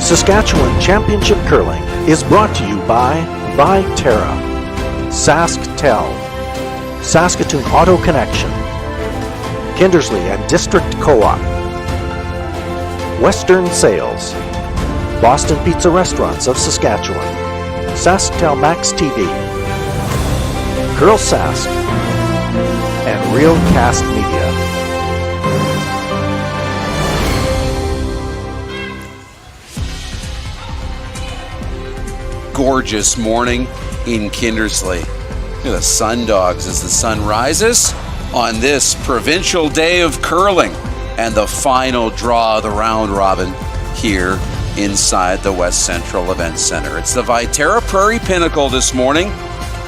Saskatchewan Championship Curling is brought to you by Viterra, SaskTel, Saskatoon Auto Connection, Kindersley and District Co-op, Western Sales, Boston Pizza Restaurants of Saskatchewan, SaskTel Max TV, Girl Sask, and Real Cast Media. Gorgeous morning in Kindersley. Look at the Sundogs as the sun rises on this provincial day of curling and the final draw of the round robin here inside the West Central Event Center. It's the Viterra Prairie Pinnacle this morning,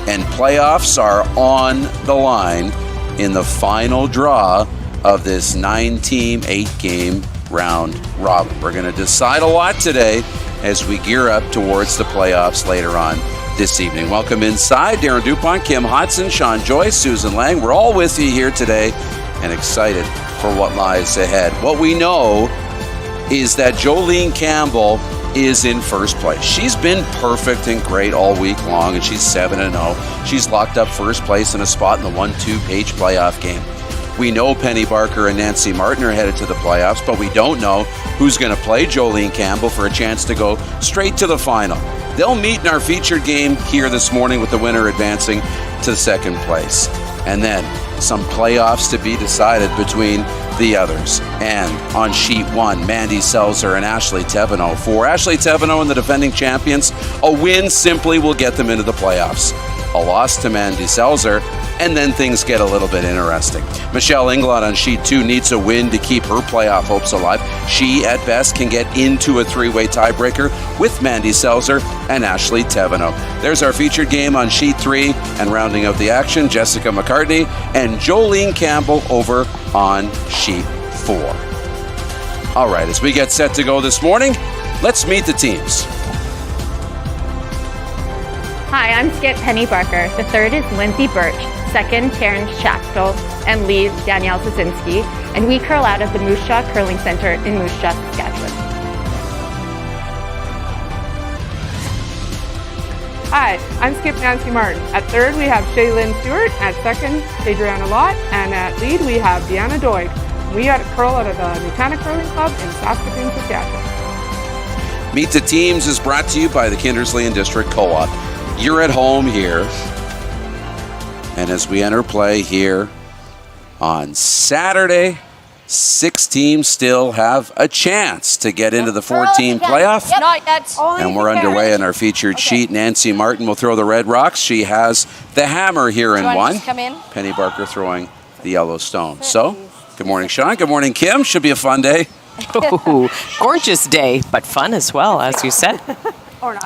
and playoffs are on the line in the final draw of this 9-team, 8-game round robin. We're going to decide a lot today as we gear up towards the playoffs later on this evening. Welcome inside. Darren Dupont, Kim Hodson, Sean Joyce, Susan Lang. We're all with you here today and excited for what lies ahead. What we know is that Jolene Campbell is in first place. She's been perfect and great all week long, and she's 7-0. She's locked up first place in a spot in the 1-2 page playoff game. We know Penny Barker and Nancy Martin are headed to the playoffs, but we don't know who's going to play Jolene Campbell for a chance to go straight to the final. They'll meet in our featured game here this morning with the winner advancing to second place. And then some playoffs to be decided between the others. And on sheet 1, Mandy Selzer and Ashley Thevenot. For Ashley Thevenot and the defending champions, a win simply will get them into the playoffs. A loss to Mandy Selzer, and then things get a little bit interesting. Michelle Englot on sheet 2 needs a win to keep her playoff hopes alive. She, at best, can get into a three-way tiebreaker with Mandy Selzer and Ashley Thevenot. There's our featured game on sheet 3, and rounding out the action, Jessica McCartney and Jolene Campbell over on sheet 4. All right, as we get set to go this morning, let's meet the teams. Hi, I'm skip Penny Barker. The third is Lindsay Birch. Second, Terrence Chapstel. And lead, Danielle Zazinski. And we curl out of the Moose Jaw Curling Center in Moose Jaw, Saskatchewan. Hi, I'm skip Nancy Martin. At third, we have Shaylin Stewart. At second, Adriana Lott. And at lead, we have Deanna Doig. We curl out of the Nutana Curling Club in Saskatoon, Saskatchewan. Meet the Teams is brought to you by the Kindersley and District Co-op. You're at home here. And as we enter play here on Saturday, 6 teams still have a chance to get into the 4-team playoff. And we're underway in our featured sheet. Nancy Martin will throw the Red Rocks. She has the hammer here in 1. Penny Barker throwing the yellow stone. So, good morning, Sean. Good morning, Kim. Should be a fun day. Oh, gorgeous day, but fun as well, as you said.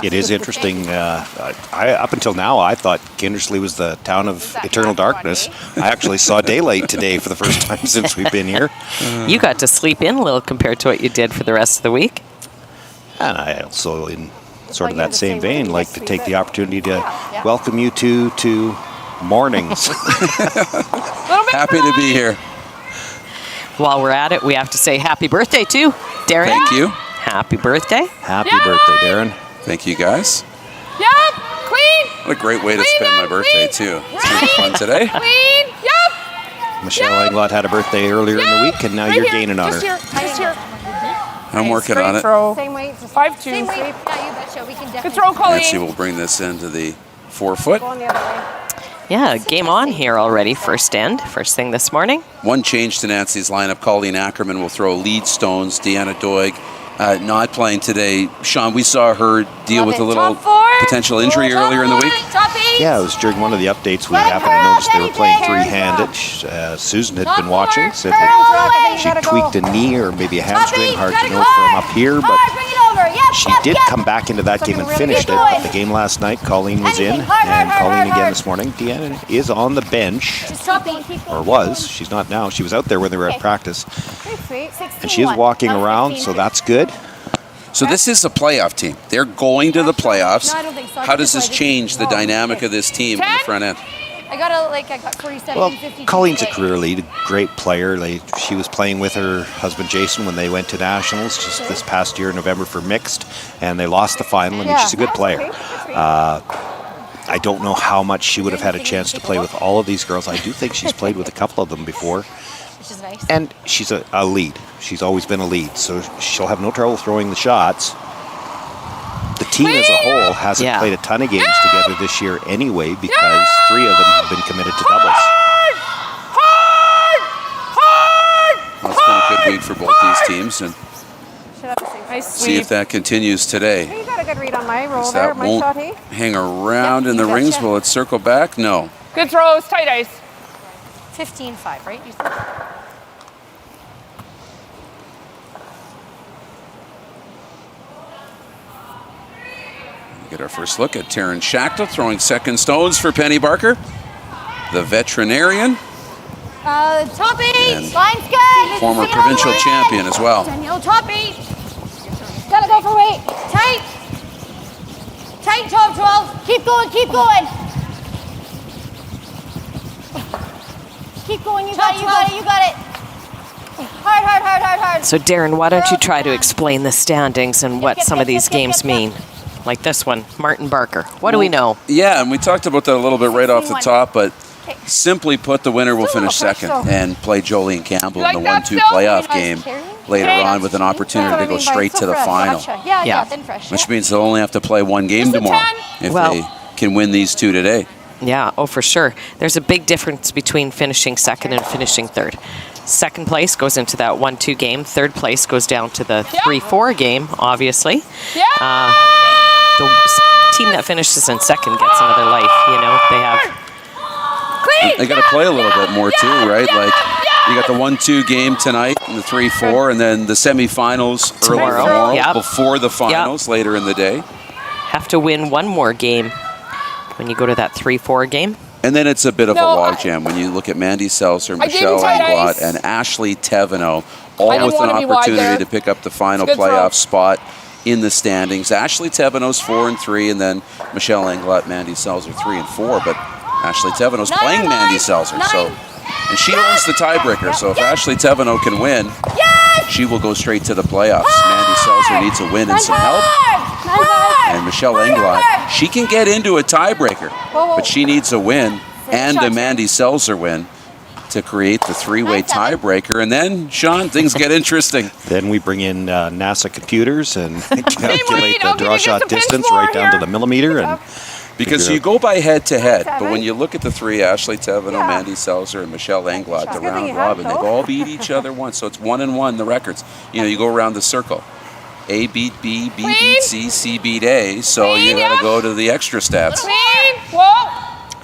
It is interesting. Up until now, I thought Kindersley was the town of eternal darkness. I actually saw daylight today for the first time since we've been here. You got to sleep in a little compared to what you did for the rest of the week. And I also, in sort of that same vein, like to take the opportunity to welcome you to mornings. Happy to be here. While we're at it, we have to say happy birthday to Darren. Thank you. Happy birthday. Happy birthday, Darren. Thank you, guys. Yep, Queen. What a great way to spend my birthday, too. It's going to be fun today. Queen. Yep. Michelle Englot had a birthday earlier in the week, and now you're gaining on her. Just here. I'm working on it. Throw. Same weight. 5-2. Same weight. Yeah, you betcha. We can definitely. Good throw, Colleen. Nancy will bring this into the 4-foot. Going the other way. Yeah, game on here already. First thing this morning. One change to Nancy's lineup. Colleen Ackerman will throw lead stones. Deanna Doig not playing today. Sean, we saw her deal with a little potential injury earlier in the week. Yeah, it was during one of the updates we happened to notice they were playing three-handed. Susan had been watching, said that she tweaked a knee or maybe a hamstring, hard to know from up here, but she did come back into that game and finished it. But the game last night, Colleen was in, and Colleen again this morning. Deanna is on the bench, or was. She's not now. She was out there when they were at practice. And she is walking around, so that's good. So this is a playoff team. They're going to the playoffs. How does this change the dynamic of this team in the front end? I got 47, Well, 52. Colleen's a career lead, a great player. She was playing with her husband Jason when they went to nationals just this past year in November for mixed, and they lost the final. I mean, she's a good player. I don't know how much she would have had a chance to play with all of these girls. I do think she's played with a couple of them before. Which is nice. And she's a lead. She's always been a lead, so she'll have no trouble throwing the shots. The team as a whole hasn't played a ton of games together this year anyway, because 3 of them have been committed to doubles. Well, it's been a good week for both these teams, and Nice see if sweep. that continues today. You got a good read on my roll Because there, that my won't shot, hey? hang around in the you rings. betcha. Will it circle back? No. Good throws, tight ice. 15-5, right? You said. Get our first look at Taryn Schachtel throwing second stones for Penny Barker, the veterinarian, Top 8. And Line's good. former provincial champion as well. Danielle, top 8. Gotta go for weight. Tight. Tight, top 12. Keep going, keep going. Keep going, you got it, you got it, you got it. Hard, hard, hard, hard, hard. So Darren, why don't you try to explain the standings and what some of these games mean? Like this one, Martin Barker. What do we know? Yeah, and we talked about that a little bit right off the top, but simply put, the winner will finish second and play Jolene Campbell in the 1-2 playoff game later on with an opportunity to go straight to the final, Yeah, thin fresh. which means they'll only have to play one game tomorrow if they can win these 2 today. Yeah, oh, for sure. There's a big difference between finishing second and finishing third. Second place goes into that 1-2 game. Third place goes down to the 3-4 game, obviously. The team that finishes in second gets another life, you know. They have... They got to play a little bit more too, right? Like you got the 1-2 game tonight and the 3-4, and then the semifinals early tomorrow before the finals later in the day. Have to win one more game when you go to that 3-4 game. And then it's a bit of a logjam when you look at Mandy Seltzer, Michelle Englot, and Ashley Thevenot, all with an opportunity to pick up the final playoff spot in the standings. Ashley Thevenot's 4-3, and then Michelle Englot, Mandy Seltzer 3-4. But Ashley Thevenot's playing Mandy Seltzer, and she owns the tiebreaker. So if Ashley Thevenot can win, she will go straight to the playoffs. Mandy Seltzer needs a win and some help. And Michelle Englot, she can get into a tiebreaker, but she needs a win and a Mandy Seltzer win to create the 3-way tiebreaker. And then, Sean, things get interesting. Then we bring in NASA computers and calculate the draw shot distance right down to the millimeter. And because you go by head-to-head, but when you look at the 3, Ashley Thevenot, Mandy Seltzer, and Michelle Englot, the round robin, they've all beat each other once. So it's 1-1, the records. You know, you go around the circle. A beat B, B beat C, C beat A. So you got to go to the extra stats.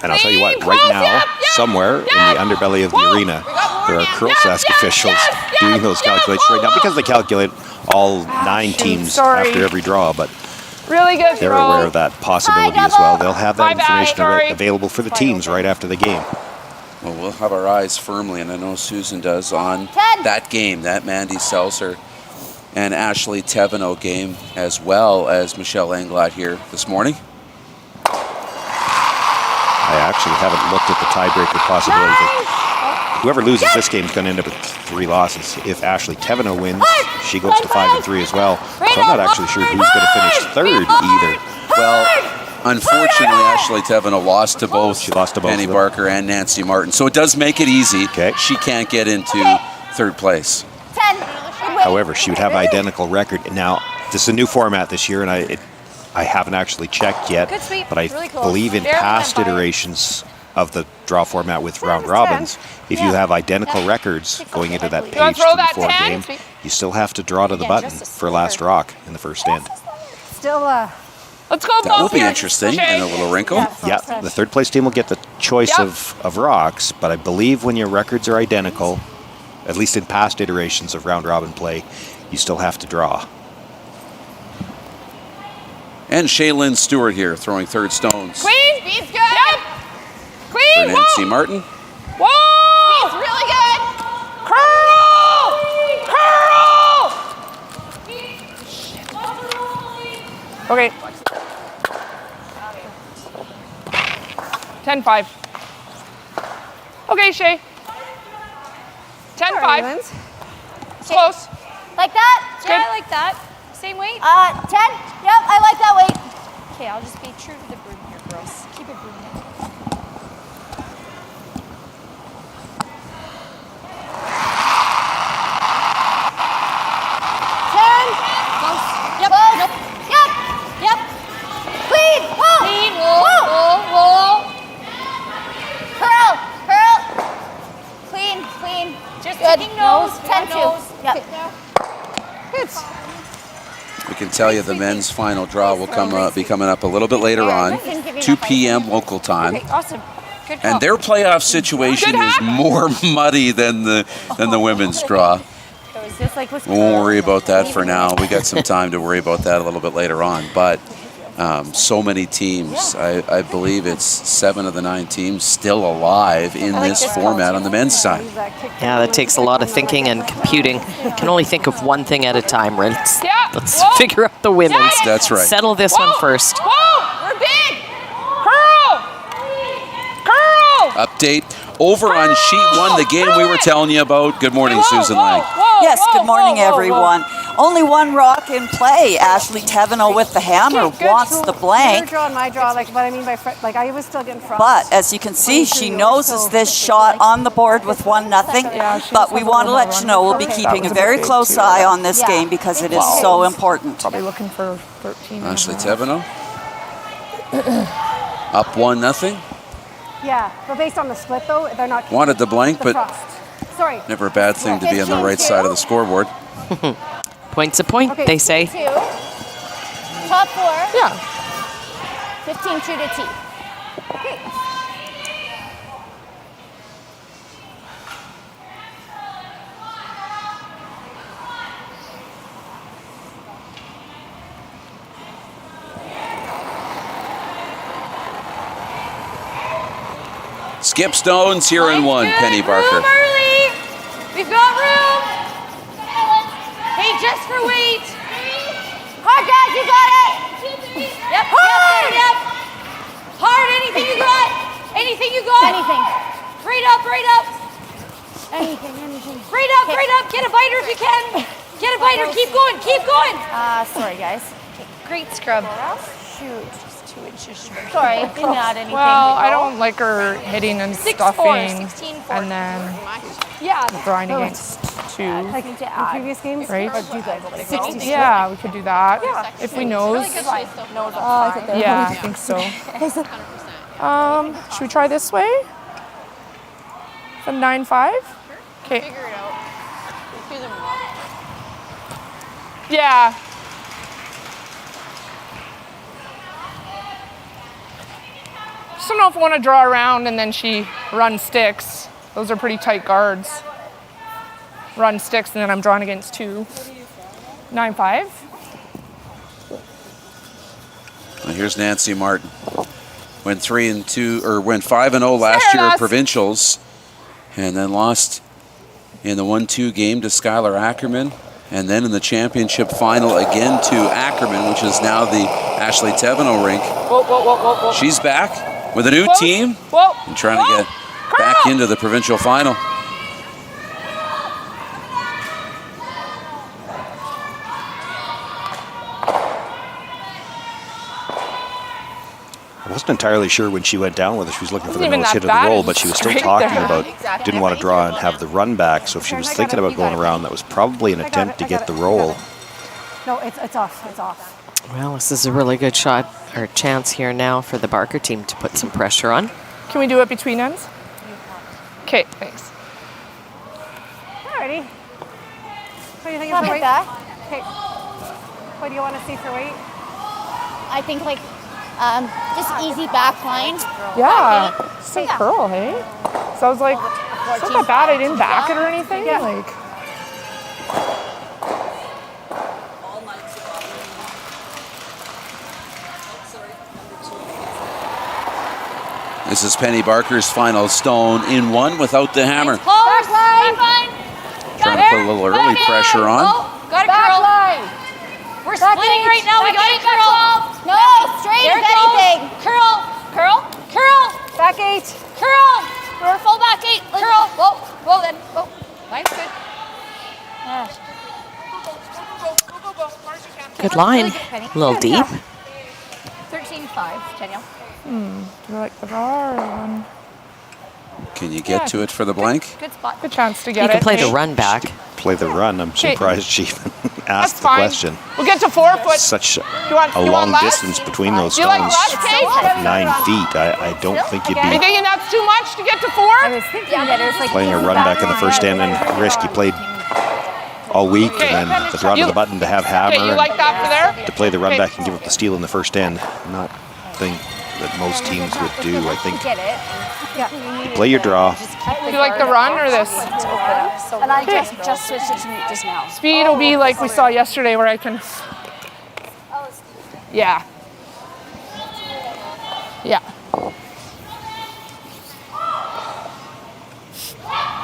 And I'll tell you what, right now, somewhere in the underbelly of the arena, there are Curl Sask officials doing those calculations right now, because they calculate all 9 teams after every draw, but really good they're aware of that possibility as well. They'll have that information available for the teams right after the game. Well, we'll have our eyes firmly, and I know Susan does, on that game, that Mandy Seltzer and Ashley Thevenot game, as well as Michelle Englot here this morning. I actually haven't looked at the tiebreaker possibilities. Whoever loses this game is going to end up with 3 losses. If Ashley Thevenot wins, she goes to 5-3 as well. So I'm not actually sure who's going to finish third either. Well, unfortunately, Ashley Thevenot lost to both, Penny of them. Barker and Nancy Martin. So it does make it easy. She can't get into third place. However, she would have identical record. Now, this is a new format this year, and I haven't actually checked yet, but I believe in past iterations of the draw format with round robins, if you have identical records going into that page 3-4 game, you still have to draw to the button for last rock in the first end. Still, let's go. That will be interesting and a little wrinkle. Yeah, the third place team will get the choice of rocks, but I believe when your records are identical, at least in past iterations of round robin play, you still have to draw. And Shaylin Stewart here throwing third stones. Queen, beats good. Yep. Queen, for Nancy Martin. Whoa! Beats really good. Curl! Curl! Okay. 10-5. okay, Shay. 10-5. Evans. It's close. Like that? Good. Yeah, I like that. Same weight? 10? Yep, I like that weight. Okay, I'll just be true to the broom here, girls. Keep it brooming. Yep. Yep. Yep. Yep. Clean. Whoa. Clean, roll. Curl. Clean. Just Good. taking nose. 10-2. Yep. We can tell you the men's final draw will be coming up a little bit later on, 2 p.m. local time. Okay, awesome. Good call. And their playoff situation is more muddy than the women's draw. Just like with We won't worry about that for now. We got some time to worry about that a little bit later on. But so many teams, I believe it's 7 of the 9 teams still alive in this format on the men's side. Yeah, that takes a lot of thinking and computing. Can only think of one thing at a time. Let's Whoa. figure out the women's. That's right. Settle this one first. Whoa! We're big. Curl! Update over on sheet 1, the game we were telling you about. Good morning, Susan Lang. Yes, good morning, everyone. Only one rock in play. Ashley Thevenot with the hammer wants the Your blank. draw and my draw, like what I mean by like I was still getting frost. But as you can see, she noses this shot on the board with 1-0. But we want to let you know we'll be keeping a very close eye on this game because it is so important. Probably looking for 13. Ashley Thevenot up 1-0. Yeah, but based on the split though, they're not. Wanted the blank, but frost. Sorry. never a bad thing to be on the right side of the scoreboard. Point's a point, they say. 2. Top 4. Yeah. 15 true to T. Okay. Skip Stones here in 1, Penny Barker. Room early. We've got room. Hey, just for weight. Hard, guys, you got it. Yep. Yep. Hard, anything you got. Anything you got. Anything. Right up. Anything. Right up. Get a biter if you can. Get a biter. Keep going. Sorry, guys. Great scrub. Shoot. Just 2 inches short. Sorry, didn't add anything. Well, I don't like her hitting and 6'4", stuffing 16'4". and then Yeah. throwing against 2. Like in previous games, Right? Or do you guys like 60. Yeah, we could do that. If we nose. Yeah, I think so. Should we try this way? From 9-5? Okay. Figure it out. Yeah. Just don't know if I want to draw around and then she runs sticks. Those are pretty tight guards. Run sticks and then I'm drawing against 2. 9-5. Well, here's Nancy Martin. Went 5-0 last year at provincials, and then lost in the 1-2 game to Skylar Ackerman, and then in the championship final again to Ackerman, which is now the Ashley Thevenot rink. Whoa. She's back with a new team and trying to get back into the provincial final. I wasn't entirely sure when she went down whether she was looking for the Wasn't even nose hit that of the bad, roll, it but was she was still straight talking there. about didn't want to draw and have the run back. So if she was thinking about going around, that was probably an attempt to get the roll. No, it's off. It's off. Well, this is a really good shot or chance here now for the Barker team to put some pressure on. Can we do it between ends? Okay, thanks. Alrighty. What do you think Not is for like weight? that. Okay. What do you want to see for weight? I think like just easy back line. Yeah, Okay. some Yeah. curl, hey? So I was like, it's not that bad I didn't back it or anything. Yeah. Like, This is Penny Barker's final stone in 1 without the hammer. Close. Back line. Trying to put a little early pressure on. Oh, got a curl. We're splitting right now. We got a curl. No, straight There if it goes. anything. Curl. Back 8. Curl. We're full back 8. Well then, go. Line's good. Good line. Really good, Penny. A little deep. 13-5, Danielle. Do you like the bar or one? Can you get to it for the blank? Good spot. Good chance to get it. You can play the hey? run back. Play the run. I'm surprised she even asked the fine. question. We'll get to 4 foot. Such You want a long less? distance between those Do you like stones. less, Kate? 9 feet. I don't think you'd Are you be thinking that's too much to get to 4? I was thinking that it was like playing a run back in the first end and risk. You played all week, and then the draw to the button to have hammer, Okay, you like that for and there? to play the run Okay. back and give up the steal in the first end. Not a thing that most teams would do. I think Get it. you play your draw. Do you like the run or this? And I just switched it to mute just now. Speed will be like we saw yesterday where I can. Yeah. Yeah.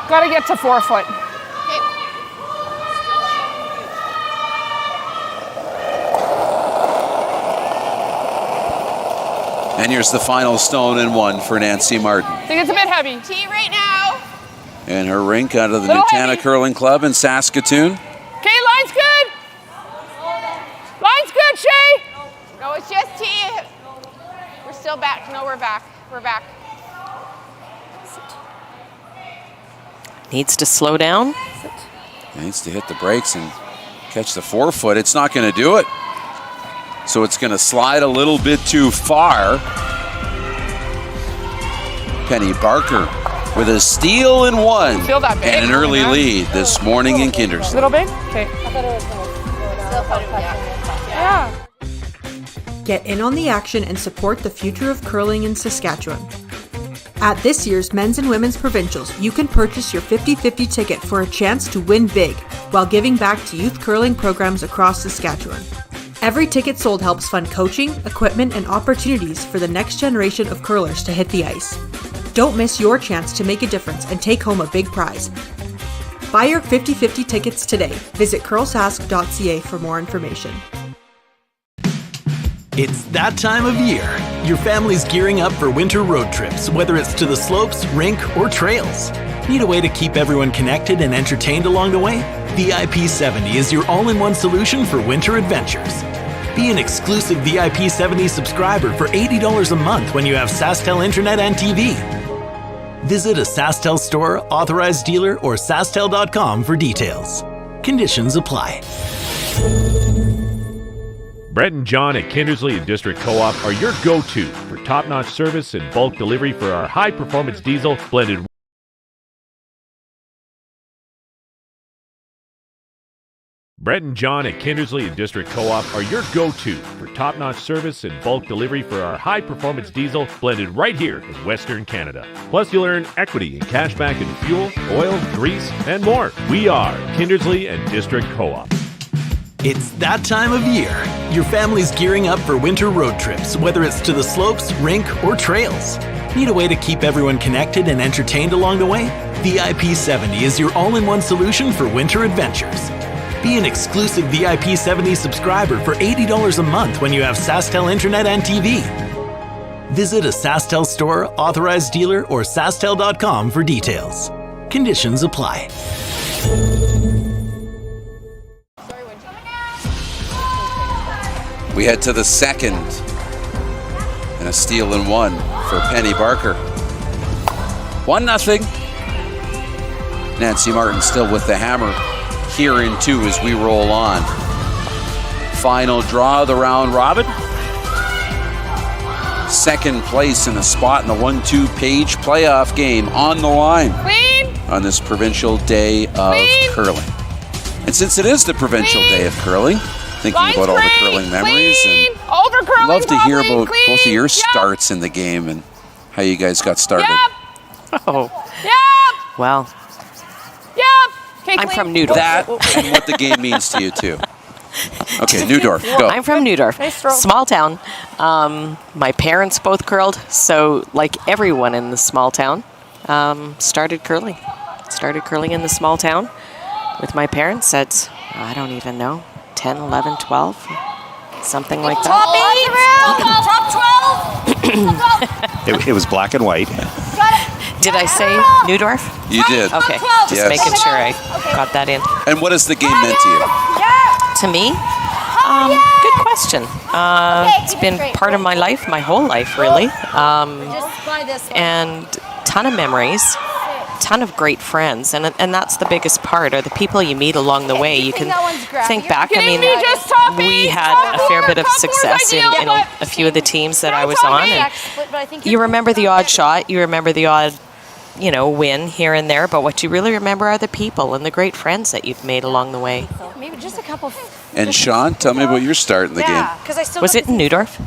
Gotta get to 4 foot. And here's the final stone and 1 for Nancy Martin. I think it's a bit heavy. Tee right now. And her rink out of the Little Nutana heavy. Curling Club in Saskatoon. Okay, line's good. Line's good, Shay. No, it's just tee. We're still back. No, we're back. We're back. Needs to slow down. Needs to hit the brakes and catch the 4 foot. It's not going to do it. So it's going to slide a little bit too far. Penny Barker with a steal and 1 Feel that big? and an early lead this morning in Kindersley. Little big? Okay. Yeah. Get in on the action and support the future of curling in Saskatchewan. At this year's Men's and Women's Provincials, you can purchase your 50-50 ticket for a chance to win big while giving back to youth curling programs across Saskatchewan. Every ticket sold helps fund coaching, equipment, and opportunities for the next generation of curlers to hit the ice. Don't miss your chance to make a difference and take home a big prize. Buy your 50-50 tickets today. Visit curlsask.ca for more information. It's that time of year. Your family's gearing up for winter road trips, whether it's to the slopes, rink, or trails. Need a way to keep everyone connected and entertained along the way? VIP 70 is your all-in-one solution for winter adventures. Be an exclusive VIP 70 subscriber for $80 a month when you have SaskTel Internet and TV. Visit a SaskTel store, authorized dealer, or SaskTel.com for details. Conditions apply. Brett and John at Kindersley and District Co-op are your go-to for top-notch service and bulk delivery for our high-performance diesel blended. Brett and John at Kindersley and District Co-op are your go-to for top-notch service and bulk delivery for our high-performance diesel blended right here in Western Canada. Plus, you'll earn equity and cash back in fuel, oil, grease, and more. We are Kindersley and District Co-op. It's that time of year. Your family's gearing up for winter road trips, whether it's to the slopes, rink, or trails. Need a way to keep everyone connected and entertained along the way? VIP 70 is your all-in-one solution for winter adventures. Be an exclusive VIP 70 subscriber for $80 a month when you have SaskTel Internet and TV. Visit a SaskTel store, authorized dealer, or SaskTel.com for details. Conditions apply. We head to the second, and a steal and 1 for Penny Barker. 1-0. Nancy Martin still with the hammer here in 2 as we roll on. Final draw of the round robin. Second place in a spot in the 1-2 page playoff game on the line on this provincial day of curling. And since it is the provincial day of curling, thinking about all the curling memories, and love to hear about both of your starts in the game and how you guys got started. Oh. Well, I'm from Neudorf. That and what the game means to you too. Okay, Neudorf, go. I'm from Neudorf, small town. My parents both curled, so like everyone in the small town, started curling. Started curling in the small town with my parents at, I don't even know, 10, 11, 12, something like that. Top 12. It was black and white. Did I say Neudorf? You did. Okay, just Yes. making sure I got that in. And what has the game meant to you? To me, good question. It's been part of my life, my whole life, really. And ton of memories, ton of great friends, and that's the biggest part, are the people you meet along the way. You can think back. I mean, we had a fair bit of success in a few of the teams that I was on, and you remember the odd shot, you remember the odd, win here and there, but what you really remember are the people and the great friends that you've made along the way. Maybe just a couple. And Sean, tell me about your start in the game. Was it in Neudorf?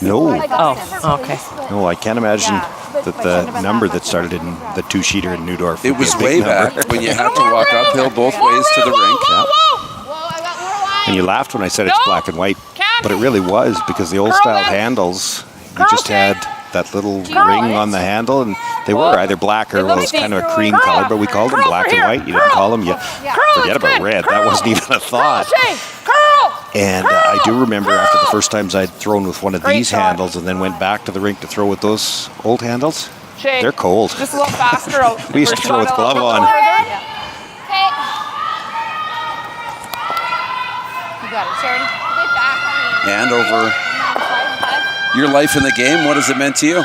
No. Oh, okay. No, I can't imagine that the number that started in the two-sheeter in Neudorf. It was way back when you had to walk uphill both ways to the rink. Yeah. And you laughed when I said it's black and white, but it really was, because the old style handles, you just had that little ring on the handle, and they were either black or was kind of a cream color, but we called them black and white. You didn't call them, forget about red. That wasn't even a thought. And I do remember after the first times I'd thrown with one of these handles and then went back to the rink to throw with those old handles, they're cold. Just a little faster. We used to throw with glove on. You got it, Sharon. And over your life in the game, what has it meant to you?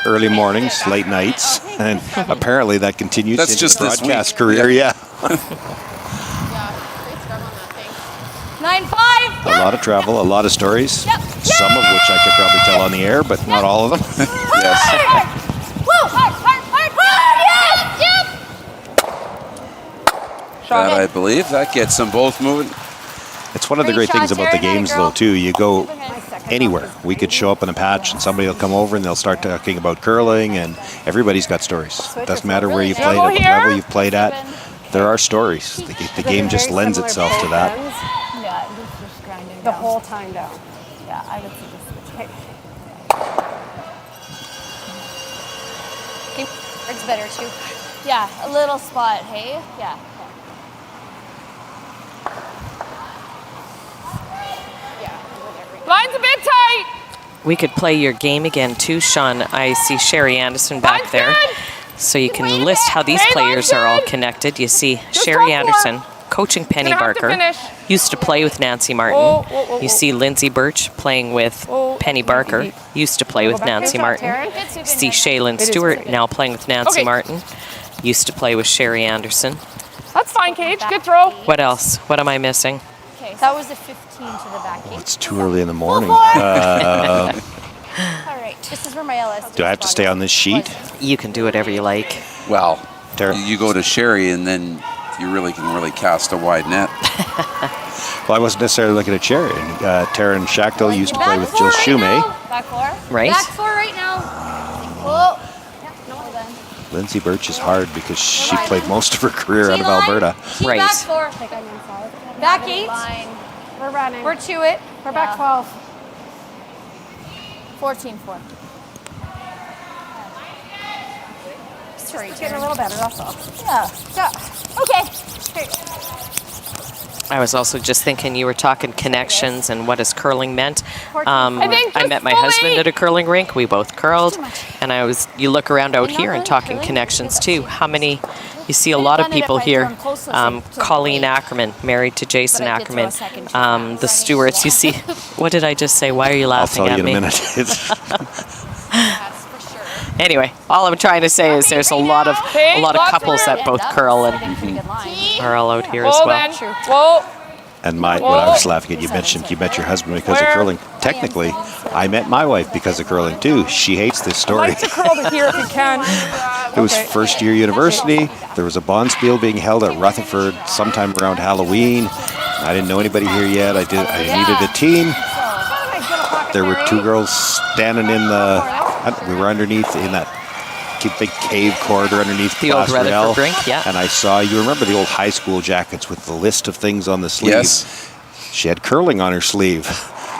Early mornings, late nights, and apparently that continues That's into just the this broadcast week. career. Yeah. 9-5. A lot of travel, a lot of stories, some of which I could probably tell on the air, but not all of them. Yes. That I believe, that gets them both moving. It's one of the great things about the games, though, too. You go anywhere. We could show up in a patch and somebody will come over and they'll start talking about curling, and everybody's got stories. Doesn't matter where you played, at what level you've played at. There are stories. The game just lends itself to that. Yeah, just grinding the whole time down. Yeah, I would see this switch. Okay. It's better too. Yeah, a little spot, hey? Yeah. Line's a bit tight. We could play your game again too, Sean. I see Sherry Anderson back there. So you can list how these players are all connected. You see Sherry Anderson coaching Penny Barker, used to play with Nancy Martin. You see Lindsay Birch playing with Penny Barker, used to play with Nancy Martin. You see Shaylin Stewart now playing with Nancy Martin, used to play with Sherry Anderson. That's fine, Cage. Good throw. What else? What am I missing? Okay, that was the 15 to the back. Well, it's too early in the morning. All right, this is where my LS. Do I have to stay on this sheet? You can do whatever you like. Well, you go to Sherry and then you can really cast a wide net. Well, I wasn't necessarily looking at Sherry. Taryn Schachtel used to play with Jill Shumay. Back four. Right. Back four right now. Whoa. Lindsay Birch is hard because she played most of her career out of Alberta. Right. Back four. Back eight. We're running. We're to it. We're back 12. 14-4. Sorry, It's getting a little better, that's all. Yeah. Okay. I was also just thinking, you were talking connections and what has curling meant. I met my husband at a curling rink. We both curled, and you look around out here and talking connections too. How many? You see a lot of people here. Colleen Ackerman, married to Jason Ackerman. The Stewarts. You see, what did I just say? Why are you laughing at me? I'll tell you in a minute. Anyway, all I'm trying to say is there's a lot of couples that both curl and are all out here as well. Whoa. And what I was laughing at, you mentioned you met your husband because of curling. Technically, I met my wife because of curling too. She hates this story. Like to curl to here if you can. It was first year university. There was a bonspiel being held at Rutherford sometime around Halloween. I didn't know anybody here yet. I needed a team. There were two girls standing we were underneath in that big cave corridor underneath the old Rutherford Rutherford rink, yeah. And I saw, you remember the old high school jackets with the list of things on the sleeve? Yes. She had curling on her sleeve.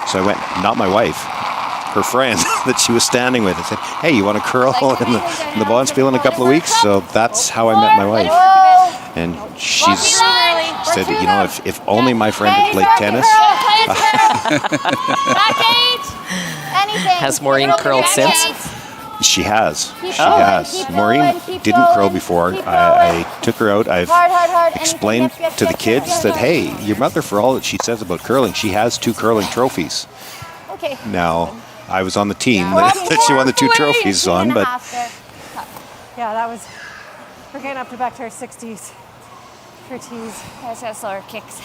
So I went, not my wife, her friend that she was standing with. I said, hey, you want to curl in the bonspiel in a couple of weeks? So that's how I met my wife. And she said, if only my friend had played tennis. Has Maureen curled since? She has. Keep She going, has. keep Maureen going, keep didn't curl going, before. keep I took her out. I've Hard. explained to the kids that, hey, your mother, for all that she says about curling, she has 2 curling trophies. Okay. Now, I was on the team that she won the 2 trophies on, but Yeah, that was. We're getting up to back to our 60s. For tees. That's just slower kicks.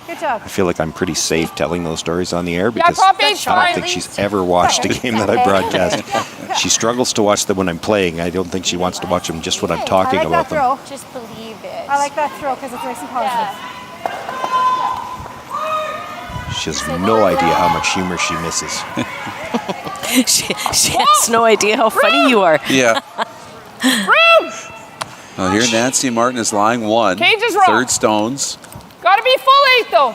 Good job. I feel like I'm pretty safe telling those stories on the air because Poppy, I don't think she's ever watched a game that I broadcast. She struggles to watch them when I'm playing. I don't think she wants to watch them just when I'm talking about them. Throw. Just believe it. I like that throw because it's nice and positive. She has no idea how much humor she misses. she has no idea how funny you are. Yeah. Well, here Nancy Martin is lying 1. Cage is wrong. 3rd stones. Gotta be full 8 though.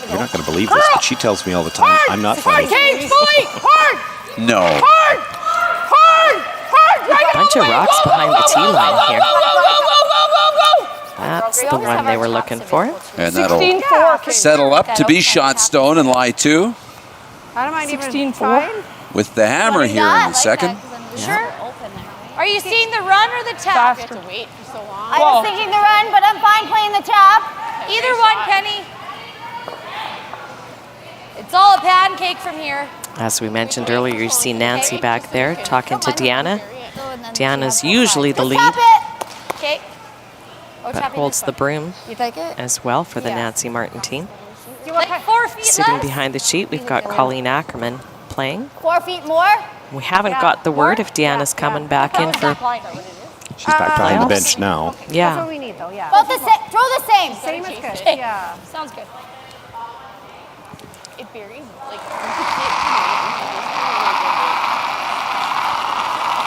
You're not going to believe this, but she tells me all the time, I'm not funny. Cage, full 8, hard, No. hard. Bunch of rocks behind the tee line here. Go. That's the one they were looking for. And that'll 16-4. settle up to be shot stone and lie 2 I don't mind 16-4. even trying. with the hammer here in the second. Sure. Are you seeing the run or the tap? Faster. I was thinking the run, but I'm fine playing the tap. Either one, Penny. It's all a pancake from here. As we mentioned earlier, you see Nancy back there talking to Deanna. Deanna's usually the lead, Tap it. Okay. but holds the broom You like it? as well for the Nancy Martin team. Like 4 feet Sitting less? behind the sheet, we've got Colleen Ackerman playing. 4 feet more? We haven't got the word if Deanna's coming back in for. She's back behind the bench now. That's what Yeah. we need, though, yeah. Both the same. Throw the same. Same is good, Okay. yeah. Sounds good. It varies. Like,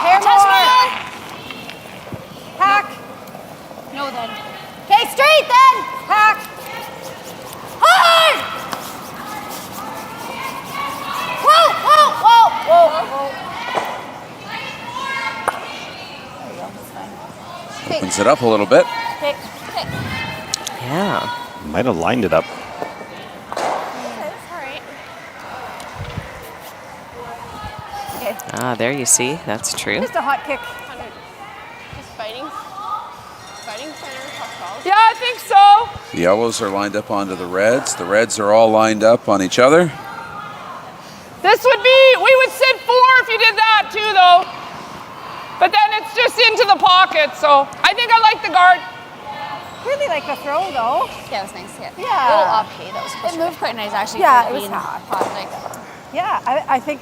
Hair more. Hack. No, then. Okay, straight then. Hack. Hard. Whoa. Opens it up a little bit. Okay. Yeah. Might have lined it up. Ah, there you see. That's true. Just a hot kick. just fighting center, tough balls. Yeah, I think so. The yellows are lined up onto the reds. The reds are all lined up on each other. This would be, we would sit 4 if you did that too though. But then it's just into the pocket, so I think I like the guard. Really like the throw, though. Yeah, it was nice. Yeah. Yeah. A little up, hey, that was It moved quite nice, actually. Yeah, for it was being hot. like, Yeah, I think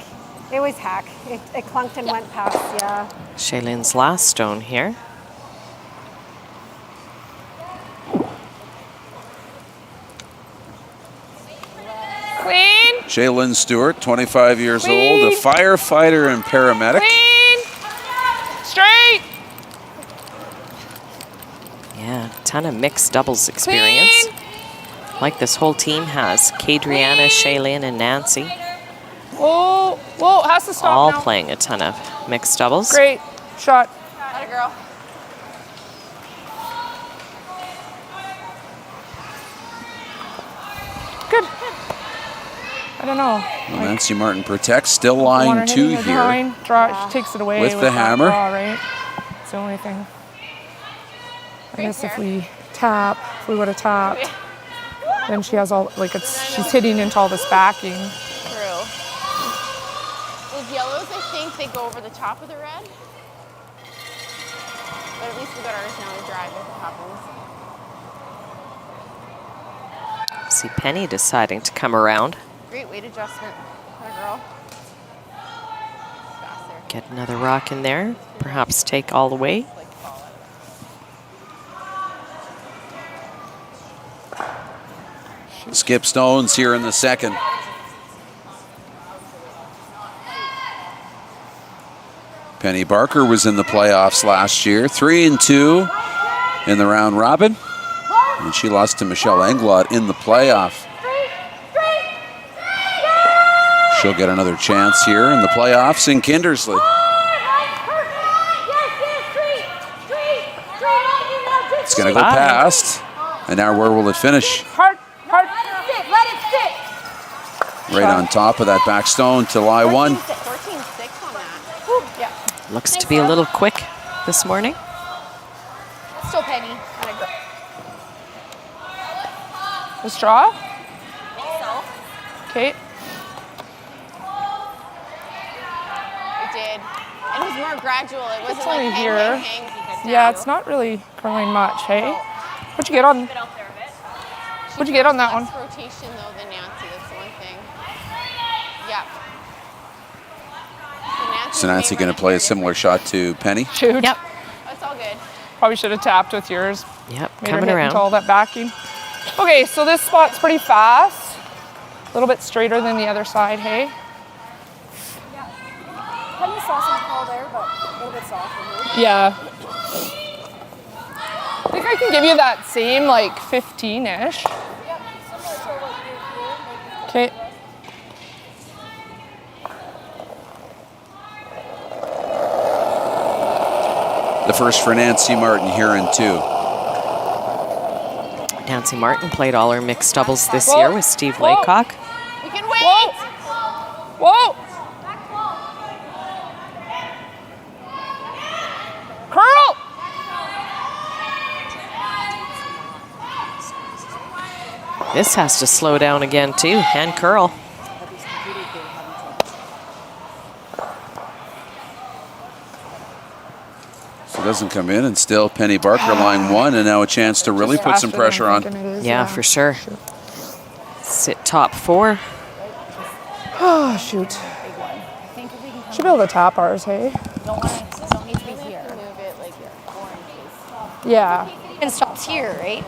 it was hack. It clunked and went past, yeah. Shaylin's last stone here. Clean, Shaylin Stewart, 25 years Clean. old, a firefighter and paramedic. clean, straight, Yeah, ton of mixed doubles experience. Like this whole team has. Kadriana, Shaylin, and Nancy. Whoa, has to stop All now. playing a ton of mixed doubles. Great shot. Atta girl. Good. I don't know. Well, Nancy Martin protects, still Water line hitting 2 or here. drawing. Draw, she takes it away With the that hammer. Draw, right? It's the only thing. I guess if we would have tapped, then she has all, like she's hitting into all this backing. True. Those yellows, I think they go over the top of the red. But at least we got ours now to drive if it happens. See Penny deciding to come around. Great weight adjustment. Atta girl. Faster. Get another rock in there. Perhaps take all the way. Skip stones here in the second. Penny Barker was in the playoffs last year, 3-2 in the round robin. And she lost to Michelle Englot in the playoff. She'll get another chance here in the playoffs in Kindersley. It's going to go past. And now where will it finish? Hard. Let it sit. Right on top of that back stone to lie 1. 14-6 on that. Looks to be a little quick this morning. Still Penny. The straw? Okay. It did. And it was more gradual. It wasn't It's like only hang, here. hang, hang. Yeah, it's not really curling much, hey? What'd you get on? What'd you get on that one? Less rotation though than Nancy. That's the one thing. Yeah. So Nancy going to play a similar shot to Penny. Shoot. Yep. That's all good. Probably should have tapped with yours. Yep, Made her coming hit around. into all that backing. Okay, so this spot's pretty fast. A little bit straighter than the other side, hey? Penny saw some call there, but a little bit softer. Yeah. I think I can give you that same, like, 15-ish. Yep, similar to what you here. Okay. The first for Nancy Martin here in 2. Nancy Martin played all her mixed doubles this Whoa. year with Steve Whoa. Laycock. We can wait. Whoa! Curl! This has to slow down again too, and curl. So it doesn't come in, and still Penny Barker line 1, and now a chance to really put some pressure on. Yeah, for sure. Sit top 4. Oh, shoot. Should be able to tap ours, hey? Don't need to be here. Move it like 4 inches. Yeah. And stops here, right?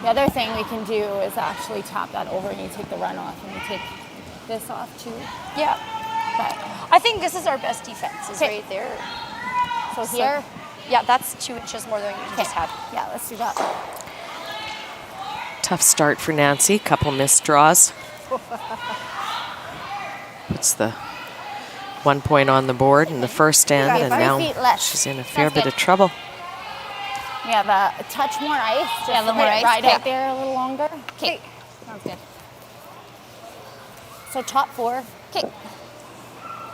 The other thing we can do is actually tap that over and you take the run off and you take this off too. Yeah. But I think this is our best defense, is right there. so here, Yeah, that's 2 inches more than you just had. yeah, let's do that. Tough start for Nancy, couple missed draws. Puts the 1 point on the board in the first end, Okay, and 5 now feet left. she's in a fair That's bit good. of trouble. We have a touch more ice. Just Yeah, a little more ice. Ride Okay. out there a little longer. Okay. Sounds good. So top 4. Okay.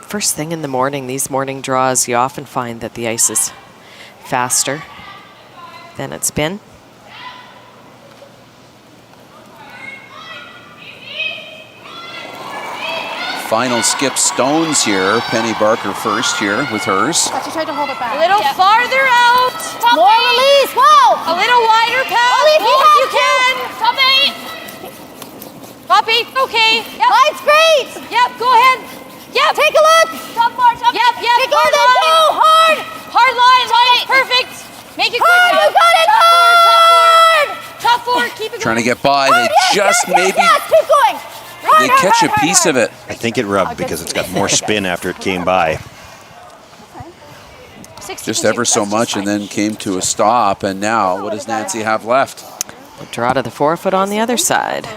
First thing in the morning, these morning draws, you often find that the ice is faster than it's been. Final skip stones here. Penny Barker first here with hers. But you tried to hold it back. A little farther out. Top More 8. release. Whoa! A little wider path. Ollie, if you Pull if you have can. Top 8. Top 8. Okay. Yep. Line's great. Yep. Go ahead. Yep. Take a look. Top 4. Top 8. Yep. Yep. Take a look. Go hard. Hard line. Line. Perfect. Make it Hard. good. You got it. Hard. Top 4. Keep it Trying to going. get by. They just maybe Keep going. Hard, they hard, catch hard, a piece hard, of it. I think it rubbed because it's got more spin after it came by. 62. Just ever so much, and then came to a stop. And now, what does Nancy have left? A draw to the 4-foot on the other side.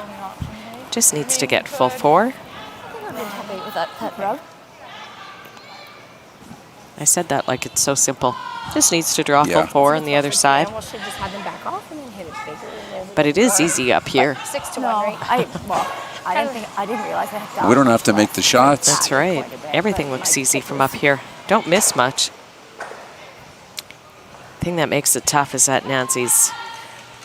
Just needs to get full 4. With that rub. I said that like it's so simple. Just needs to draw Yeah. full 4 on the other side. Almost should just have them back off and then hit it bigger. But it is easy up here. 6 to No, 1, right? I didn't realize I had We don't have to make the shots. That's right. Everything looks easy from up here. Don't miss much. Thing that makes it tough is that Nancy's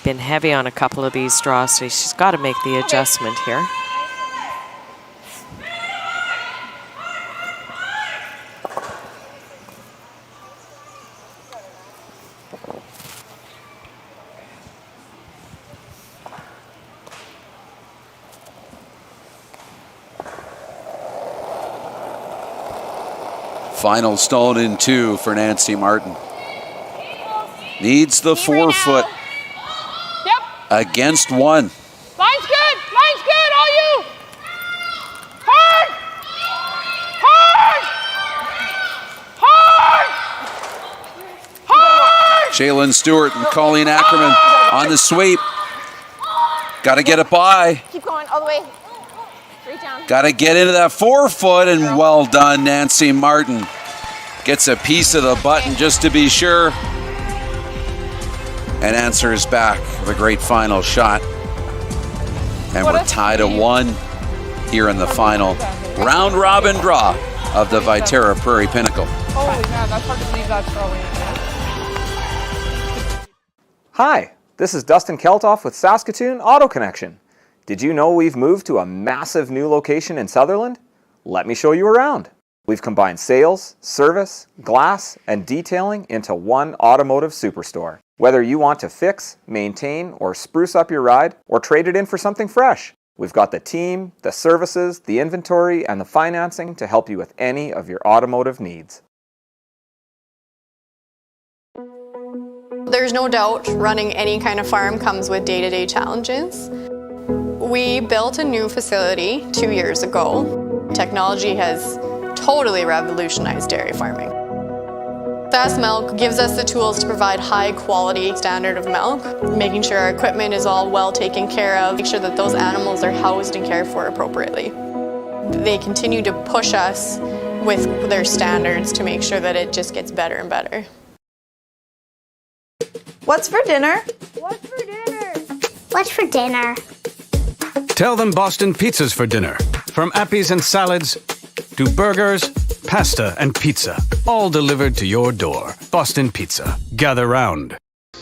been heavy on a couple of these draws, so she's got to make the adjustment here. Final stone in 2 for Nancy Martin. Needs the 4-foot Yep. against 1. Line's good. Line's good. All you. Hard. Hard. Hard. Hard. Shaylin Stewart and Colleen Ackerman on the sweep. Got to get it by. Keep going all the way. Straight down. Got to get into that 4-foot, and well done, Nancy Martin. Gets a piece of the button just to be sure. And answers back with a great final shot. And we're tied at 1 here in the final round robin draw of the Viterra Prairie Pinnacle. Holy man, that's hard to believe that's throwing. Hi, this is Dustin Keltoff with Saskatoon Auto Connection. Did you know we've moved to a massive new location in Sutherland? Let me show you around. We've combined sales, service, glass, and detailing into one automotive superstore. Whether you want to fix, maintain, or spruce up your ride, or trade it in for something fresh, we've got the team, the services, the inventory, and the financing to help you with any of your automotive needs. There's no doubt running any kind of farm comes with day-to-day challenges. We built a new facility 2 years ago. Technology has totally revolutionized dairy farming. Sask Milk gives us the tools to provide high quality standard of milk, making sure our equipment is all well taken care of, make sure that those animals are housed and cared for appropriately. They continue to push us with their standards to make sure that it just gets better and better. What's for dinner? What's for dinner? What's for dinner? Tell them Boston Pizza's for dinner. From appies and salads to burgers, pasta and pizza, all delivered to your door. Boston Pizza. Gather round.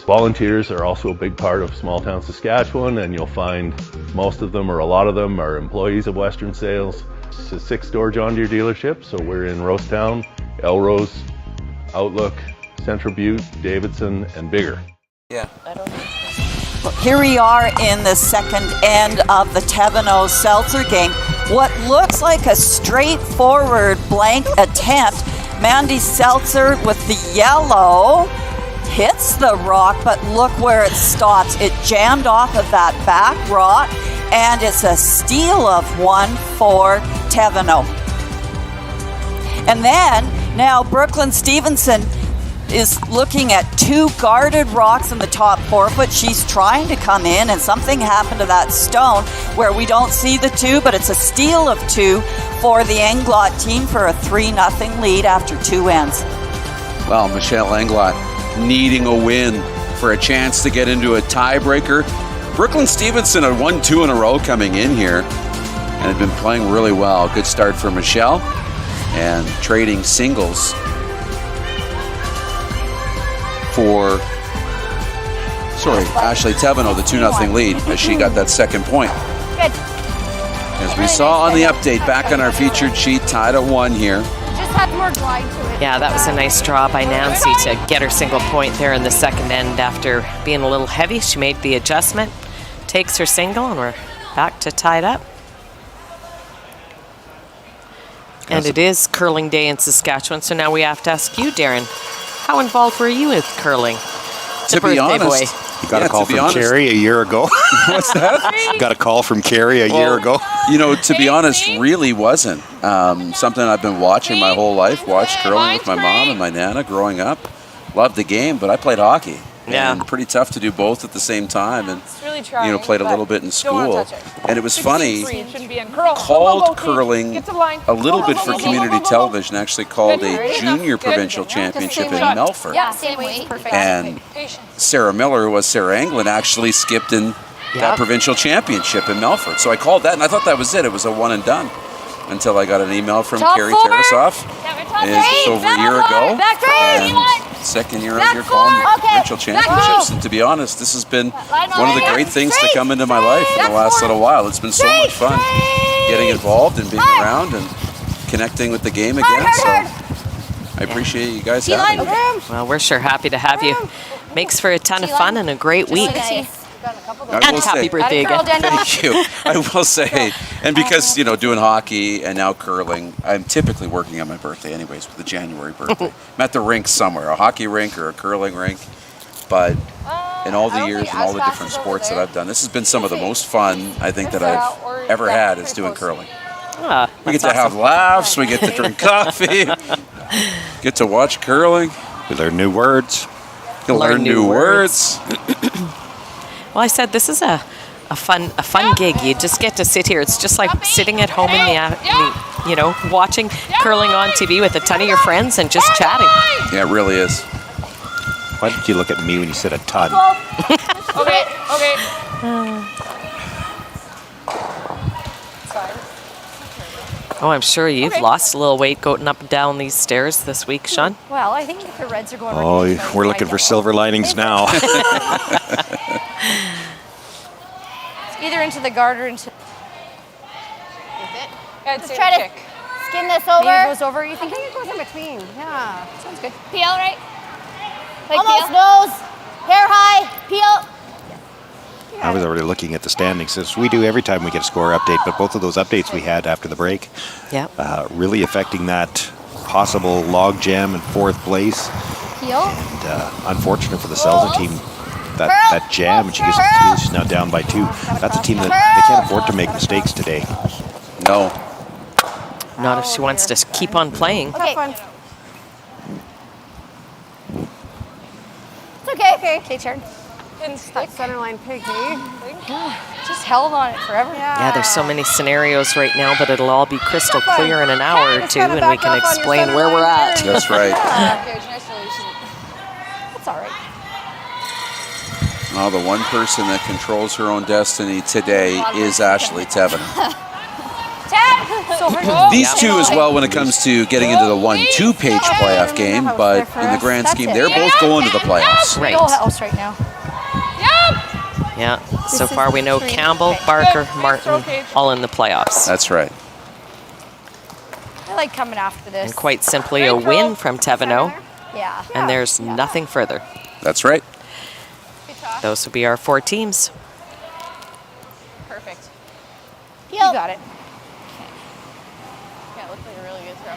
Volunteers are also a big part of small town Saskatchewan, and you'll find most of them or a lot of them are employees of Western Sales. It's a 6-store John Deere dealership, so we're in Rosetown, Elrose, Outlook, Central Butte, Davidson, and Bigger. Yeah. Here we are in the second end of the Thevenot Seltzer game. What looks like a straightforward blank attempt. Mandy Seltzer with the yellow hits the rock, but look where it stops. It jammed off of that back rock, and it's a steal of one for Thevenot. And then now Brooklyn Stevenson is looking at 2 guarded rocks in the top 4 foot. She's trying to come in, and something happened to that stone where we don't see the 2, but it's a steal of 2 for the Englot team for a 3-0 lead after 2 ends. Well, Michelle Englot needing a win for a chance to get into a tiebreaker. Brooklyn Stevenson had won 2 in a row coming in here and had been playing really well. Good start for Michelle and trading singles for, Ashley Thevenot, the 2-0 lead as she got that second point. Good. As we saw on the update, back on our featured sheet, tied at 1 here. Just had more glide to it. Yeah, that was a nice draw by Nancy to get her single point there in the second end. After being a little heavy, she made the adjustment, takes her single, and we're back to tied up. And it is curling day in Saskatchewan, so now we have to ask you, Darren, how involved were you with curling? To be honest, you got a call from Carrie a year ago. What's that? Got a call from Carrie a year ago. You know, to be honest, really wasn't. Something I've been watching my whole life. Watched curling with my mom and my nana growing up. Loved the game, but I played hockey. Yeah. And pretty tough to do both at the same time. And Really trying, played a little bit in school. And it was funny. Called curling a little bit for community television. Actually called a junior provincial championship in Melfort. Yeah, same way. Perfect. And Sarah Miller, who was Sarah Englot, actually skipped in that provincial championship in Melfort. So I called that, and I thought that was it. It was a one and done. Until I got an email from Carrie Tarasoff. It's over a year ago. And second year out here calling the provincial championships. And to be honest, this has been one of the great things to come into my life in the last little while. It's been so much fun getting involved and being around and connecting with the game again. So I appreciate you guys having me. Well, we're sure happy to have you. Makes for a ton of fun and a great week. And happy birthday again. Thank you. I will say, and because, doing hockey and now curling, I'm typically working on my birthday anyways, with the January birthday. I'm at the rink somewhere, a hockey rink or a curling rink. But in all the years and all the different sports that I've done, this has been some of the most fun, I think, that I've ever had is doing curling. We get to have laughs, we get to drink coffee, get to watch curling. We learn new words. You learn new words. Well, I said this is a fun gig. You just get to sit here. It's just like sitting at home watching curling on TV with a ton of your friends and just chatting. Yeah, it really is. Why did you look at me when you said a ton? Okay. Oh, I'm sure you've lost a little weight going up and down these stairs this week, Sean. Well, I think if the Reds are going. Oh, we're looking for silver linings now. It's either into the guard or into. Let's try to skim this over. Maybe it goes over. You think? I think it goes in between. Yeah. Sounds good. Peel, right? Like Almost peel? nose. Hair high. Peel. I was already looking at the standings, as we do every time we get a score update, but both of those updates we had after the break, really affecting that possible log jam in 4th place. Peel. And unfortunate for the Seltzer team, that jam, and she's now down by 2. That's a team that they can't afford to make mistakes today. No. Not if she wants to keep on playing. Okay. It's okay. Okay, turn. That centerline pig, hey? Just held on it forever. Yeah, there's so many scenarios right now, but it'll all be crystal clear in an hour or 2, and we can explain where we're at. That's right. That's all right. Well, the one person that controls her own destiny today is Ashley Thevenot. These two as well when it comes to getting into the 1-2 page playoff game, but in the grand scheme, they're both going to the playoffs. Right. Full house right now. Yeah, so far we know Campbell, Barker, Martin, all in the playoffs. That's right. I like coming after this. And quite simply a win from Thevenot, Yeah. and there's nothing further. That's right. Those will be our 4 teams. Perfect. You got it. Yeah, it looks like a really good throw.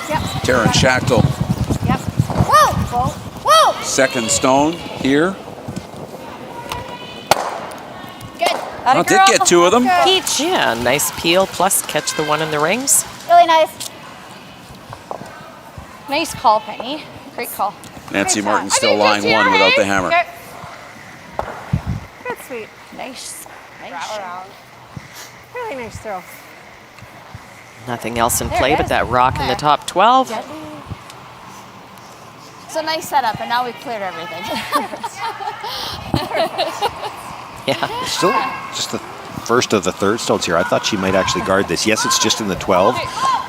Yep. Taryn Schachtel, Yep. Whoa. Whoa. second stone here. Good. Oh, did get 2 of them. Peach. Yeah, nice peel, plus catch the one in the rings. Really nice. Nice call, Penny. Great call. Nancy Martin still lying 1 without the hammer. Good, sweet. Nice. Really nice throw. Nothing else in play but that rock in the top 12. It's a nice setup, and now we've cleared everything. Yeah. Still just the first of the third stones here. I thought she might actually guard this. Yes, it's just in the 12,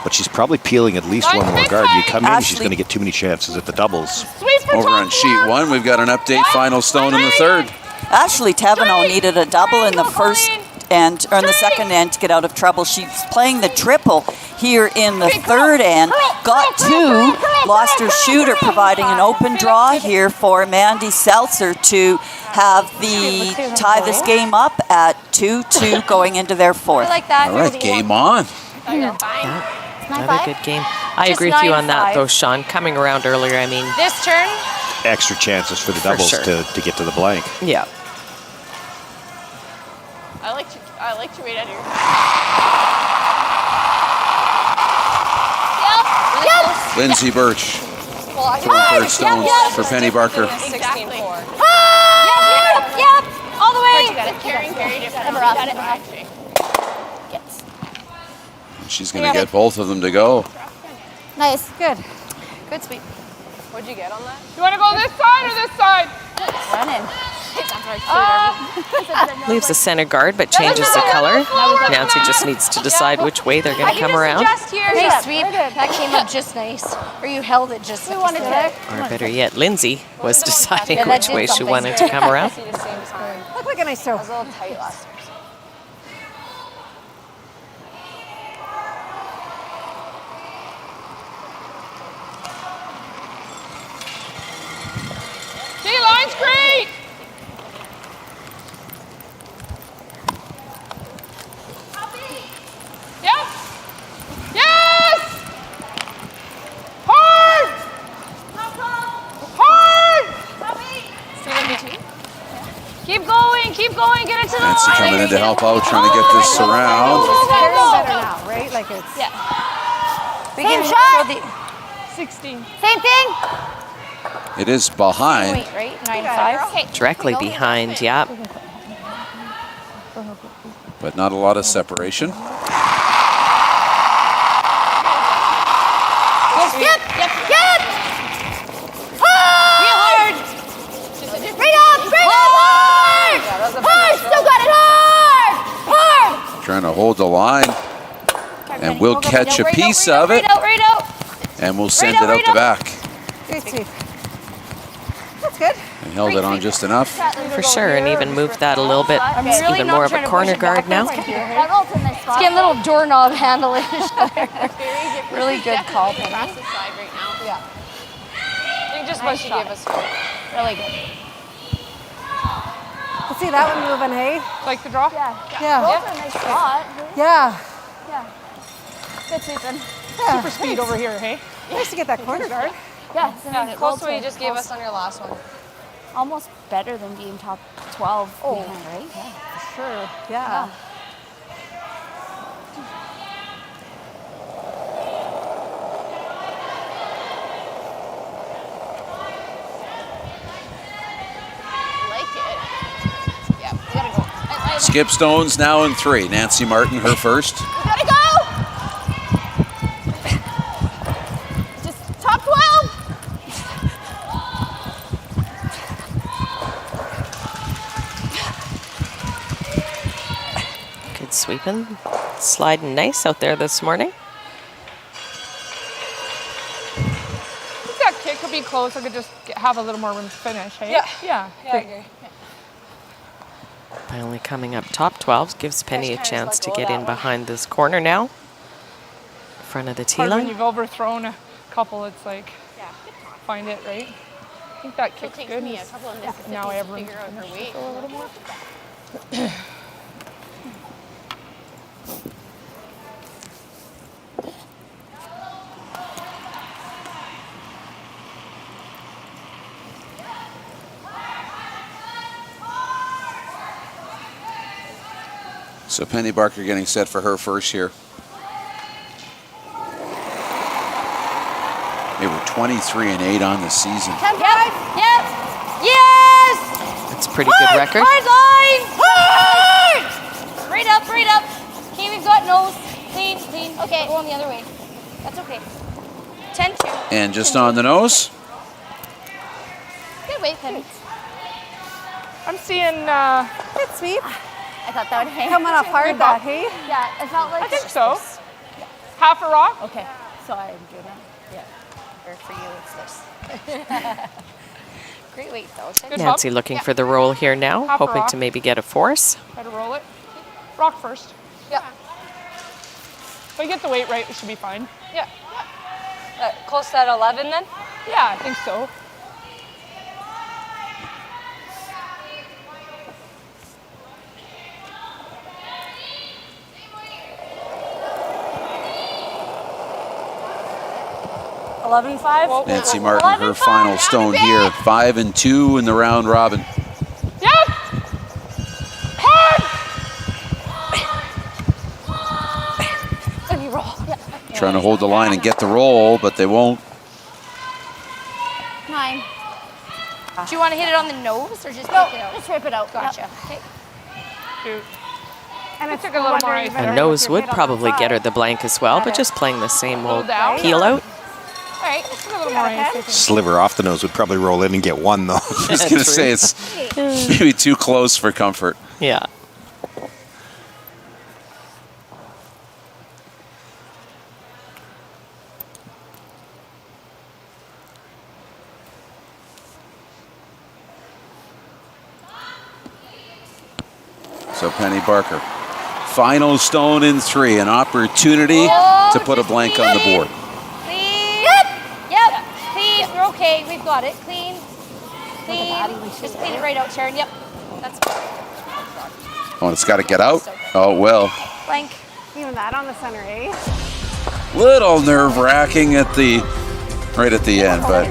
but she's probably peeling at least one more guard. You come in, she's going to get too many chances at the doubles. Over on sheet 1, we've got an update. Final stone in the 3rd. Actually, Thevenot needed a double in the first end, or in the second end, to get out of trouble. She's playing the triple here in the 3rd end. Got 2, lost her shooter, providing an open draw here for Mandy Seltzer to have tie this game up at 2-2 going into their 4th. I like that. All right, game on. Another good game. I agree with you on that, though, Sean. Coming around earlier, I mean... This turn. Extra chances for the doubles to get to the blank. Yeah. I like to wait out here. Yep. Lindsay Birch, Well, I 3rd stones for Penny Barker. Exactly. Yep. All the way. You got it. Carrying very different. Number up. Yes. She's going to get both of them to go. Nice. Good. Good, sweet. What'd you get on that? You want to go this side or this side? Running. Leaves the center guard, but changes the color. Nancy just needs to decide which way they're going to come around. Nice sweep. That came up just nice. Or you held it just. We wanted to. Or better yet, Lindsay was deciding which way she wanted to come around. Look like a nice throw. It was a little tight last time. Line's great! Yep! Yes! Hard! Hard! Keep going, get it to the Nancy line. coming in to help out, trying to get this around. Better now, right? Like it's... Yeah. Same shot. 16. Same thing. It is behind. Wait, right? 9-5. Okay. Directly behind, yeah. But not a lot of separation. Yep. Yep. Yep. trying to hold the line. And we'll catch a piece of it. Right out. And we'll send it out the back. Great, Steve. That's good. And held it on just enough. For sure, and even moved that a little bit. It's really even not more of trying a to corner push it guard back. now. It's getting a little doorknob handle-ish. Really good call, Penny. That's the side right now. Yeah. I think just what she gave us. Really good. Let's see that one moving, hey? Like the draw? Yeah. Both are a nice shot. Yeah. Good sweeping. Super speed over here, hey? Nice to get that corner guard. Yeah, Close to what you just gave us on your last one. Almost better than being top 12 behind, right? Yeah, for sure. Yeah. Skip Stones now in 3. Nancy Martin, her first. We gotta go! Just top 12! Good sweeping. Sliding nice out there this morning. I think that kick could be close. I could just have a little more room to finish, hey? Yeah, I agree. By only coming up top 12 gives Penny a chance to get in behind this corner now. In front of the tee Hard when line. you've overthrown a couple, it's like, find it, right? I think that kick's good. Me a couple of Mississippi's Now I have to room figure out her to weight a little more. So Penny Barker getting set for her first here. They were 23-8 on the season. Yep. Yes! That's a pretty good record. Hard line! Hard! Right up. Okay, we've got nose. Clean. Okay, going the other way. That's okay. 10-2. And just on the nose. Good weight, Penny. I'm seeing Good sweep. I thought that would hang. Coming up hard that, hey? Yeah, it felt like I think so. Half a rock? Okay, so I'm doing that. Yeah. Or for you, it's this. Great weight, though. Good Nancy bump. looking for the roll here now, Half a hoping rock. to maybe get a force. Try to roll it. Rock first. Yeah. If we get the weight right, we should be fine. Yeah. Close to that 11 then? Yeah, I think so. Nancy Martin, her final stone here. 5-2 in the round robin. Yep. Hard. Let me roll. Yeah. Trying to hold the line and get the roll, but they won't. 9. Do you want to hit it on the nose or just No, rip it out? just rip it out. Gotcha. Yep. Okay. Shoot. And it's took a little more ice. A nose would probably get her the blank as well, but just playing the same old down. peel out. All right, let's put a little more ice, I think. Sliver off the nose would probably roll in and get one, though. I was going to say it's maybe too close for comfort. Yeah. So Penny Barker, final stone in 3, an opportunity to put a blank on the board. Clean. Yep. Clean. We're okay. We've got it. Clean. Just clean it right out, Sharon. Yep. That's Oh, it's got to get out. Oh, well. blank. Even that on the center, eh? Little nerve-wracking right at the end, but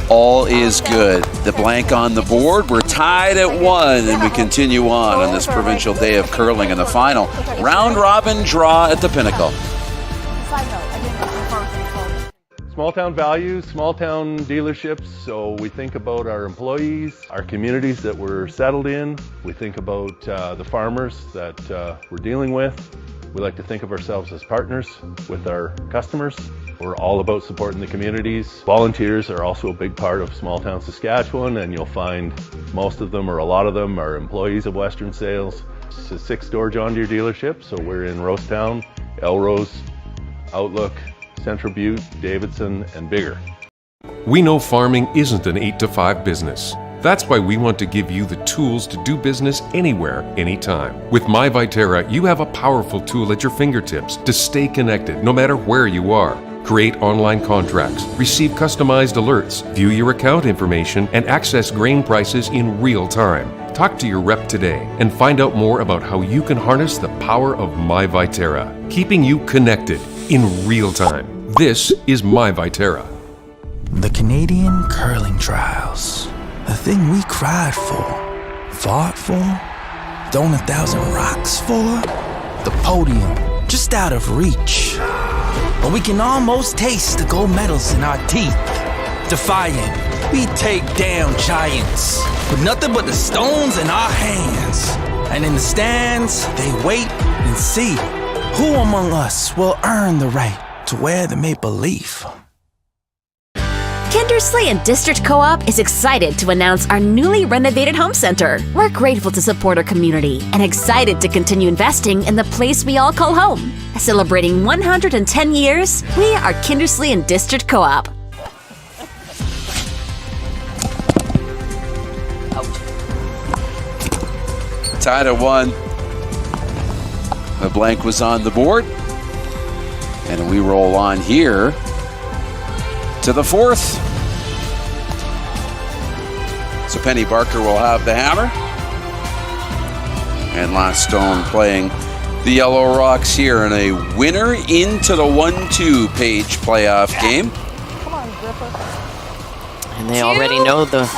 all is good. The blank on the board. We're tied at 1, and we continue on this provincial day of curling in the final round robin draw at the Pinnacle. Small town values, small town dealerships, so we think about our employees, our communities that we're settled in. We think about the farmers that we're dealing with. We like to think of ourselves as partners with our customers. We're all about supporting the communities. Volunteers are also a big part of small town Saskatchewan, and you'll find most of them or a lot of them are employees of Western Sales. It's a 6-store John Deere dealership, so we're in Rosetown, Elrose, Outlook, Central Butte, Davidson, and Bigger. We know farming isn't an 8-to-5 business. That's why we want to give you the tools to do business anywhere, anytime. With My Viterra, you have a powerful tool at your fingertips to stay connected no matter where you are. Create online contracts, receive customized alerts, view your account information, and access grain prices in real time. Talk to your rep today and find out more about how you can harness the power of My Viterra, keeping you connected in real time. This is My Viterra. The Canadian Curling Trials. The thing we cried for, fought for, thrown 1,000 rocks for. The podium, just out of reach. But we can almost taste the gold medals in our teeth. Defiant, we take down giants with nothing but the stones in our hands. And in the stands, they wait and see who among us will earn the right to wear the maple leaf. Kindersley and District Co-op is excited to announce our newly renovated home center. We're grateful to support our community and excited to continue investing in the place we all call home. Celebrating 110 years, we are Kindersley and District Co-op. Tied at 1. The blank was on the board. And we roll on here to the 4th. So Penny Barker will have the hammer. And Last Stone playing the Yellow Rocks here in a winner into the 1-2 page playoff game. Come on, Gripper. And they already know the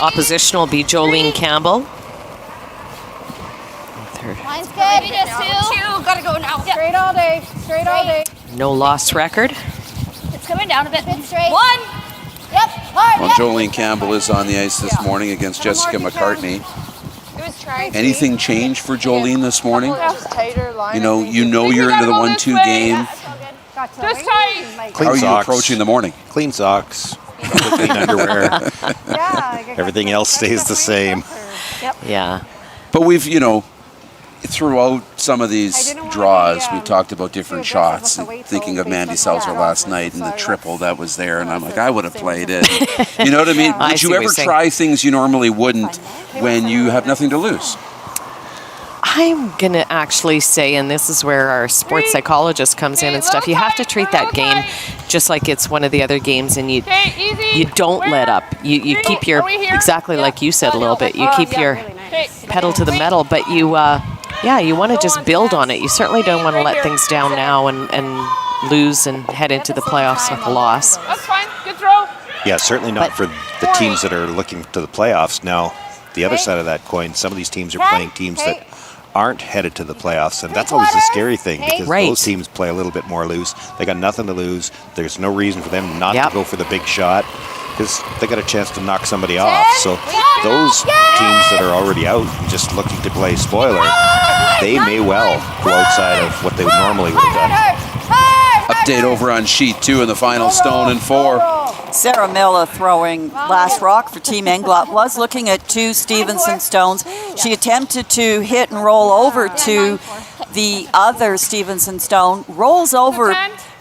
opposition will be Jolene Campbell. Mine's good. Maybe just 2. Gotta go now. Yep. Straight all day. Straight all day. No loss record. It's coming down a bit. Straight. 1. Yep. Hard. Well, Jolene Campbell is on the ice this morning against Jessica McCartney. Anything change for Jolene this morning? You know you're into the 1-2 game. Just tight. How are you approaching the morning? Clean socks, clean underwear. Everything else stays the same. Yeah. But we've, throughout some of these draws, we've talked about different shots. And thinking of Mandy Seltzer last night and the triple that was there, and I'm like, I would have played it. You know what I mean? Would you ever try things you normally wouldn't when you have nothing to lose? I'm going to actually say, and this is where our sports psychologist comes in and stuff, you have to treat that game just like it's one of the other games, and you don't let up. You keep your, exactly like you said a little bit, you keep your pedal to the metal, but you want to just build on it. You certainly don't want to let things down now and lose and head into the playoffs with a loss. That's fine. Good throw. Yeah, certainly not for the teams that are looking to the playoffs. Now, the other side of that coin, some of these teams are playing teams that aren't headed to the playoffs, and that's always the scary thing, because those teams play a little bit more loose. They got nothing to lose. There's no reason for them not to go for the big shot, because they got a chance to knock somebody off. So those teams that are already out and just looking to play spoiler, they may well go outside of what they normally would have done. Update over on sheet 2 in the final Stone and 4. Sarah Miller throwing last rock for Team Englot was looking at 2 Stevenson stones. She attempted to hit and roll over to the other Stevenson stone, rolls over,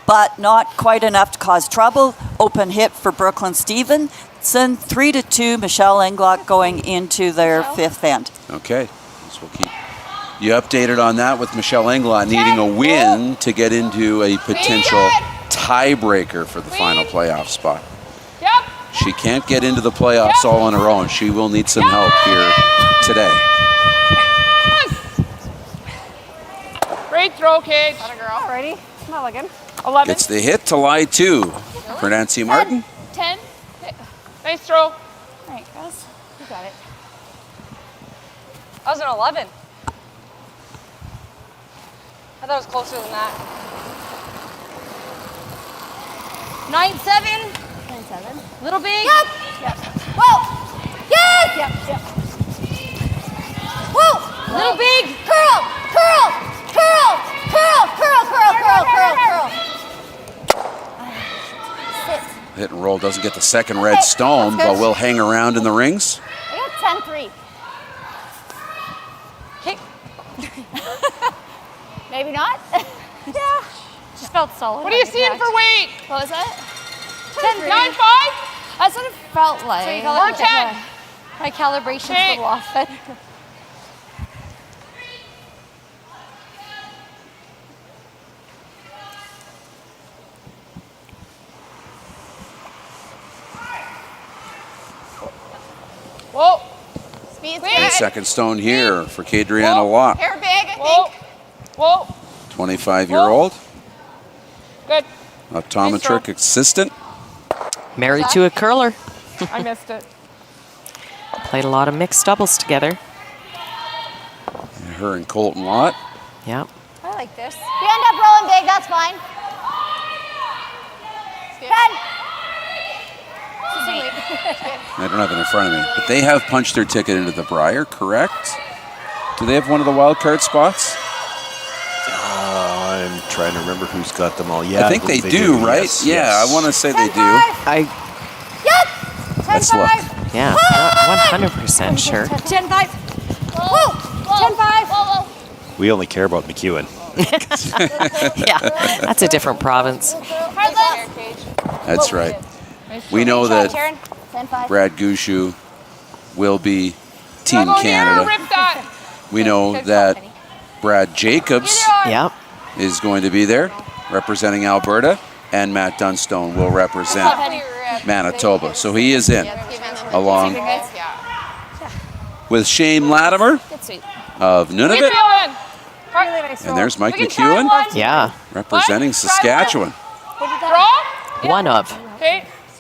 but not quite enough to cause trouble. Open hit for Brooklyn Stevenson, 3-2. Michelle Englot going into their 5th end. Okay, so we'll keep you updated on that, with Michelle Englot needing a win to get into a potential tiebreaker for the final playoff spot. She can't get into the playoffs all on her own. She will need some help here today. Great throw, Cage. Girl. Ready? Not looking. 11. It's the hit to lie 2 for Nancy Martin. 10. Nice throw. All right, girls. You got it. That was an 11. I thought it was closer than that. 9-7. 9-7. Little big. Yep. Yep. Whoa. Yes. Yep. Yep. Whoa. Little big. Curl. Curl. Curl. Curl. Curl. Curl. Curl. Curl. Curl. Hit and roll doesn't get the second red stone, but will hang around in the rings. I got 10-3. Okay. Maybe not? Yeah. Just felt solid. What are you seeing for weight? What was that? 10-3. 9-5? That's what it felt like. So you call it 10. My calibration's a little off, but. Whoa. Speed's And good. second stone here for Kadriana Locke. Hair big, I think. Whoa. 25-year-old. Good. Optometric assistant. Married to a curler. I missed it. Played a lot of mixed doubles together. And her and Colton Lott. Yep. I like this. You end up rolling big, that's fine. 10. I don't have it in front of me, but they have punched their ticket into the Briar, correct? Do they have one of the wild card spots? I'm trying to remember who's got them all. Yeah, I think they do, right? Yes, yeah, yes. I want to say they do. Let's look. Yeah, not 100% sure. 10-5. Whoa. 10-5. Whoa. We only care about McEwen. Yeah, that's a different province. That's right. We know that 10-5. Brad Gushu will be Team Canada. We know that Brad Jacobs is going to be there representing Alberta, and Matt Dunstone will represent Manitoba. So he is in, along with Shane Latimer of Nunavut. And there's Mike McEwen representing Saskatchewan. One of.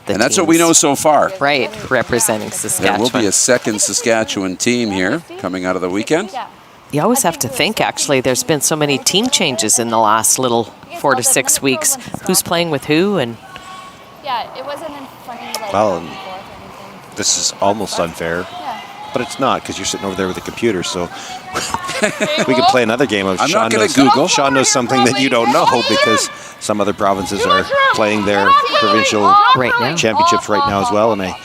And that's what we know so far. Right, representing There Saskatchewan. will be a second Saskatchewan team here coming out of the weekend. You always have to think, actually, there's been so many team changes in the last little 4 to 6 weeks. Who's playing with who? And Yeah, it wasn't funny like. Well, this is almost unfair, but it's not because you're sitting over there with a computer. So we could play another game of I'm Sean not gonna knows, Google. Sean knows something that you don't know because some other provinces are playing their provincial championships right now as well. And I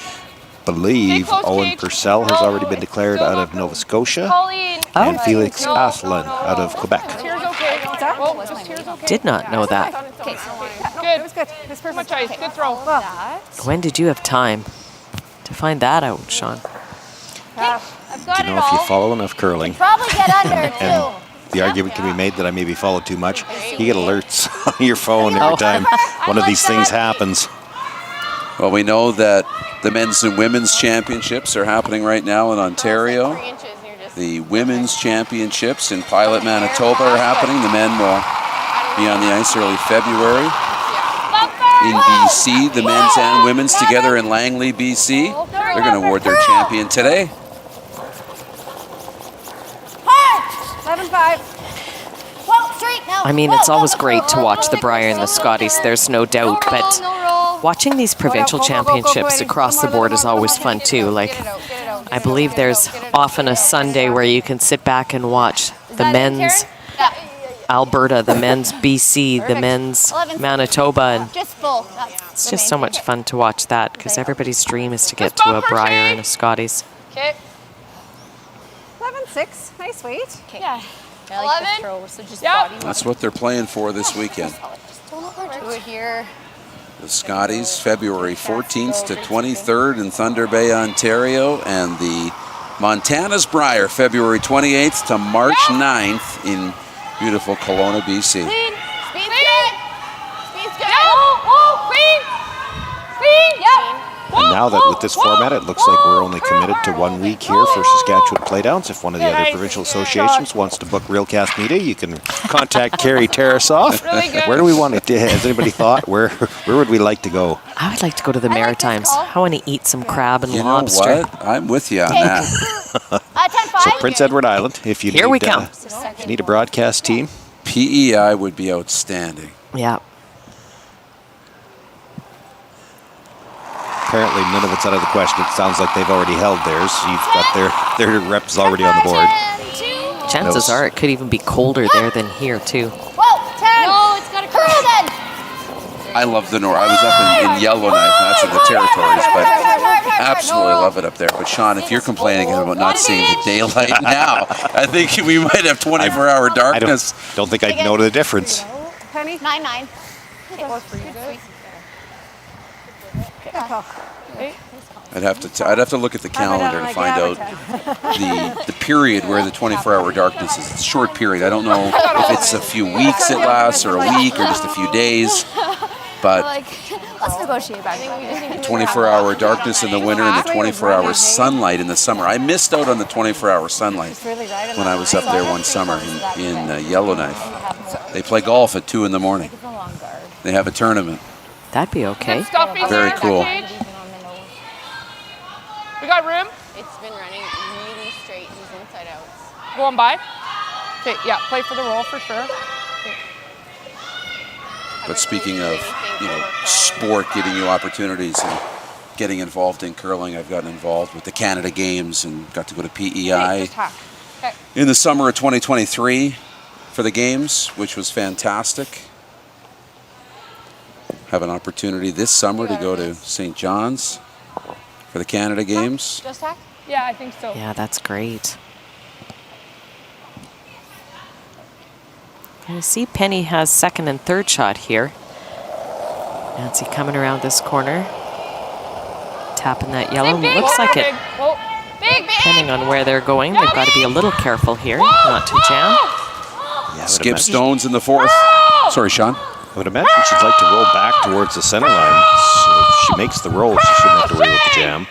believe Owen Purcell has already been declared out of Nova Scotia and Felix Asselin out of Quebec. did not know that. Good. It was good. It was perfect. Ice. Good throw. When did you have time to find that out, Sean? I've got You know, if you follow enough curling, Probably get under and the argument can be made that I maybe follow too much, you get alerts on your phone every time one of these things happens. Well, we know that the men's and women's championships are happening right now in Ontario. The women's championships in Pilot, Manitoba are happening. The men will be on the ice early February. In BC, the men's and women's together in Langley, BC. They're going to award their champion today. 11-5. I mean, it's always great to watch the Briar and the Scotties, there's no doubt, but watching these provincial championships across the board is always fun too. Like, I believe there's often a Sunday where you can sit back and watch the men's Alberta, the men's BC, the men's Manitoba, and it's just so much fun to watch that because everybody's dream is to get to a Briar and a Scotties. Okay. 11-6. Nice weight. Yeah. 11. Throw, so just That's what they're playing for this weekend. do it here. The Scotties, February 14th to 23rd in Thunder Bay, Ontario, and the Montana's Briar, February 28th to March 9th in beautiful Kelowna, BC. Speed's good. Speed's good. Clean. Clean. Yep. And now that with this format, it looks like we're only committed to 1 week here for Saskatchewan Playdowns. If one of the other provincial associations wants to book Realcast Media, you can contact Carrie Tarasoff. Where do we want it? Has anybody thought? Where would we like to go? I would like to go to the Maritimes. I want to eat some crab and You know lobster. what? I'm with you on that. So Prince Edward Island, if you Here need, we come. If you need a broadcast team. PEI would be outstanding. Yeah. Apparently none of it's out of the question. It sounds like they've already held theirs. You've got their reps already on the board. Chances are it could even be colder there than here, too. Whoa, 10. No, it's got to curl then. I love the North. I was up in Yellowknife. That's in the territories, but absolutely love it up there. But Sean, if you're complaining about not seeing the daylight now, I think we might have 24-hour darkness. I don't think I'd know the difference. Penny? 9-9. I'd have to look at the calendar to find out the period where the 24-hour darkness is. It's a short period. I don't know if it's a few weeks it lasts, or a week, or just a few days. But Let's negotiate back. 24-hour darkness in the winter and the 24-hour sunlight in the summer. I missed out on the 24-hour sunlight when I was up there one summer in Yellowknife. They play golf at 2 in the morning. They have a tournament. That'd be okay. Very cool. We got room? It's been running really straight. He's inside out. Going by? Okay, yeah, play for the roll for sure. But speaking of, sport giving you opportunities and getting involved in curling, I've gotten involved with the Canada Games and got to go to PEI in the summer of 2023 for the games, which was fantastic. Have an opportunity this summer to go to St. John's for the Canada Games. Just hack? Yeah, I think so. Yeah, that's great. I see Penny has second and third shot here. Nancy coming around this corner. Tapping that yellow. Looks like it. Depending on where they're going, they've got to be a little careful here, not to jam. Yeah, Skip Stones in the fourth. Sorry, Sean. I would imagine she'd like to roll back towards the center line. So if she makes the roll, she shouldn't have to worry with the jam.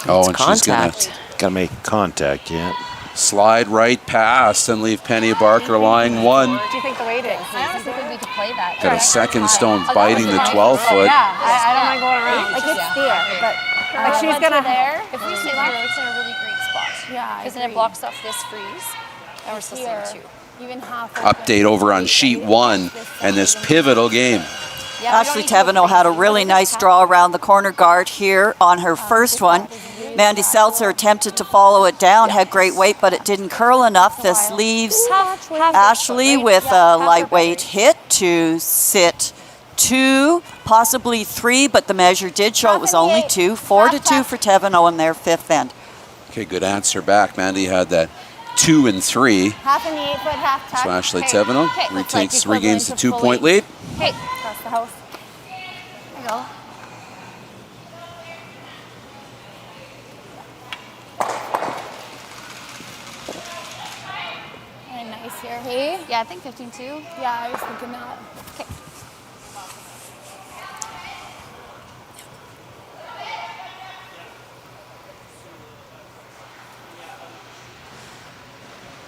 Oh, and she's gotta make contact, yeah. Slide right past and leave Penny Barker lying one. What do you think the weight is? I honestly think we could play that. Got a second stone biting the 12-foot. Yeah, I don't mind going around. Like it's there, but like she's gonna. There. If we sit there, it's in a really great spot. Yeah, because then it blocks off this freeze. And we're still seeing 2. Even half. Update over on sheet 1 and this pivotal game. Ashley Thevenot had a really nice draw around the corner guard here on her first one. Mandy Seltzer attempted to follow it down, had great weight, but it didn't curl enough. This leaves Ashley with a lightweight hit to sit 2, possibly 3, but the measure did show it was only 2. 4-2 for Thevenot in their 5th end. Okay, good answer back. Mandy had that 2 and 3. Half in the 8-foot, half tuck. So Ashley Thevenot regains the 2-point lead. Okay, across the house. There you go. And nice here. Hey? Yeah, I think 15-2. Yeah, I was thinking that. Okay.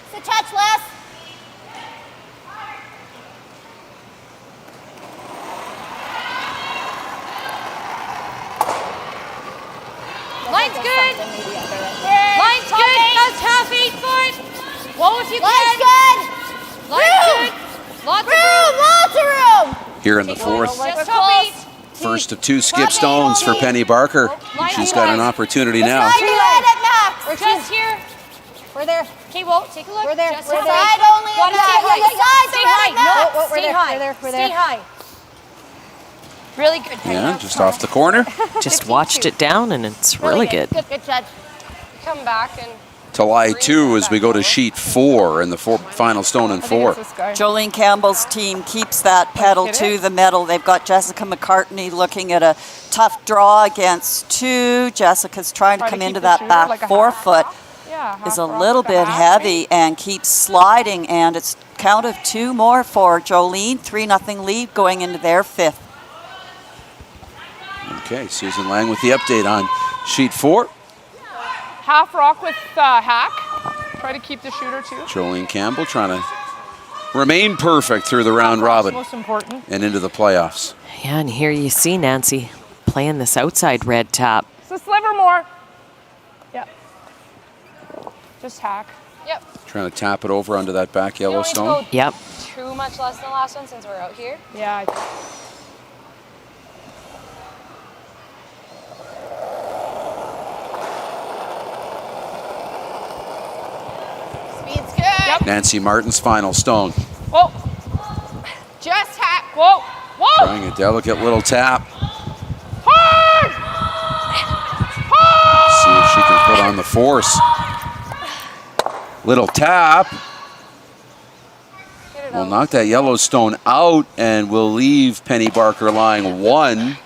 It's a touch less. Line's good. Line's good. That's half 8 foot. Whoa, if you Line's can. good. Line's good. Lots of room. Lots of room. Here in the fourth. Just hope First of 2 skip stones for Penny Barker. She's got an opportunity now. We're just here. We're there. Okay, well, take a look. We're there. Just We're stay there. high. Only Gotta stay high. Stay high. No, stay high. Really good. Yeah, just off the corner. Just watched it down, and it's really good. Good judge. Come back and To lie 2 as we go to sheet 4 and the final stone in 4. Jolene Campbell's team keeps that pedal to the metal. They've got Jessica McCartney looking at a tough draw against 2. Jessica's trying to come into that back 4-foot. Is a little bit heavy and keeps sliding, and it's count of 2 more for Jolene. 3-0 lead going into their 5th. Okay, Susan Lang with the update on sheet 4. Half rock with hack. Try to keep the shooter too. Jolene Campbell trying to remain perfect through the round robin Most important. and into the playoffs. Yeah, and here you see Nancy playing this outside red tap. It's a sliver more. Yep. Just hack. Yep. Trying to tap it over onto that back yellow stone. Yep. Too much less than the last one since we're out here. Yeah. Speed's good. Yep. Nancy Martin's final stone. Whoa. Just hack. Whoa. Whoa. Trying a delicate little tap. Hard. Hard. she can put on the force. Little tap. We'll knock that Yellowstone out, and we'll leave Penny Barker lying 1.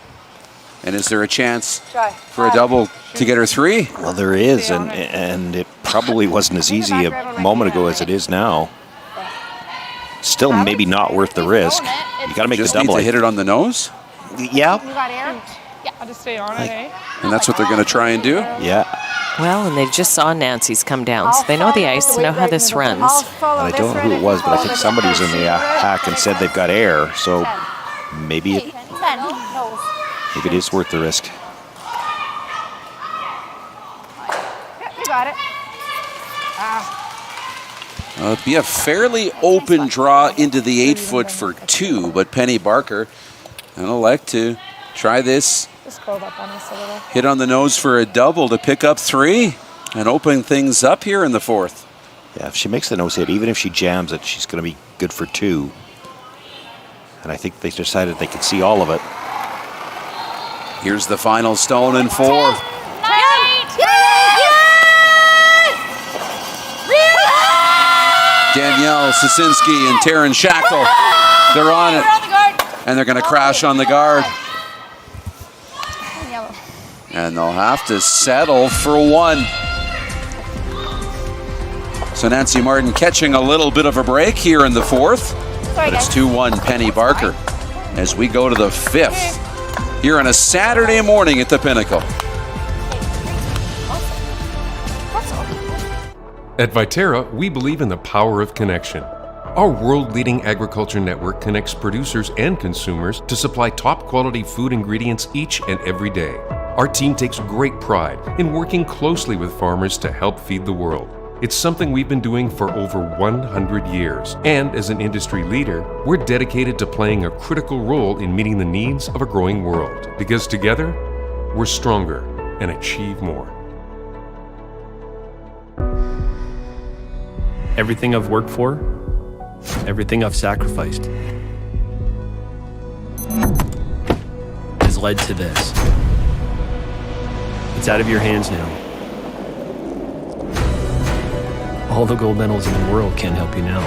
And is there a chance for a double to get her 3? Well, there is, and it probably wasn't as easy a moment ago as it is now. Still maybe not worth the risk. You got to make the double. Need to hit it on the nose? Yeah. You got air? Yeah. I'll just stay on it, eh? And that's what they're going to try and do? Yeah. Well, and they just saw Nancy's come down, so they know the ice, they know how this runs. And I don't know who it was, but I think somebody's in the hack and said they've got air, so maybe it is worth the risk. You got it. It'd be a fairly open draw into the 8-foot for 2, but Penny Barker going to elect to try this. Just curled up on us a little. Hit on the nose for a double to pick up 3 and open things up here in the 4th. Yeah, if she makes the nose hit, even if she jams it, she's going to be good for 2. And I think they decided they could see all of it. Here's the final stone in 4. Danielle Sosinski and Taryn Shackle, they're on it. And they're going to crash on the guard. And they'll have to settle for 1. So Nancy Martin catching a little bit of a break here in the 4th. But it's 2-1 Penny Barker as we go to the 5th here on a Saturday morning at the Pinnacle. At Viterra, we believe in the power of connection. Our world-leading agriculture network connects producers and consumers to supply top-quality food ingredients each and every day. Our team takes great pride in working closely with farmers to help feed the world. It's something we've been doing for over 100 years. And as an industry leader, we're dedicated to playing a critical role in meeting the needs of a growing world. Because together, we're stronger and achieve more. Everything I've worked for, everything I've sacrificed, has led to this. It's out of your hands now. All the gold medals in the world can't help you now.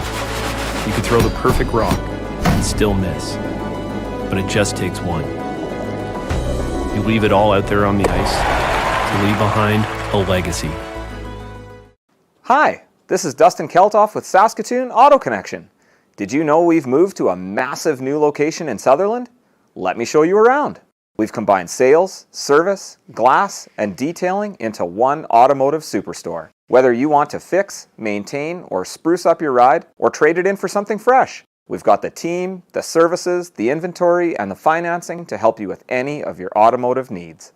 You could throw the perfect rock and still miss, but it just takes 1. You leave it all out there on the ice to leave behind a legacy. Hi. This is Dustin Keltoff with Saskatoon Auto Connection. Did you know we've moved to a massive new location in Sutherland? Let me show you around. We've combined sales, service, glass, and detailing into one automotive superstore. Whether you want to fix, maintain, or spruce up your ride, or trade it in for something fresh, we've got the team, the services, the inventory, and the financing to help you with any of your automotive needs.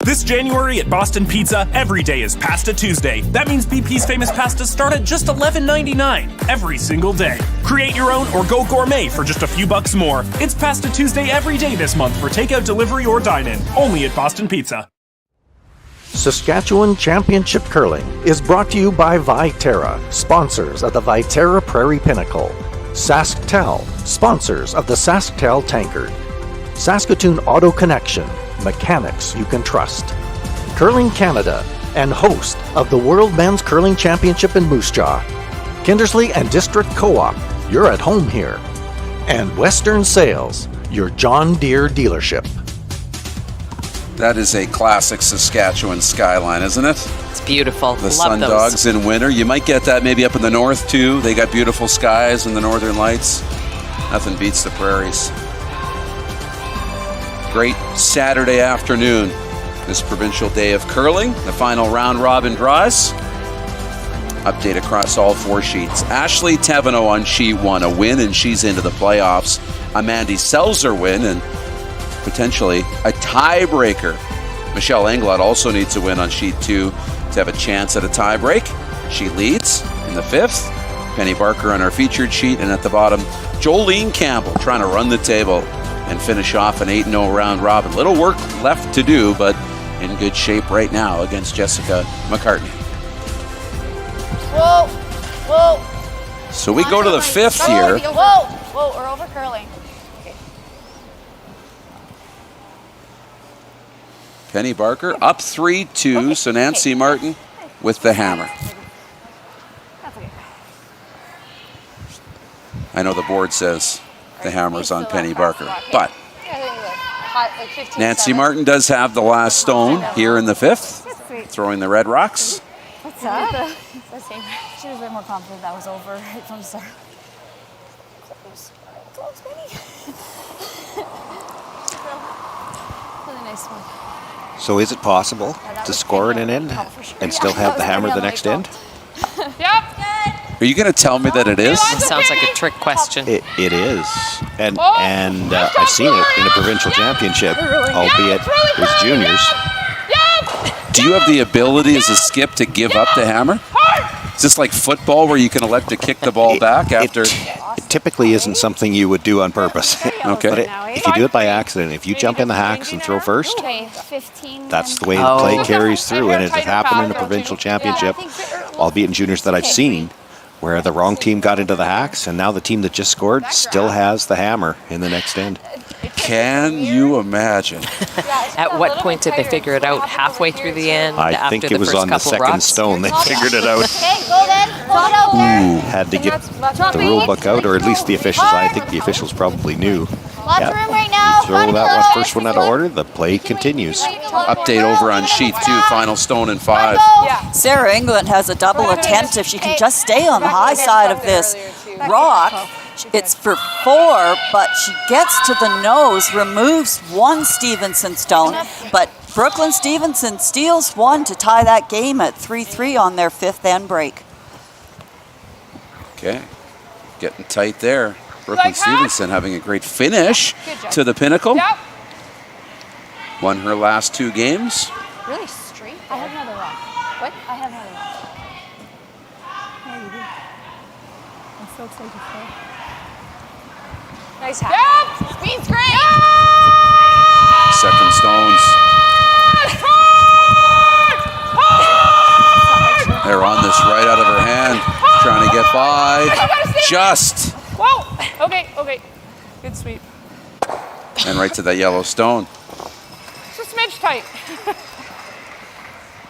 This January at Boston Pizza, every day is Pasta Tuesday. That means BP's famous pastas start at just $11.99 every single day. Create your own or go gourmet for just a few bucks more. It's Pasta Tuesday every day this month for takeout, delivery, or dine-in. Only at Boston Pizza. Saskatchewan Championship Curling is brought to you by Viterra, sponsors of the Viterra Prairie Pinnacle. SaskTel, sponsors of the SaskTel Tankard. Saskatoon Auto Connection, mechanics you can trust. Curling Canada, and host of the World Men's Curling Championship in Moose Jaw. Kindersley and District Co-op, you're at home here. And Western Sales, your John Deere dealership. That is a classic Saskatchewan skyline, isn't it? It's beautiful. The Love sun those. dogs in winter. You might get that maybe up in the north too. They got beautiful skies and the northern lights. Nothing beats the prairies. Great Saturday afternoon. This provincial day of curling. The final round robin draws. Update across all 4 sheets. Ashley Thevenot on sheet 1, a win, and she's into the playoffs. A Mandy Seltzer win, and potentially a tiebreaker. Michelle Englot also needs a win on sheet 2 to have a chance at a tiebreak. She leads in the 5th. Penny Barker on our featured sheet, and at the bottom, Jolene Campbell trying to run the table and finish off an 8-0 round robin. Little work left to do, but in good shape right now against Jessica McCartney. Whoa, whoa. So we go to the 5th here. Whoa, whoa, we're over curling. Okay. Penny Barker up 3-2. So Nancy Martin with the hammer. I know the board says the hammer's on Penny Barker, but Nancy Martin does have the last stone here in the 5th, throwing the Red Rocks. What's up? It's the same. She was a bit more confident that was over from the start. Close, Penny. Really nice one. So is it possible to score in an end and still have the hammer the next end? Yep. Are you going to tell me that it is? It sounds like a trick question. It is. And I've seen it in a provincial championship, albeit with juniors. Do you have the ability as a skip to give up the hammer? Is this like football where you can elect to kick the ball back after? It typically isn't something you would do on purpose. Okay. But if you do it by accident, if you jump in the hacks and throw first, that's the way the play carries through. And it has happened in a provincial championship, albeit in juniors that I've seen, where the wrong team got into the hacks, and now the team that just scored still has the hammer in the next end. Can you imagine? At what point did they figure it out? Halfway through the end? I think it was on the second stone they figured it out. Okay, go then. Hold it out there. Had to get the rule book out, or at least the officials. I think the officials probably knew. Lots of room right now. You throw that one first one out of order, the play continues. Update over on sheet 2, final stone in 5. Sarah Englot has a double attempt if she can just stay on the high side of this rock. It's for 4, but she gets to the nose, removes 1 Stevenson stone, but Brooklyn Stevenson steals 1 to tie that game at 3-3 on their 5th end break. Okay, getting tight there. Brooklyn Stevenson having a great finish to the Pinnacle. Won her last 2 games. Really straight. I have another rock. What? I have another rock. Yeah, you do. I'm so excited to play. Nice hat. Yep. Speed's great. Second stones. They're on this right out of her hand, trying to get by. Just. Whoa. Okay. Good sweep. And right to that yellow stone. Just a smidge tight.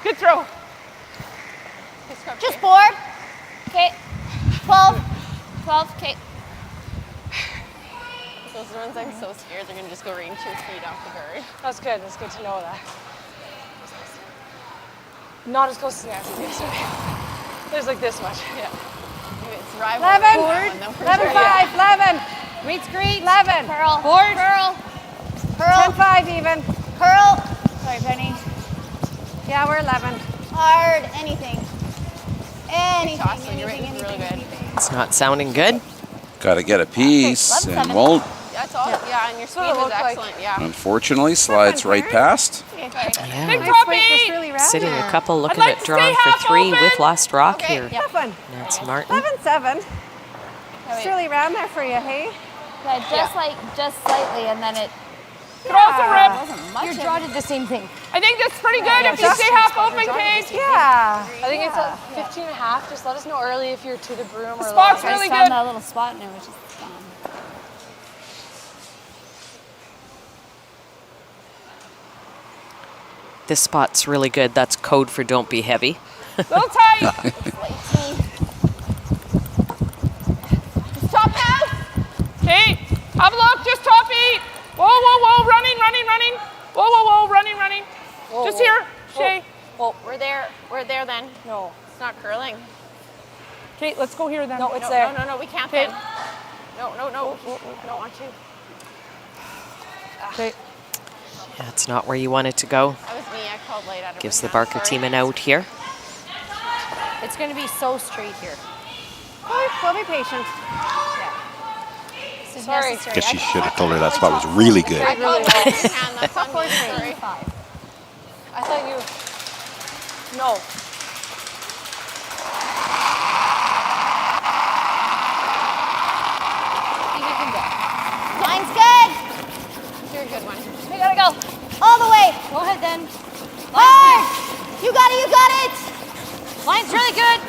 Good throw. Just 4. Okay. 12. 12. Okay. Those ones I'm so scared they're gonna just go right into your feet off the guard. That's good. That's good to know that. Not as close as Nancy thinks. There's like this much. Yeah. It's rival 11. 11-5. 11. Reach great. 11. Curl. Board. Curl. Curl. 10-5 even. Curl. Sorry, Penny. Yeah, we're 11. Hard. Anything. Anything. Really good. It's not sounding good. Got to get a piece and won't. That's all. Yeah, and your speed was excellent. Yeah. Unfortunately, slides right past. Yeah. Big toppy. Sitting a couple looking at drawing for 3 with last rock here. Tough one. Nancy Martin. 11-7. It's really round there for you, hey? Yeah, just slightly, and then it. Could also rip. Your draw did the same thing. I think that's pretty good if you stay half open, Kate. Yeah. I think it's at 15.5. Just let us know early if you're to the broom or spot's low. really I found good. that little spot in there, which is fun. This spot's really good. That's code for don't be heavy. Little tight. Top pass. Kate, have a look. Just top 8. Whoa. Running. Whoa. Running. Whoa, Just here, Shay. Well, we're there then. No. It's not curling. Kate, let's go here then. No, it's there. No, we can't Okay. then. No. I don't want to. Okay. Yeah, it's not where you want it to go. That was me. I called late out of Gives my the Barker hand, team sorry. an out here. It's going to be so straight here. We'll be patient. This is Sorry. necessary. Guess you should have told her that spot was really good. I called late out of my hand. That's on me. Sorry. I thought you. No. Line's good. You're a good one. We gotta go. All the way. Go ahead then. Hard. You got it. Line's really good.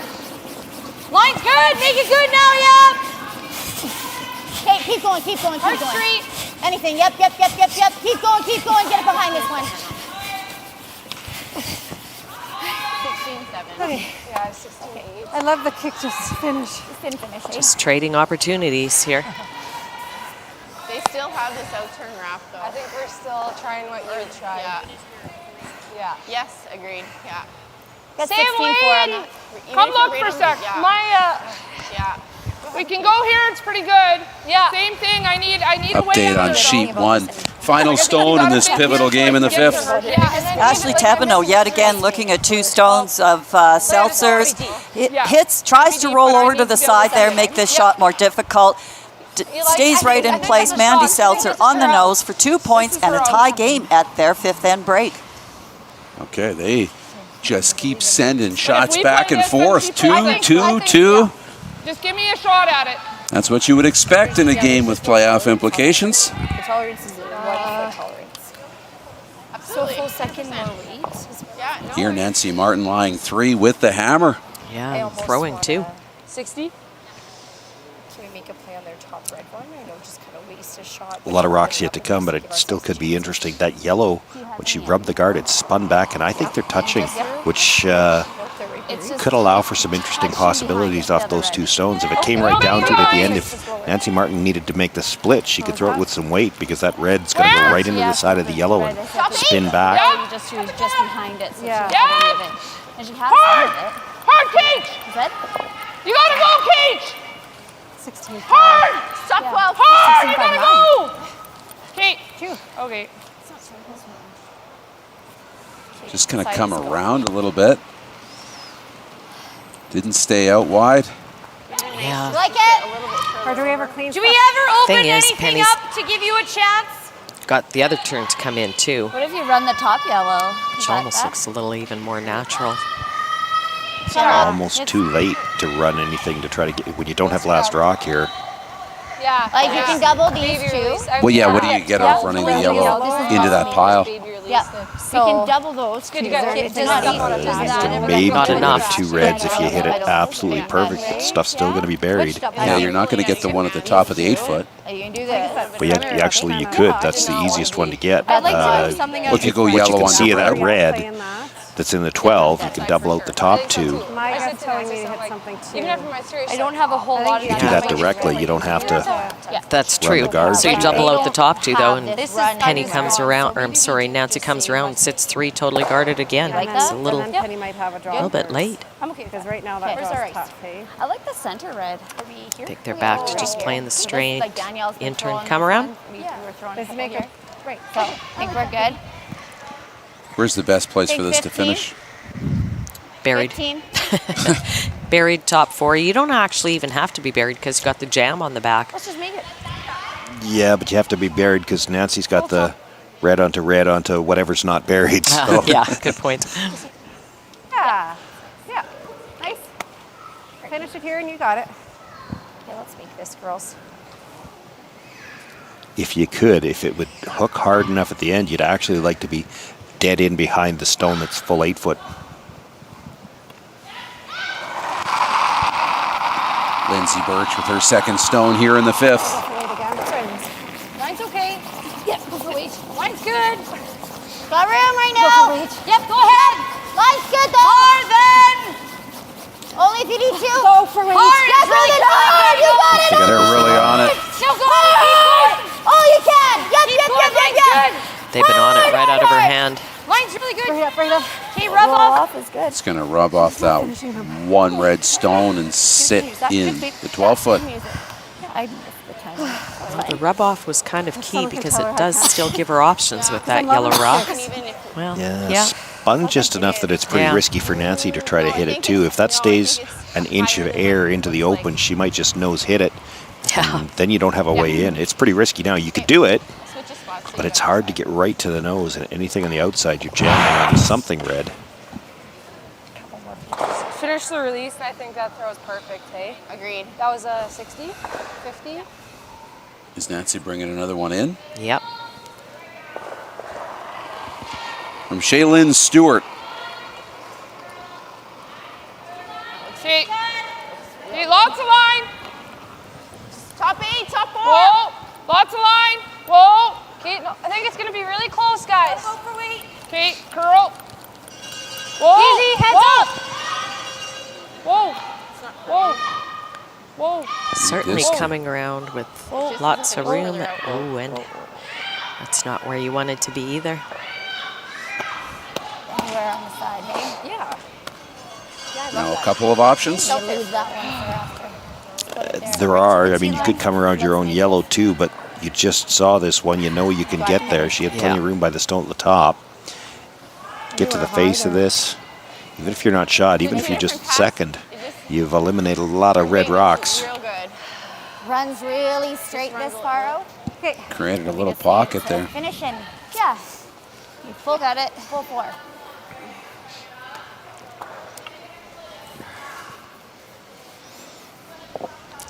Line's good. Make it good now, yep. Okay, keep going. Hard street. Anything. Yep. Keep going. Get it behind this one. 16-7. Okay. Yeah, 16-8. I love the kick just finish. Just didn't finish. Just trading opportunities here. They still have this out-turn wrap, though. I think we're still trying what you would try. Yeah. Yeah. Yes, agreed. Yeah. Got Same 16-4 on lane. that. Come look for a sec. Yeah. My we can go here. It's pretty good. Yeah. Same thing. I need a way Update out on of it. sheet 1. Final stone in this pivotal game in the 5th. Ashley Thevenot yet again looking at 2 stones of seltzers. Hits, tries to roll over to the side there, make this shot more difficult. Stays right in place. Mandy Seltzer on the nose for 2 points and a tie game at their 5th end break. Okay, they just keep sending shots back and forth. 2-2-2. Just give me a shot at it. That's what you would expect in a game with playoff implications. The tolerance is a 1 foot tolerance. Absolutely. So full second more weight. Yeah, no. Here, Nancy Martin lying 3 with the hammer. Yeah, throwing too. 60. Can we make a play on their top red one? Or no, just kind of waste a shot? A lot of rocks yet to come, but it still could be interesting. That yellow, when she rubbed the guard, it spun back, and I think they're touching, which could allow for some interesting possibilities off those 2 stones. If it came right down to it at the end, if Nancy Martin needed to make the split, she could throw it with some weight, because that red's going to go right into the side of the yellow and spin back. She was just behind it, so Yeah. she had even. And she has Hard! some of it. Hard, Kate! Is that? You gotta go, Kate! 16. Hard! Stop 12. Hard! You gotta go! Kate. Okay. Just going to come around a little bit. Didn't stay out wide. Yeah. Like it? Or do we ever clean? Do we ever open Thing is, anything Penny's up to give you a chance? got the other turn to come in too, What if you run the top yellow? which almost looks a little even more natural. It's almost too late to run anything to try to get, when you don't have last rock here. Yeah. Like you can double these two. Well, yeah, what do you get off running the yellow into that pile? Yeah. So we can double those. Good to go. It's not Maybe Not get enough. rid of 2 reds if you hit it absolutely perfect. The stuff's still going to be buried. Yeah, you're not going to get the one at the top of the 8-foot. You can do this. But you could. That's the easiest one to get. I'd like to do something Well, if you go what you yellow can on see of the that red. red that's in the 12, you can double out the top 2. My gut's telling me to hit something too. Even after my series, I don't have a whole lot of You do that directly. You don't have to. That's Run true. the guard. So you double out the top 2 though, and This is Penny comes around, or I'm sorry, Nancy comes around and sits 3 totally guarded again. And It's a then, little, and then Penny might have a draw. little bit late. I'm okay Because right now that Where's draw our is tough, hey? I like the center red. Are we here? I think they're back to just playing the straight in-turn come around. Let's make it right. So I think we're good. Where's the best place for this to 15? finish? Buried. 15. Buried top 4. You don't actually even have to be buried because you got the jam on the back. Let's just make it. Yeah, but you have to be buried because Nancy's got the red onto whatever's not buried. So. Yeah, good point. Yeah. Yeah. Nice. Finish it here and you got it. Okay, let's make this, girls. If you could, if it would hook hard enough at the end, you'd actually like to be dead in behind the stone that's full 8-foot. Lindsay Birch with her second stone here in the 5th. Line's okay. Yeah, go for weight. Line's good. Got room right now. Yep, go ahead. Line's good though. Hard then. Only if you need to. Go for weight. Hard. That's really hard. You got it. They're really on it. No, go hard. Oh, you can. Yep. They've been on it right out of her hand. Line's really good. Bring it up. Okay, rub off. Is good. It's going to rub off that 1 red stone and sit in the 12-foot. I missed the time. Well, the rub off was kind of key because it does still give her options with that yellow rock. Well, yeah. Spun just enough that it's pretty risky for Nancy to try to hit it too. If that stays an inch of air into the open, she might just nose hit it. And then you don't have a way in. It's pretty risky. Now you could do it, but it's hard to get right to the nose, and anything on the outside you're jamming onto something red. Finish the release, and I think that throw is perfect, hey? Agreed. That was a 60? 50? Is Nancy bringing another one in? Yep. From Shaylin Stewart. See, lots of line. Top 8, top 4. Whoa, lots of line. Whoa. Kate, no, I think it's going to be really close, guys. Go for weight. Kate, curl. Whoa. Easy, heads up. Whoa. Whoa. Whoa. Certainly This- coming around with lots of room. Oh, and that's not where you wanted to be either. Anywhere on the side, hey? Yeah. Now a couple of options. Don't lose that one for after. There are. I mean, you could come around your own yellow too, but you just saw this one. You know you can get there. She had plenty of room by the stone at the top. Get to the face of this. Even if you're not shot, even if you're just second, you've eliminated a lot of red rocks. Real good. Runs really straight this far out. Okay. Created a little pocket there. Finishing. Yeah. You full got it. Full 4.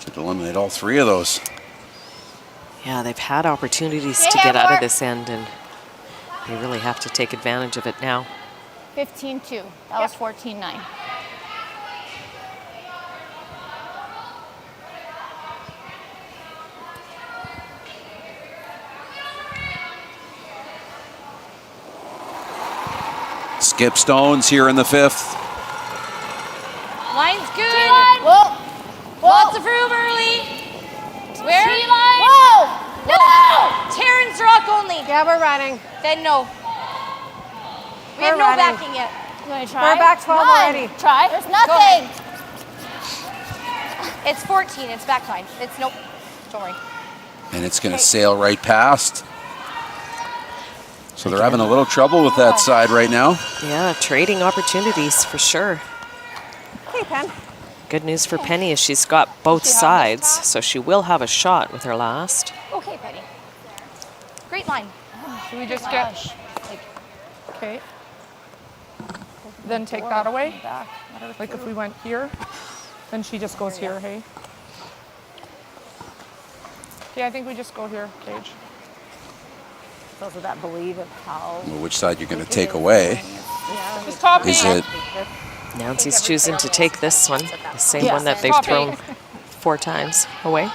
Could eliminate all 3 of those. Yeah, they've had opportunities Stay to here, get out of Mark. this end, and they really have to take advantage of it now. 15-2. That was 14-9. Skip stones here in the 5th. Line's good. Whoa. Whoa. Lots of room early. Where? Tree line. Whoa. No. Terran's rock only. Yeah, we're running. Then no. We have We're no running. backing yet. You want to try? We're back 12 None. already. Try. There's nothing. It's 14. It's back line. It's nope. Don't worry. And it's going to sail right past. So they're having a little trouble with that side right now. Yeah, trading opportunities for sure. Hey, Pen. Good news for Penny is she's got both sides, so she will have a shot with her last. Okay, Penny. Great line. Should we just get, okay. Then take that away? Like if we went here, then she just goes here, hey? Okay, I think we just go here, Gage. It's also that believe of how. Well, which side you're going to take away? Just top Is eight. it Nancy's choosing to take this one, the same one that they've Top thrown eight. 4 times away.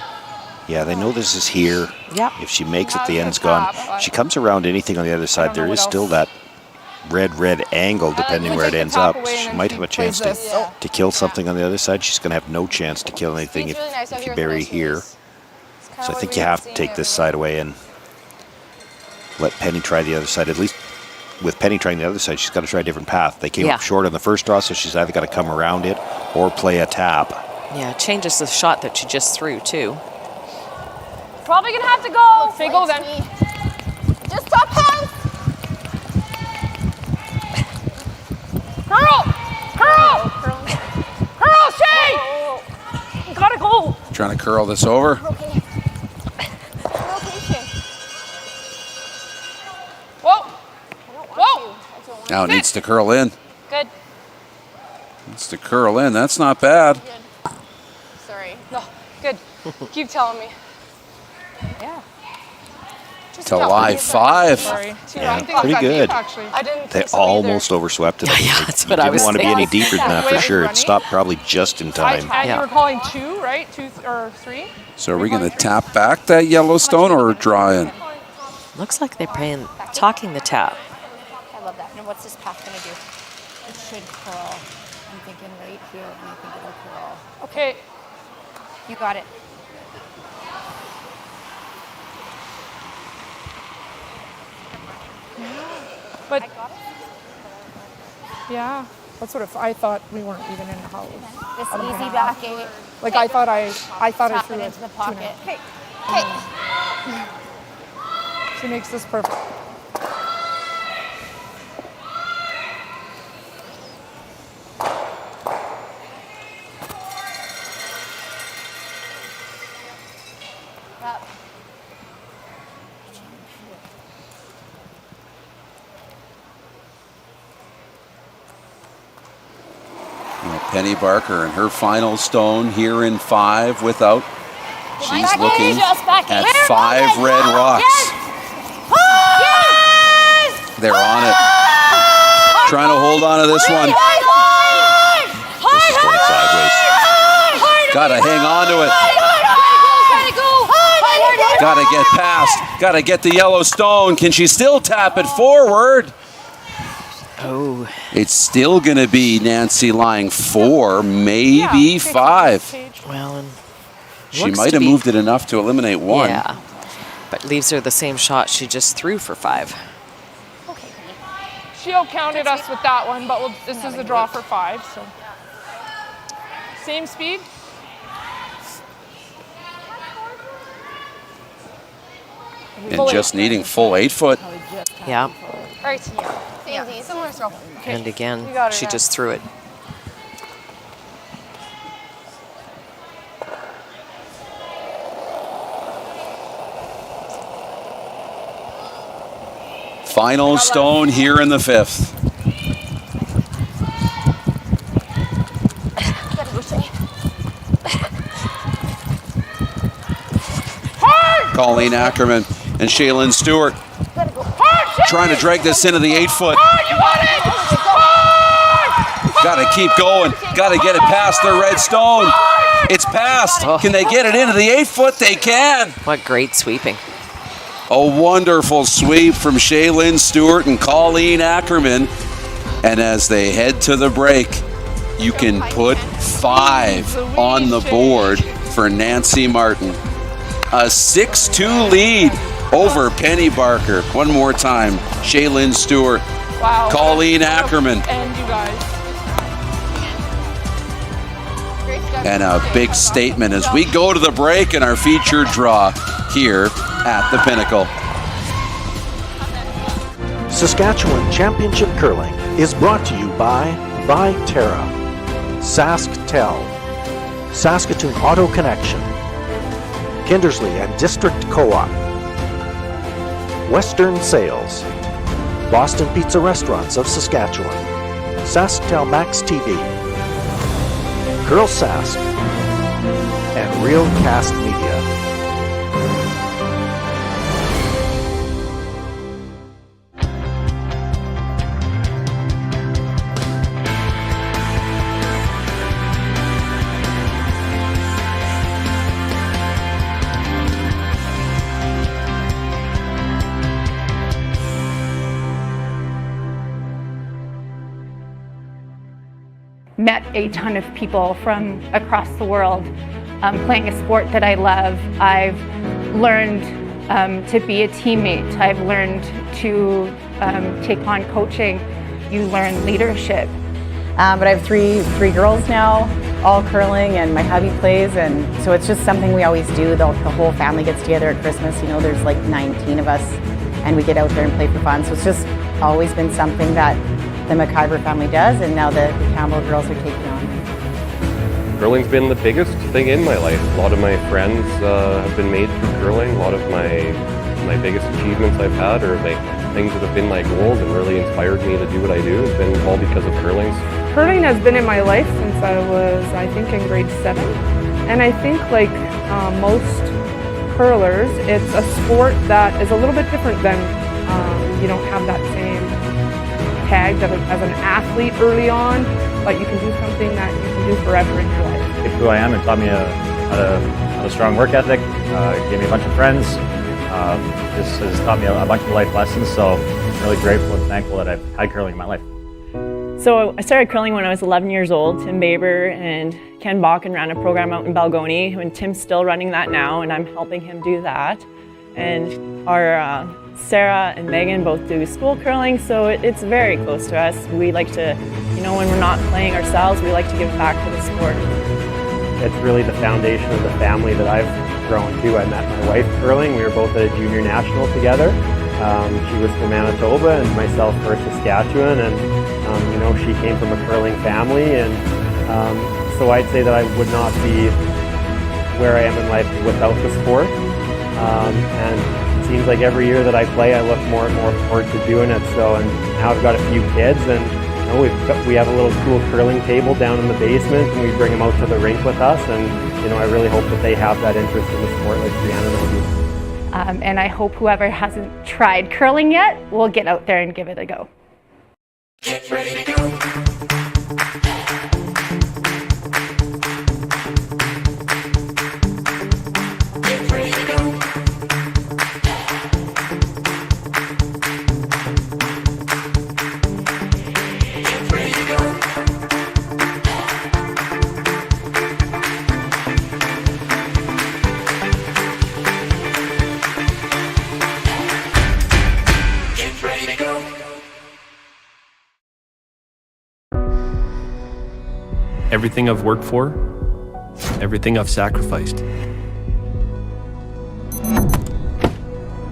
Yeah, they know this is here. Yeah. If she makes it, the end's gone. She comes around anything on the other side, there is still that red angle depending where it ends up. She might have a chance to kill something on the other side. She's going to have no chance to kill anything if you bury here. So I think you have to take this side away and let Penny try the other side. At least with Penny trying the other side, she's got to try a different path. They came up short on the first draw, so she's either got to come around it or play a tap. Yeah, it changes the shot that she just threw, too. Probably gonna have to go. Say go then. Just top hands. Curl, Shay! You gotta go. trying to curl this over? Whoa! Whoa! Now it needs to curl in. Good. Needs to curl in. That's not bad. Sorry. No, good. Keep telling me. Yeah. To live 5. Sorry. Yeah, pretty good. I didn't They think so almost overswept it. Yeah, that's You what I didn't was want to be any thinking. deeper than that for sure. It stopped probably just in time. And you were calling 2, right? 2 or 3? So are we going to tap back that Yellowstone or draw in? Looks like they're talking the tap. I love that. Now what's this path gonna do? It should curl. I'm thinking right here, and I think it'll curl. Okay. You got it. But yeah, that's what I thought. We weren't even in the house. This I don't easy know. back 8. Like I thought I Tap threw it it into the pocket. Okay. Okay. She makes this perfect. Up. Penny Barker and her final stone here in 5 without. She's looking at 5 red rocks. Yes! They're on it. Trying to hold on to this one. This is going sideways. Gotta hang on to it. Gotta get past. Gotta get the Yellowstone. Can she still tap it forward? Oh. It's still going to be Nancy lying 4, maybe 5. Well, and she might have moved it enough to eliminate 1. Yeah, but leaves her the same shot she just threw for 5. She out-counted us with that one, but this is a draw for 5, so. Same speed. And just needing full 8-foot. Yeah. Right. Same Z. Similar throw. And again, she just threw it. Final stone here in the 5th. Colleen Ackerman and Shaylin Stewart trying to drag this into the 8-foot. Got to keep going. Got to get it past the red stone. It's passed. Can they get it into the 8-foot? They can. What great sweeping. A wonderful sweep from Shaylin Stewart and Colleen Ackerman. And as they head to the break, you can put 5 on the board for Nancy Martin. A 6-2 lead over Penny Barker. One more time, Shaylin Stewart, Wow. Colleen Ackerman. And you guys. And a big statement as we go to the break in our featured draw here at the Pinnacle. Saskatchewan Championship Curling is brought to you by Viterra, SaskTel, Saskatoon Auto Connection, Kindersley and District Co-op, Western Sales, Boston Pizza Restaurants of Saskatchewan, SaskTel Max TV, Girl Sask, and Real Cast Media. Met a ton of people from across the world playing a sport that I love. I've learned to be a teammate. I've learned to take on coaching. You learn leadership. But I have three girls now, all curling, and my hubby plays, and so it's just something we always do. The whole family gets together at Christmas. You know, there's like 19 of us, and we get out there and play for fun. So it's just always been something that the McIver family does, and now the Campbell girls are taking on. Curling's been the biggest thing in my life. A lot of my friends have been made through curling. A lot of my biggest achievements I've had, or like things that have been my goals and really inspired me to do what I do, has been all because of curling. Curling has been in my life since I was, I think, in grade 7. And I think like most curlers, it's a sport that is a little bit different than, you don't have that same tag as an athlete early on, but you can do something that you can do forever in your life. It's who I am. It taught me a strong work ethic, gave me a bunch of friends. This has taught me a bunch of life lessons, so I'm really grateful and thankful that I've had curling in my life. So I started curling when I was 11 years old. Tim Baber and Ken Bakken ran a program out in Balgony, and Tim's still running that now, and I'm helping him do that. And our Sarah and Megan both do school curling, so it's very close to us. We like to, you know, when we're not playing ourselves, we like to give back to the sport. It's really the foundation of the family that I've grown to. I met my wife curling. We were both at a junior national together. She was from Manitoba and myself for Saskatchewan, and you know, she came from a curling family, and so I'd say that I would not be where I am in life without the sport. And it seems like every year that I play, I look more and more forward to doing it. So, and now I've got a few kids, and you know, we have a little cool curling table down in the basement, and we bring them out to the rink with us. And you know, I really hope that they have that interest in the sport like Brianna knows. And I hope whoever hasn't tried curling yet will get out there and give it a go. Get ready to go. Everything I've worked for, everything I've sacrificed,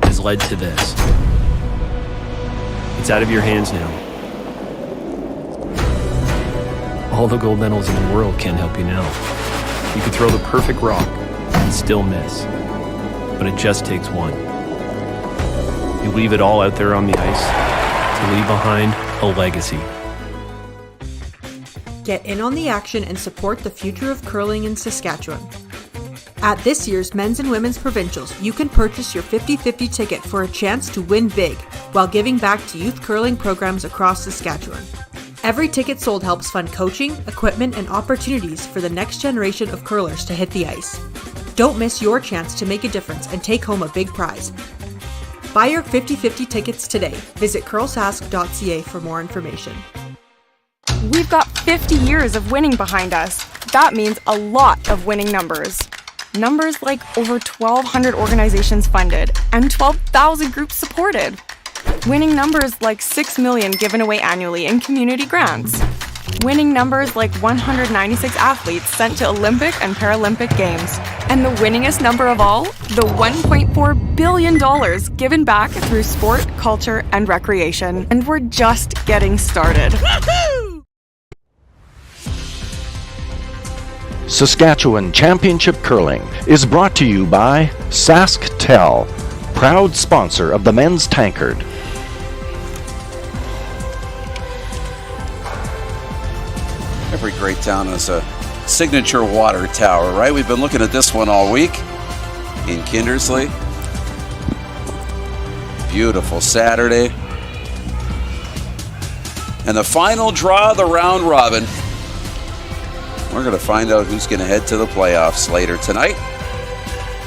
has led to this. It's out of your hands now. All the gold medals in the world can't help you now. You could throw the perfect rock and still miss, but it just takes one. You leave it all out there on the ice to leave behind a legacy. Get in on the action and support the future of curling in Saskatchewan. At this year's Men's and Women's Provincials, you can purchase your 50-50 ticket for a chance to win big while giving back to youth curling programs across Saskatchewan. Every ticket sold helps fund coaching, equipment, and opportunities for the next generation of curlers to hit the ice. Don't miss your chance to make a difference and take home a big prize. Buy your 50-50 tickets today. Visit curlsask.ca for more information. We've got 50 years of winning behind us. That means a lot of winning numbers. Numbers like over 1,200 organizations funded and 12,000 groups supported. Winning numbers like 6 million given away annually in community grants. Winning numbers like 196 athletes sent to Olympic and Paralympic Games. And the winningest number of all, the $1.4 billion given back through sport, culture, and recreation. And we're just getting started. Saskatchewan Championship Curling is brought to you by SaskTel, proud sponsor of the men's tankard. Every great town has a signature water tower, right? We've been looking at this one all week in Kindersley. Beautiful Saturday. And the final draw of the round robin. We're going to find out who's going to head to the playoffs later tonight.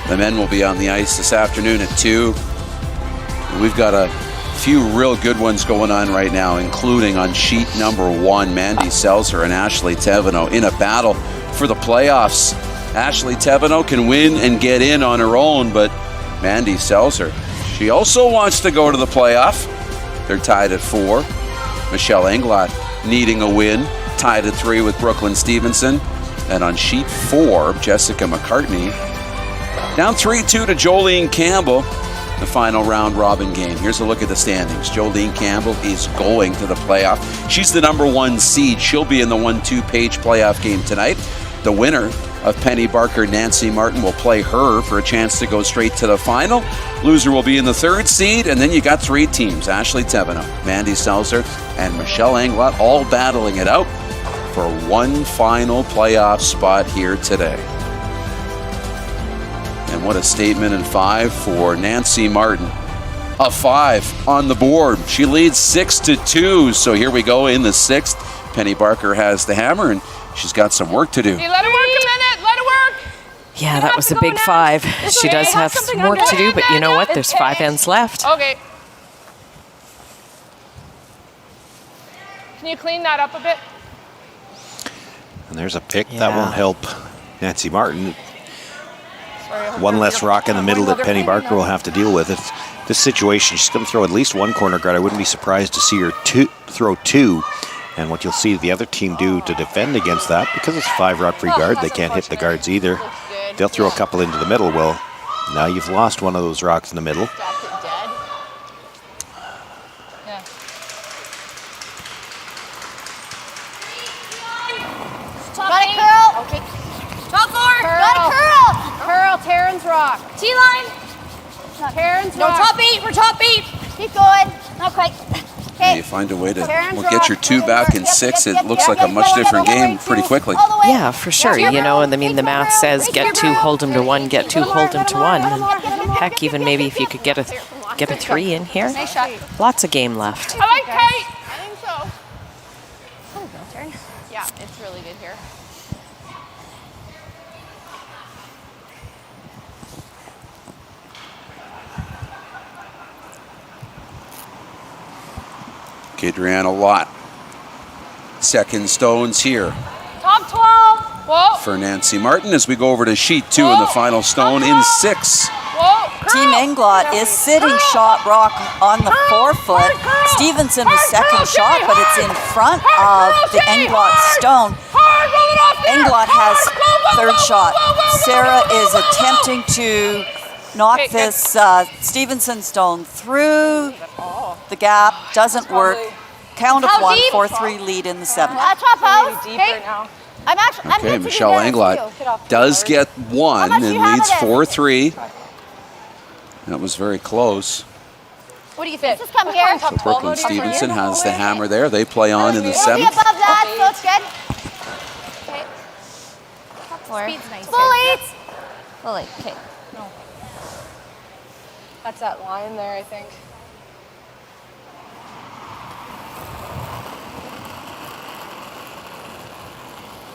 The men will be on the ice this afternoon at 2. And we've got a few real good ones going on right now, including on sheet number 1, Mandy Seltzer and Ashley Thevenot in a battle for the playoffs. Ashley Thevenot can win and get in on her own, but Mandy Seltzer, she also wants to go to the playoff. They're tied at 4. Michelle Englot needing a win, tied at 3 with Brooklyn Stevenson. And on sheet 4, Jessica McCartney down 3-2 to Jolene Campbell, the final round robin game. Here's a look at the standings. Jolene Campbell is going to the playoff. She's the number 1 seed. She'll be in the 1-2 page playoff game tonight. The winner of Penny Barker, Nancy Martin, will play her for a chance to go straight to the final. Loser will be in the 3rd seed, and then you got 3 teams. Ashley Thevenot, Mandy Seltzer, and Michelle Englot all battling it out for one final playoff spot here today. And what a statement in 5 for Nancy Martin. A 5 on the board. She leads 6-2. So here we go in the 6th. Penny Barker has the hammer, and she's got some work to do. Hey, let it work a minute. Let it work. Yeah, that was a big 5. She does have some work to do, but you know what? There's 5 ends left. Okay. Can you clean that up a bit? And there's a pick that won't help Nancy Martin. One less rock in the middle that Penny Barker will have to deal with. It's this situation, she's going to throw at least 1 corner guard. I wouldn't be surprised to see her throw 2. And what you'll see the other team do to defend against that, because it's 5 rock free guard, they can't hit the guards either. They'll throw a couple into the middle. Well, now you've lost one of those rocks in the middle. Got it, curl. Okay. Top 4. Got it, curl. Curl, Taryn's rock. T-line. Taryn's No, rock. top 8. We're top 8. Keep going. Not quite. And you find a way to get your 2 back in 6. It looks like a much different game pretty quickly. Yeah, for sure. You know, and I mean, the math says get 2, hold them to 1, get 2, hold them to 1. And heck, even maybe if you could get a 3 in here. Nice shot. Lots of game left. I like Kate. I think so. Oh, no turn. Yeah, it's really good here. Adriana Lott. Second stones here Top 12. Whoa. for Nancy Martin as we go over to sheet 2 and the final stone in 6. Whoa. Team Englot is sitting shot rock on the 4-foot. Stevenson was second shot, but it's in front of the Englot stone. Hard, roll it off. Englot has third shot. Sarah is attempting to knock this Stevenson stone through the gap. Doesn't work. Count of one, 4-3 lead in the seventh. Okay, Michelle Englot does get one and leads 4-3. That was very close. What do you think? Just come here. So Brooklyn Stevenson has the hammer there. They play on in the seventh. Above that, so it's good. Okay. Speed's nice. Fully. Okay. No. That's that line there, I think.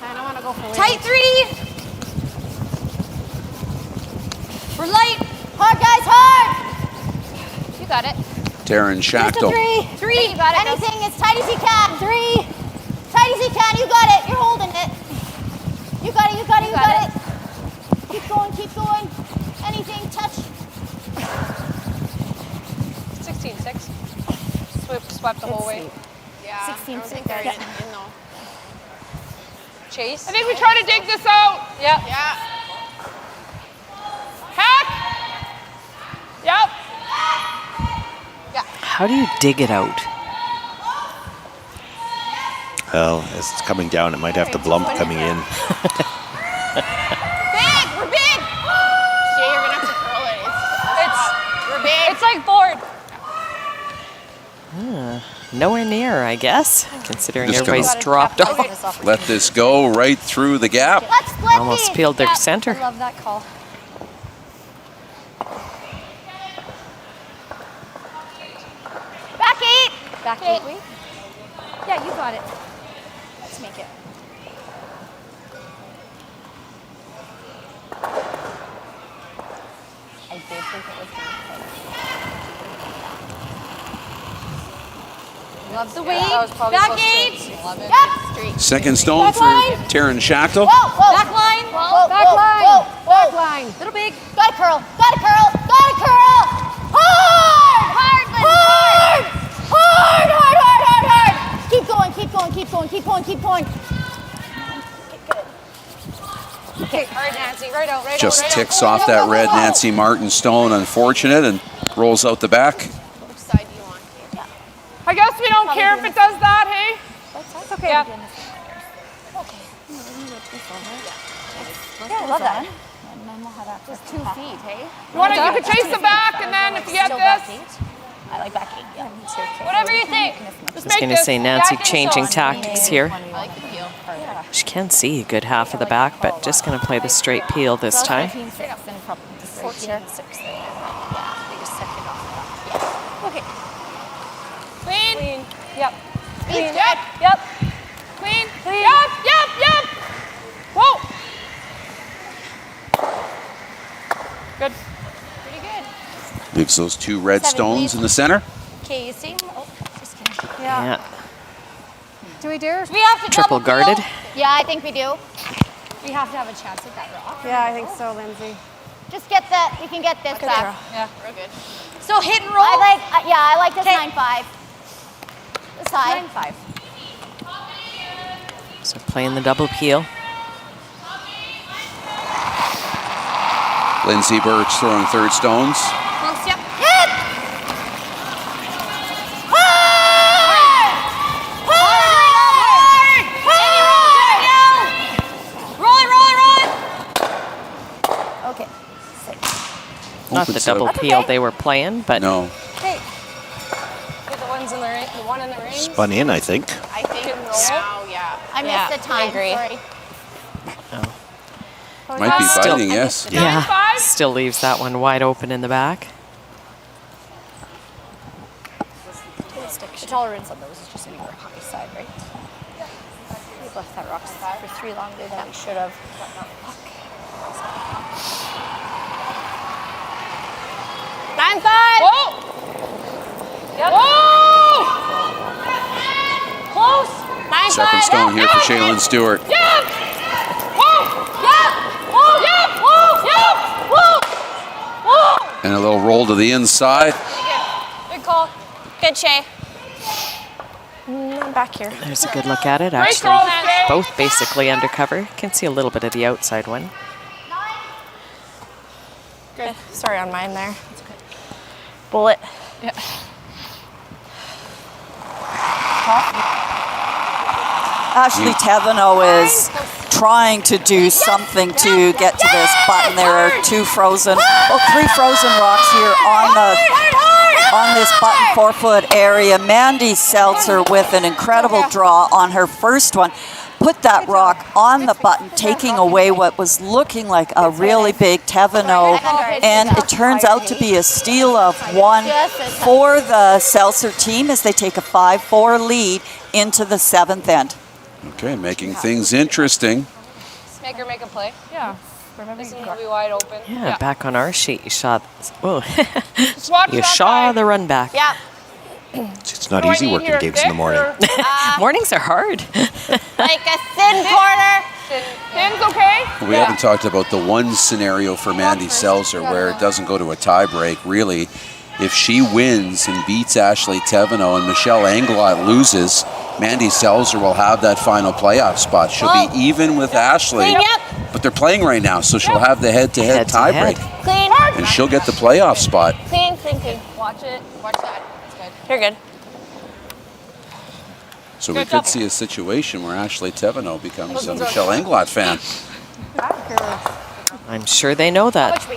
I don't want to go for tight 3. We're light. Hard, guys, hard. You got it. Taryn Schachtel. 3. You got it. Anything as tight as you can. 3. Tight as you can. You got it. You're holding it. You got it. You got it. You got it. Keep going. Keep going. Anything. Touch. 16-6. Swept the whole way. Yeah. 16-6. Yeah. Chase. I think we try to dig this out. Yep. Yeah. Hack. Yep. Yeah. How do you dig it out? Well, as it's coming down, it might have the blump coming in. Big. We're big. Yeah, you're gonna have to curl it. We're big. It's like board. Nowhere near, I guess, considering Just everybody's dropped off. Let this go right through the gap. Almost peeled their center. I love that call. Back 8. Back 8. Yeah, you got it. Let's make it. I did think it was going to play. Love the weight. Back 8. Yep. Second stone for Taryn Schachtel. Back line. Back line. Back line. Little big. Got to curl. Got to curl. Got to curl. Hard. Hard. Keep going. Keep going. Keep going. Keep going. Keep going. Okay. All right, Nancy. Right out. Right Just out. ticks off that red Nancy Martin stone. Unfortunate, and rolls out the back. I guess we don't care if it does that, hey? That's okay. Yeah. Okay. Yeah, I love that. And then we'll have access to 2 feet, hey? You could chase the back, and then if you get this. I like back 8. Yeah, me too. Whatever you think. I was going to say Nancy changing tactics here. I like the peel. She can see a good half of the back, but just going to play the straight peel this time. 14, 6. Yeah, they just set it off. Yeah. Okay. Clean. Yep. Clean. Yep. Clean. Yep. Whoa. Good. Pretty good. Leaves those 2 red stones in the center. Okay, you see? Oh, just kidding. Yeah. Do we dare? We have to Triple double guarded. peel? Yeah, I think we do. We have to have a chance at that rock. Yeah, I think so, Lindsay. Just get that. We can get this back. Yeah, real good. So hit and roll. I like this 9-5. This high. 9-5. So playing the double peel. Lindsay Birch throwing third stones. Close, yep. Hit! Hard! Roll it! Okay. 6. Not the double peel they were playing, but no. Okay. The ones in the ring. The one in the ring. Spun in, I think. I think so. Yeah. I missed the time. I agree. Sorry. Might be biting, yes. Yeah, still leaves that one wide open in the back. The tolerance on those is just anywhere high side, right? We've left that rock for 3 longer than we should have. Nine, 5. Whoa! Yep. Whoa! Close. 9, Second 5. stone here for Shaylin Stewart. Yep. Whoa! Yep. Whoa! Yep. Whoa! Yep. Whoa! Whoa! And a little roll to the inside. Good call. Good, Shay. Back here. There's a good look at it, actually. Both basically undercover. Can see a little bit of the outside one. Good. Sorry on mine there. Bullet. Yeah. Ashley Thevenot is trying to do something to get to this button. There are three frozen rocks here on this button 4-foot area. Mandy Seltzer with an incredible draw on her first one. Put that rock on the button, taking away what was looking like a really big Thevenot, and it turns out to be a steal of one for the Seltzer team as they take a 5-4 lead into the 7th end. Okay, making things interesting. Make her make a play. Yeah. This will be wide open. Yeah, back on our sheet, you saw you saw the run back. Yeah. It's not easy working games in the morning. Mornings are hard. Like a thin quarter. Thin's okay? We haven't talked about the one scenario for Mandy Seltzer where it doesn't go to a tie break, really. If she wins and beats Ashley Thevenot and Michelle Englot loses, Mandy Seltzer will have that final playoff spot. She'll be even with Ashley, but they're playing right now, so she'll have the head-to-head tie break. Clean. And she'll get the playoff spot. Clean. Watch it. Watch that. It's good. You're good. So we could see a situation where Ashley Thevenot becomes a Michelle Englot fan. I'm sure they know that.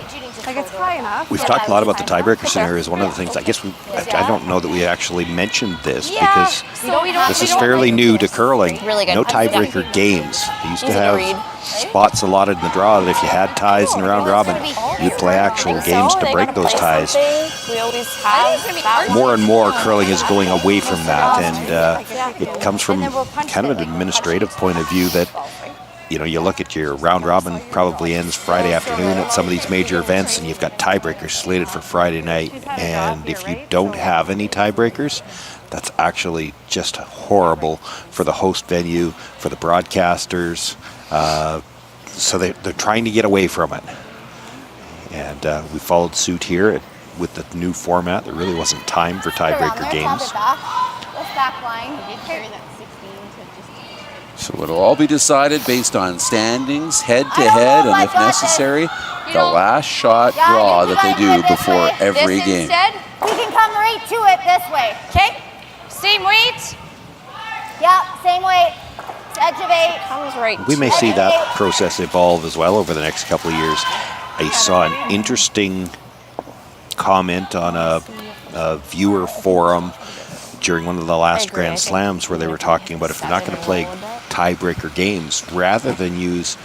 Like it's high enough. We've talked a lot about the tiebreaker scenarios. One of the things, I guess I don't know that we actually mentioned this because this is fairly new to curling. Really good. No tiebreaker games. They used to have spots allotted in the draw that if you had ties in the round robin, you'd play actual games to break those ties. We always have. More and more curling is going away from that, and it comes from kind of an administrative point of view that, you know, you look at your round robin probably ends Friday afternoon at some of these major events, and you've got tiebreakers slated for Friday night. And if you don't have any tiebreakers, that's actually just horrible for the host venue, for the broadcasters. So they're trying to get away from it. And we followed suit here with the new format. There really wasn't time for tiebreaker games. Back line. So it'll all be decided based on standings, head-to-head, and if necessary, the last shot draw that they do before every game. Instead, we can come right to it this way. Okay? Same weight. Yep, same weight. Edge of 8. Comes right. We may see that process evolve as well over the next couple of years. I saw an interesting comment on a viewer forum during one of the last Grand Slams where they were talking about if you're not going to play tiebreaker games, rather than use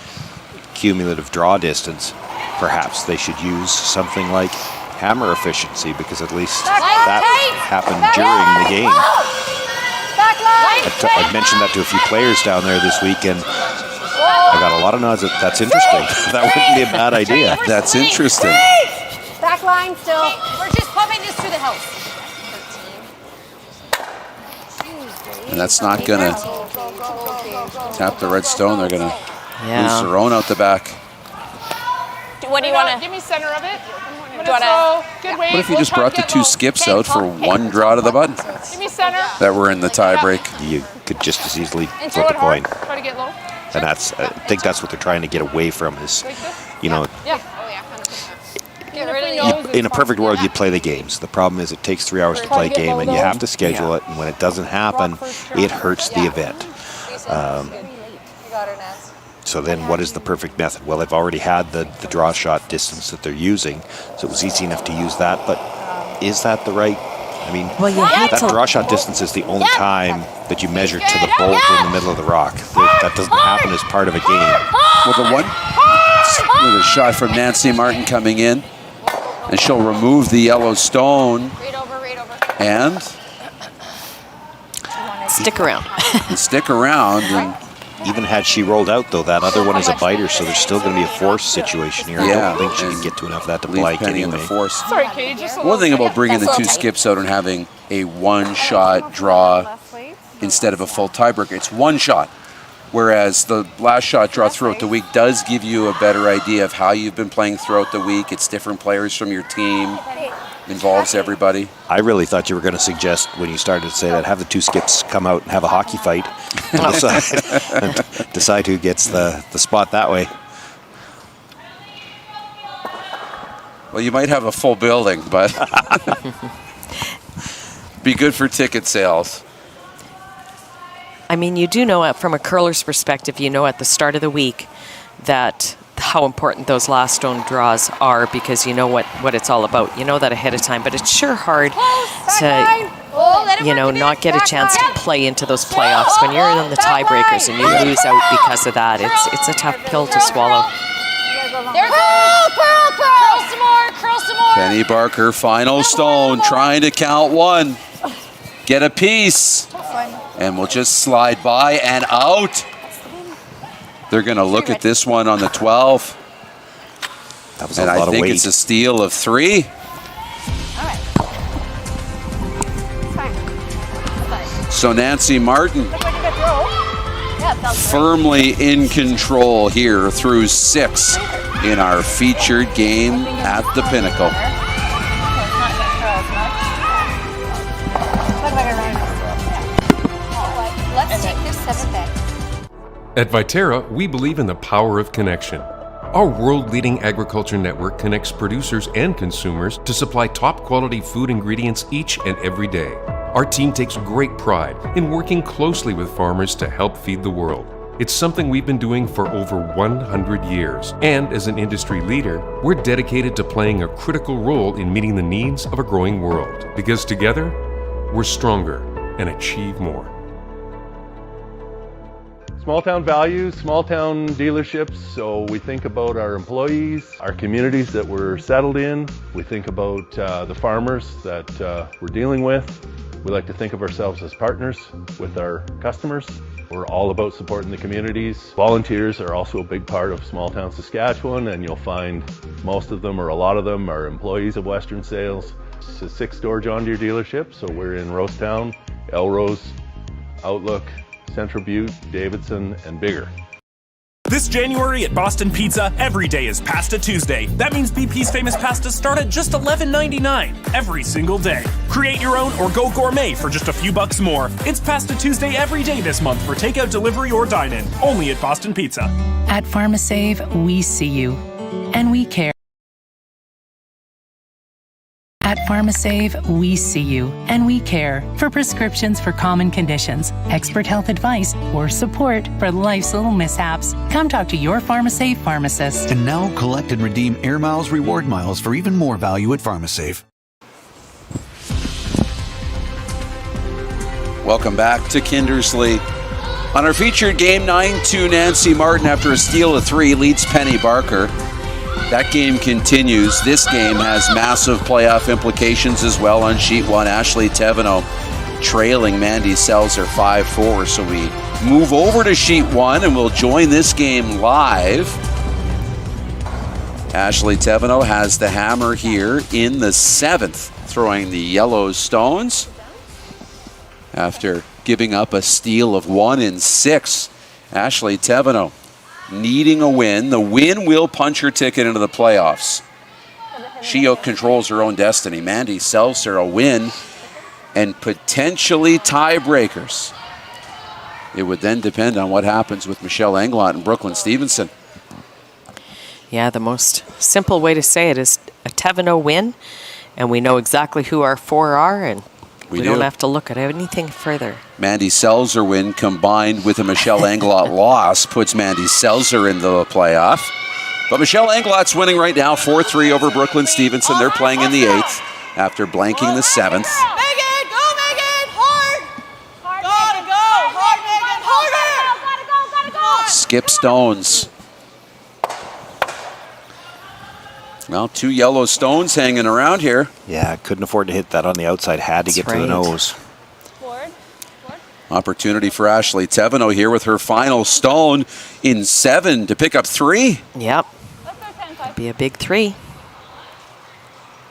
cumulative draw distance, perhaps they should use something like hammer efficiency, because at least that happened during the game. I mentioned that to a few players down there this weekend. I got a lot of nods that that's interesting. That wouldn't be a bad idea. That's interesting. Back line still. We're just pumping this through the house. And that's not going to tap the red stone. They're going to loose their own out the back. What do you want to... Give me center of it. Do you want to... Good weight. What if you just brought the two skips out for one draw to the button Give me center. that were in the tie break? You could just as easily And flip throw a it hard. coin. Try to get low. And that's, I think that's what they're trying to get away from is, you know, Yeah. Get rid of the nose. in a perfect world, you'd play the games. The problem is it takes 3 hours to play a game, and you have to schedule it. And when it doesn't happen, it hurts the event. So then what is the perfect method? Well, they've already had the draw shot distance that they're using, so it was easy enough to use that. But is that the right? I mean, that draw shot distance is the only time that you measure to the bolt in the middle of the rock. That doesn't happen as part of a game. Well, the one, with a shot from Nancy Martin coming in, and she'll remove the yellow stone and stick around. And even had she rolled out, though, that other one is a biter, so there's still going to be a force situation here. I don't think she can get to enough of that to blank anyway. The force. Sorry, Katie, just a One thing about bringing the That's two okay. skips out and having a one-shot draw instead of a full tiebreaker, it's one shot. Whereas the last shot draw throughout the week does give you a better idea of how you've been playing throughout the week. It's different players from your team. involves everybody. I really thought you were going to suggest when you started to say that, have the two skips come out and have a hockey fight and decide who gets the spot that way. Well, you might have a full building, but be good for ticket sales. I mean, you do know from a curler's perspective, you know at the start of the week that how important those last stone draws are, because you know what it's all about. You know that ahead of time, but it's sure hard to, you know, not get a chance to play into those playoffs when you're in the tiebreakers and you lose out because of that. It's a tough pill to swallow. Curl some more. Penny Barker, final stone, trying to count one. Get a piece. And we'll just slide by and out. They're going to look at this one on the 12. That was and a lot I of think weight. it's a steal of 3. So Nancy Martin firmly in control here through 6 in our featured game at the Pinnacle. Let's take this 7 back. At Viterra, we believe in the power of connection. Our world-leading agriculture network connects producers and consumers to supply top-quality food ingredients each and every day. Our team takes great pride in working closely with farmers to help feed the world. It's something we've been doing for over 100 years. And as an industry leader, we're dedicated to playing a critical role in meeting the needs of a growing world. Because together, we're stronger and achieve more. Small town values, small town dealerships, so we think about our employees, our communities that we're settled in, we think about the farmers that we're dealing with. We like to think of ourselves as partners with our customers. We're all about supporting the communities. Volunteers are also a big part of small town Saskatchewan, and you'll find most of them or a lot of them are employees of Western Sales. It's a 6-store John Deere dealership, so we're in Rosetown, Elrose, Outlook, Central Butte, Davidson, and Bigger. This January at Boston Pizza, every day is Pasta Tuesday. That means BP's famous pastas start at just $11.99 every single day. Create your own or go gourmet for just a few bucks more. It's Pasta Tuesday every day this month for takeout, delivery, or dine-in. Only at Boston Pizza. At PharmaSave, we see you, and we care. At PharmaSave, we see you, and we care. For prescriptions for common conditions, expert health advice, or support for life's little mishaps, come talk to your PharmaSave pharmacist. And now collect and redeem Air Miles reward miles for even more value at PharmaSave. Welcome back to Kindersley. On our featured game, 9-2, Nancy Martin, after a steal of 3, leads Penny Barker. That game continues. This game has massive playoff implications as well. On sheet 1, Ashley Thevenot trailing Mandy Seltzer 5-4. So we move over to sheet 1 and we'll join this game live. Ashley Thevenot has the hammer here in the 7th, throwing the yellow stones after giving up a steal of 1 in 6. Ashley Thevenot needing a win. The win will punch her ticket into the playoffs. She controls her own destiny. Mandy Seltzer a win and potentially tiebreakers. It would then depend on what happens with Michelle Englot and Brooklyn Stevenson. Yeah, the most simple way to say it is a Thevenot win, and we know exactly who our 4 are, and we don't have to look at anything further. Mandy Seltzer win combined with a Michelle Englot loss puts Mandy Seltzer into the playoff. But Michelle Englot's winning right now, 4-3 over Brooklyn Stevenson. They're playing in the 8th after blanking the 7th. Megan, go Megan, hard. Gotta go, hard Megan, harder. Gotta go. Skip stones. Well, 2 yellow stones hanging around here. Yeah, couldn't afford to hit that on the outside. Had to get to the nose. Opportunity for Ashley Thevenot here with her final stone in 7 to pick up 3. Yep. Be a big 3.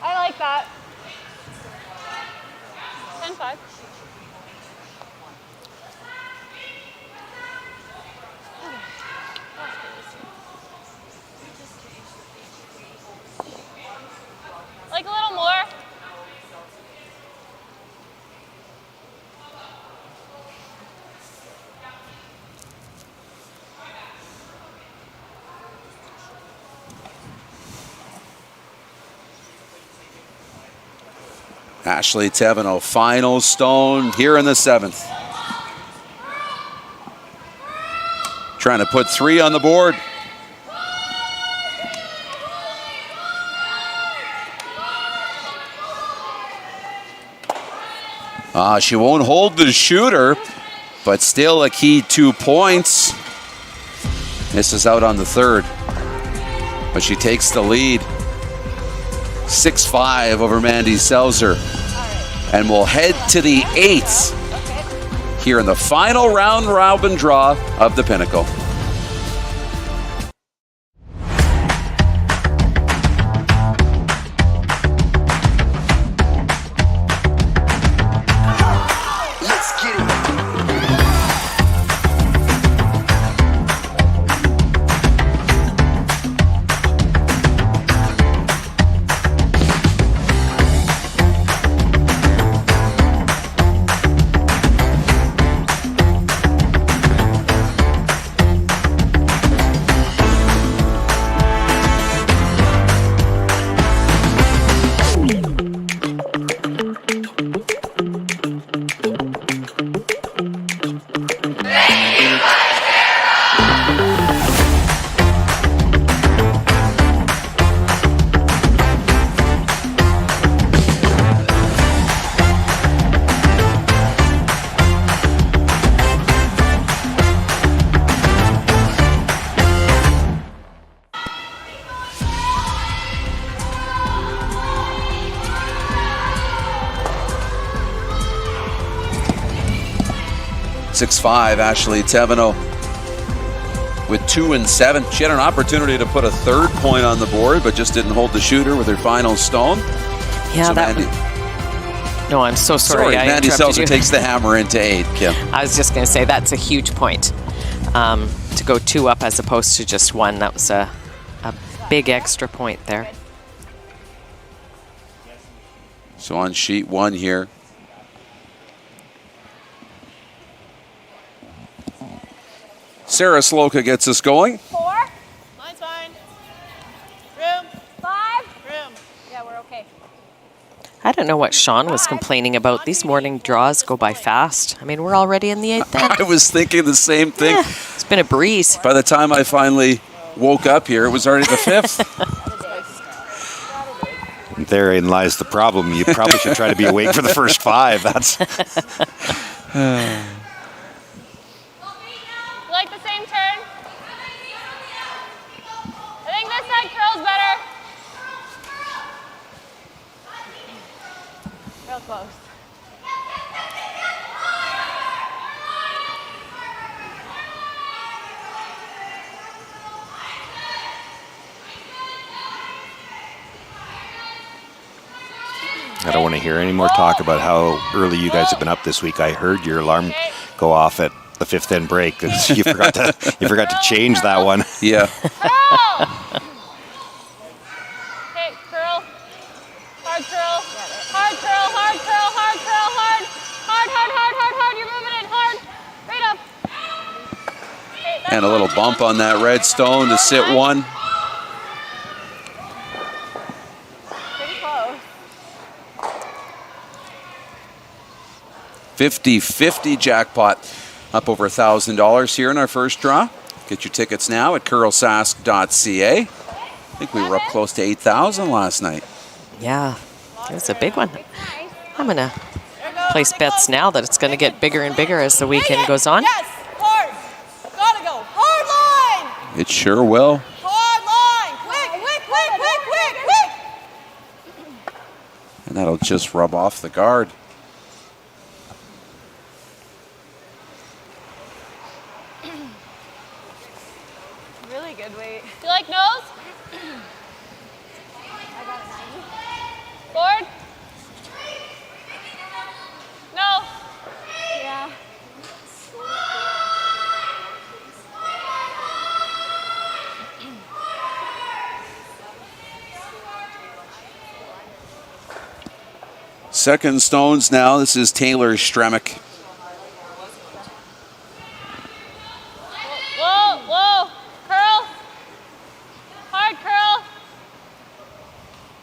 I like that. 10-5. Like a little more. Ashley Thevenot, final stone here in the 7th. Trying to put 3 on the board. She won't hold the shooter, but still a key 2 points. Misses out on the 3rd, but she takes the lead. 6-5 over Mandy Selzer. And we'll head to the 8th here in the final round robin draw of the Pinnacle. Ashley Thevenot with 2 and 7. She had an opportunity to put a 3rd point on the board, but just didn't hold the shooter with her final stone. Yeah, so no, I'm so sorry. Mandy Selzer takes the hammer into 8. Kim. I was just going to say that's a huge point. To go 2 up as opposed to just 1, that was a big extra point there. So on sheet 1 here. Sarah Sloka gets us going. 4. Mine's fine. Room. 5. Room. Yeah, we're okay. I don't know what Sean was complaining about. These morning draws go by fast. I mean, we're already in the 8th end. I was thinking the same thing. Yeah, it's been a breeze. By the time I finally woke up here, it was already the 5th. Therein lies the problem. You probably should try to be awake for the first 5. That's... Like the same turn? I think this side curls better. Real close. I don't want to hear any more talk about how early you guys have been up this week. I heard your alarm go off at the 5th end break because you forgot to change that one. Yeah. Okay, curl. Hard curl. Hard curl, hard curl, hard curl, hard. Hard, hard, hard, hard, hard. You're moving it hard. Right up. Okay, And a little bump on that red stone to sit 1. pretty close. 50-50 jackpot. Up over $1,000 here in our first draw. Get your tickets now at curlsask.ca. I think we were up close to 8,000 last night. Yeah, it was a big one. I'm going to place bets now that it's going to get bigger and bigger as the weekend goes on. Yes, hard. Gotta go. Hard line. It sure will. Hard line. Quick. And that'll just rub off the guard. Really good weight. Do you like nose? Board? No. Yeah. Second stones now. This is Taylor Stremick. Whoa, whoa. Curl. Hard curl.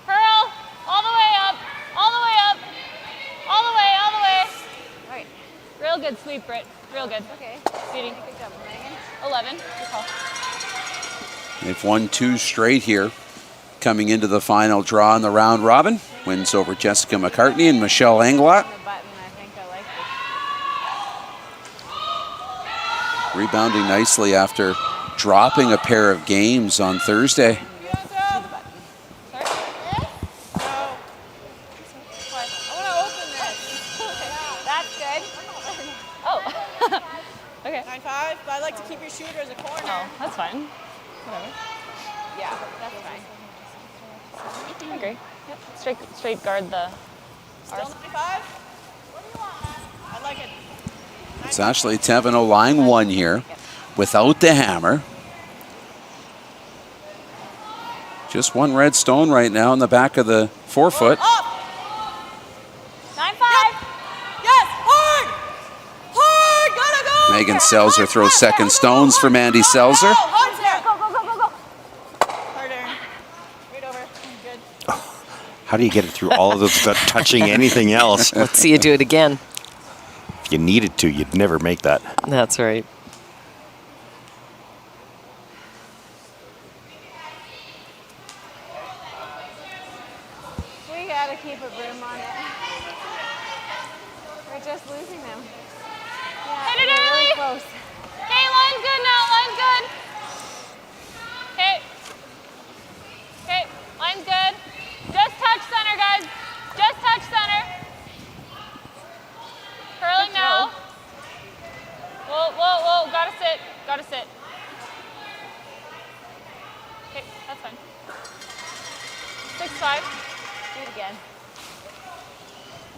Curl. All the way up. All the way up. Real good sweep, Britt. Real good. Okay. Beauty. Good job, Megan. 11. Good call. They've won 2 straight here. Coming into the final draw in the round robin. Wins over Jessica McCartney and Michelle Englot. Rebounding nicely after dropping a pair of games on Thursday. That's good. Oh. Okay. 9-5, but I like to keep your shooter as a corner. Oh, that's fine. Whatever. Yeah, that's fine. I agree. Yep. Straight guard the. Still 95? What do you want, man? I like it. It's actually Thevenot line 1 here without the hammer. Just 1 red stone right now in the back of the forefoot. 9-5. Yes, hard! Hard, gotta go! Megan Selzer throws second stones for Mandy Selzer. Hard there. Go, go, go, go, go. Harder. Right over. Good. How do you get it through all of those without touching anything else? Let's see you do it again. If you needed to, you'd never make that. That's right. We gotta keep a broom on it. We're just losing them. Yeah, Hit it we're early. really close. Okay, line's good now. Line's good. Okay. Okay, line's good. Just touch center, guys. Just touch center. Curling now. Whoa, whoa, whoa. Gotta sit. Gotta sit. Okay, that's fine. 6-5. Do it again.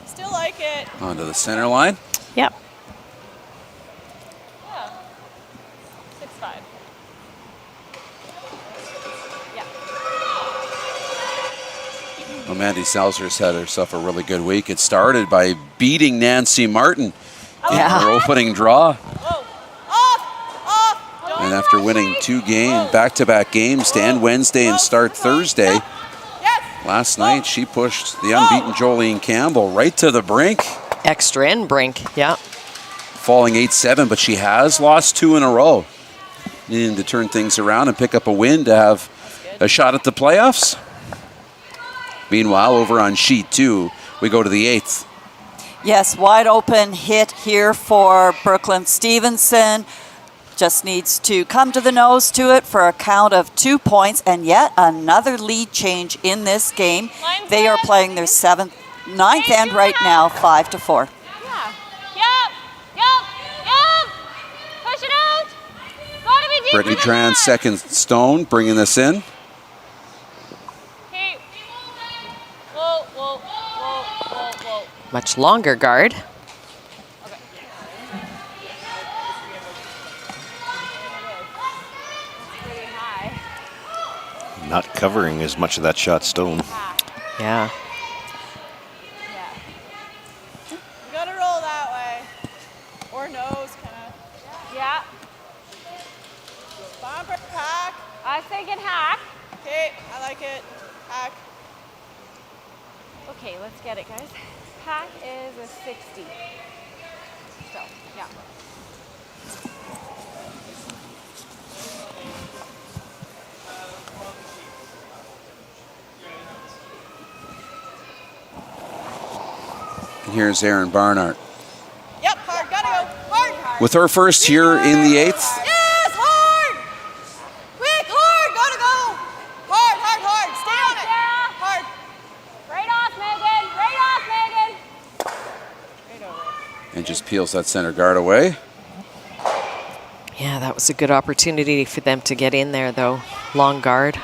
Still like it. Onto the center line. Yep. Yeah. 6-5. Yeah. Well, Mandy Selzer's had herself a really good week. It started by beating Nancy Martin in her opening draw. And after winning 2 back-to-back games to end Wednesday and start Thursday, last night she pushed the unbeaten Jolene Campbell right to the brink. Extra end brink, yeah. Falling 8-7, but she has lost 2 in a row. Needing to turn things around and pick up a win to have a shot at the playoffs. Meanwhile, over on sheet 2, we go to the 8th. Yes, wide open hit here for Brooklyn Stevenson. Just needs to come to the nose to it for a count of 2 points, and yet another lead change in this game. They are playing their 9th end right now, 5-4. Yeah. Yup. Yup. Yup. Push it out. Gotta be deep. Brittany Tran's second stone, bringing this in. Okay. Whoa, whoa, whoa, whoa, whoa. Much longer guard. Not covering as much of that shot stone. Yeah. You gotta roll that way. Or nose, kind of. Yeah. Bumper, hack. I was thinking hack. Okay, I like it. Hack. Okay, let's get it, guys. Hack is a 60. So, yeah. And here's Erin Barnard. Yep, hard, gotta go. Hard. With her first here in the 8th. Yes, hard. Quick, hard, gotta go. Hard, hard, hard. Stay on it. Hard. Right off, Megan. Right off, Megan. Right over. And just peels that center guard away. Yeah, that was a good opportunity for them to get in there, though. Long guard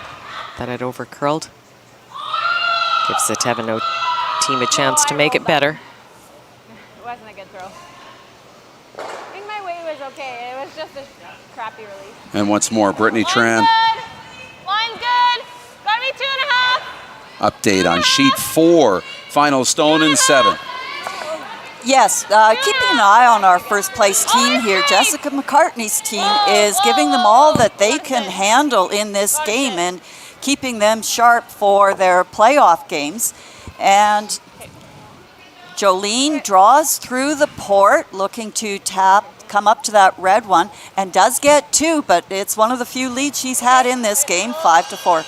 that had overcurled. Gives the Thevenot team a chance to make it better. It wasn't a good throw. I think my weight was okay. It was just a crappy release. And once more, Brittany Tran. Line's good. Gotta be 2.5. Update on sheet 4. Final stone in 7. Yes, keeping an eye on our first place team here. Jessica McCartney's team is giving them all that they can handle in this game and keeping them sharp for their playoff games. And Jolene draws through the port, looking to come up to that red one, and does get 2, but it's one of the few leads she's had in this game, 5-4.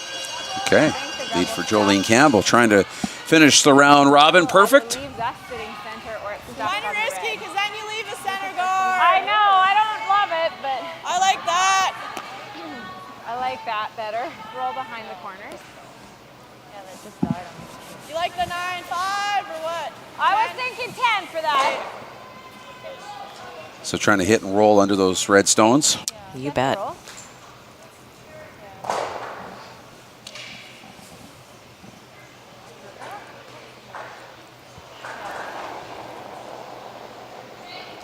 Okay, lead for Jolene Campbell, trying to finish the round robin perfect. Leave that sitting center or it's stuck Kind of on the risky red. because then you leave the center guard. I know, I don't love it, but I like that. I like that better. Roll behind the corners. Yeah, that just died on me. You like the 9-5 or what? I was thinking 10 for that. So trying to hit and roll under those red stones. You bet.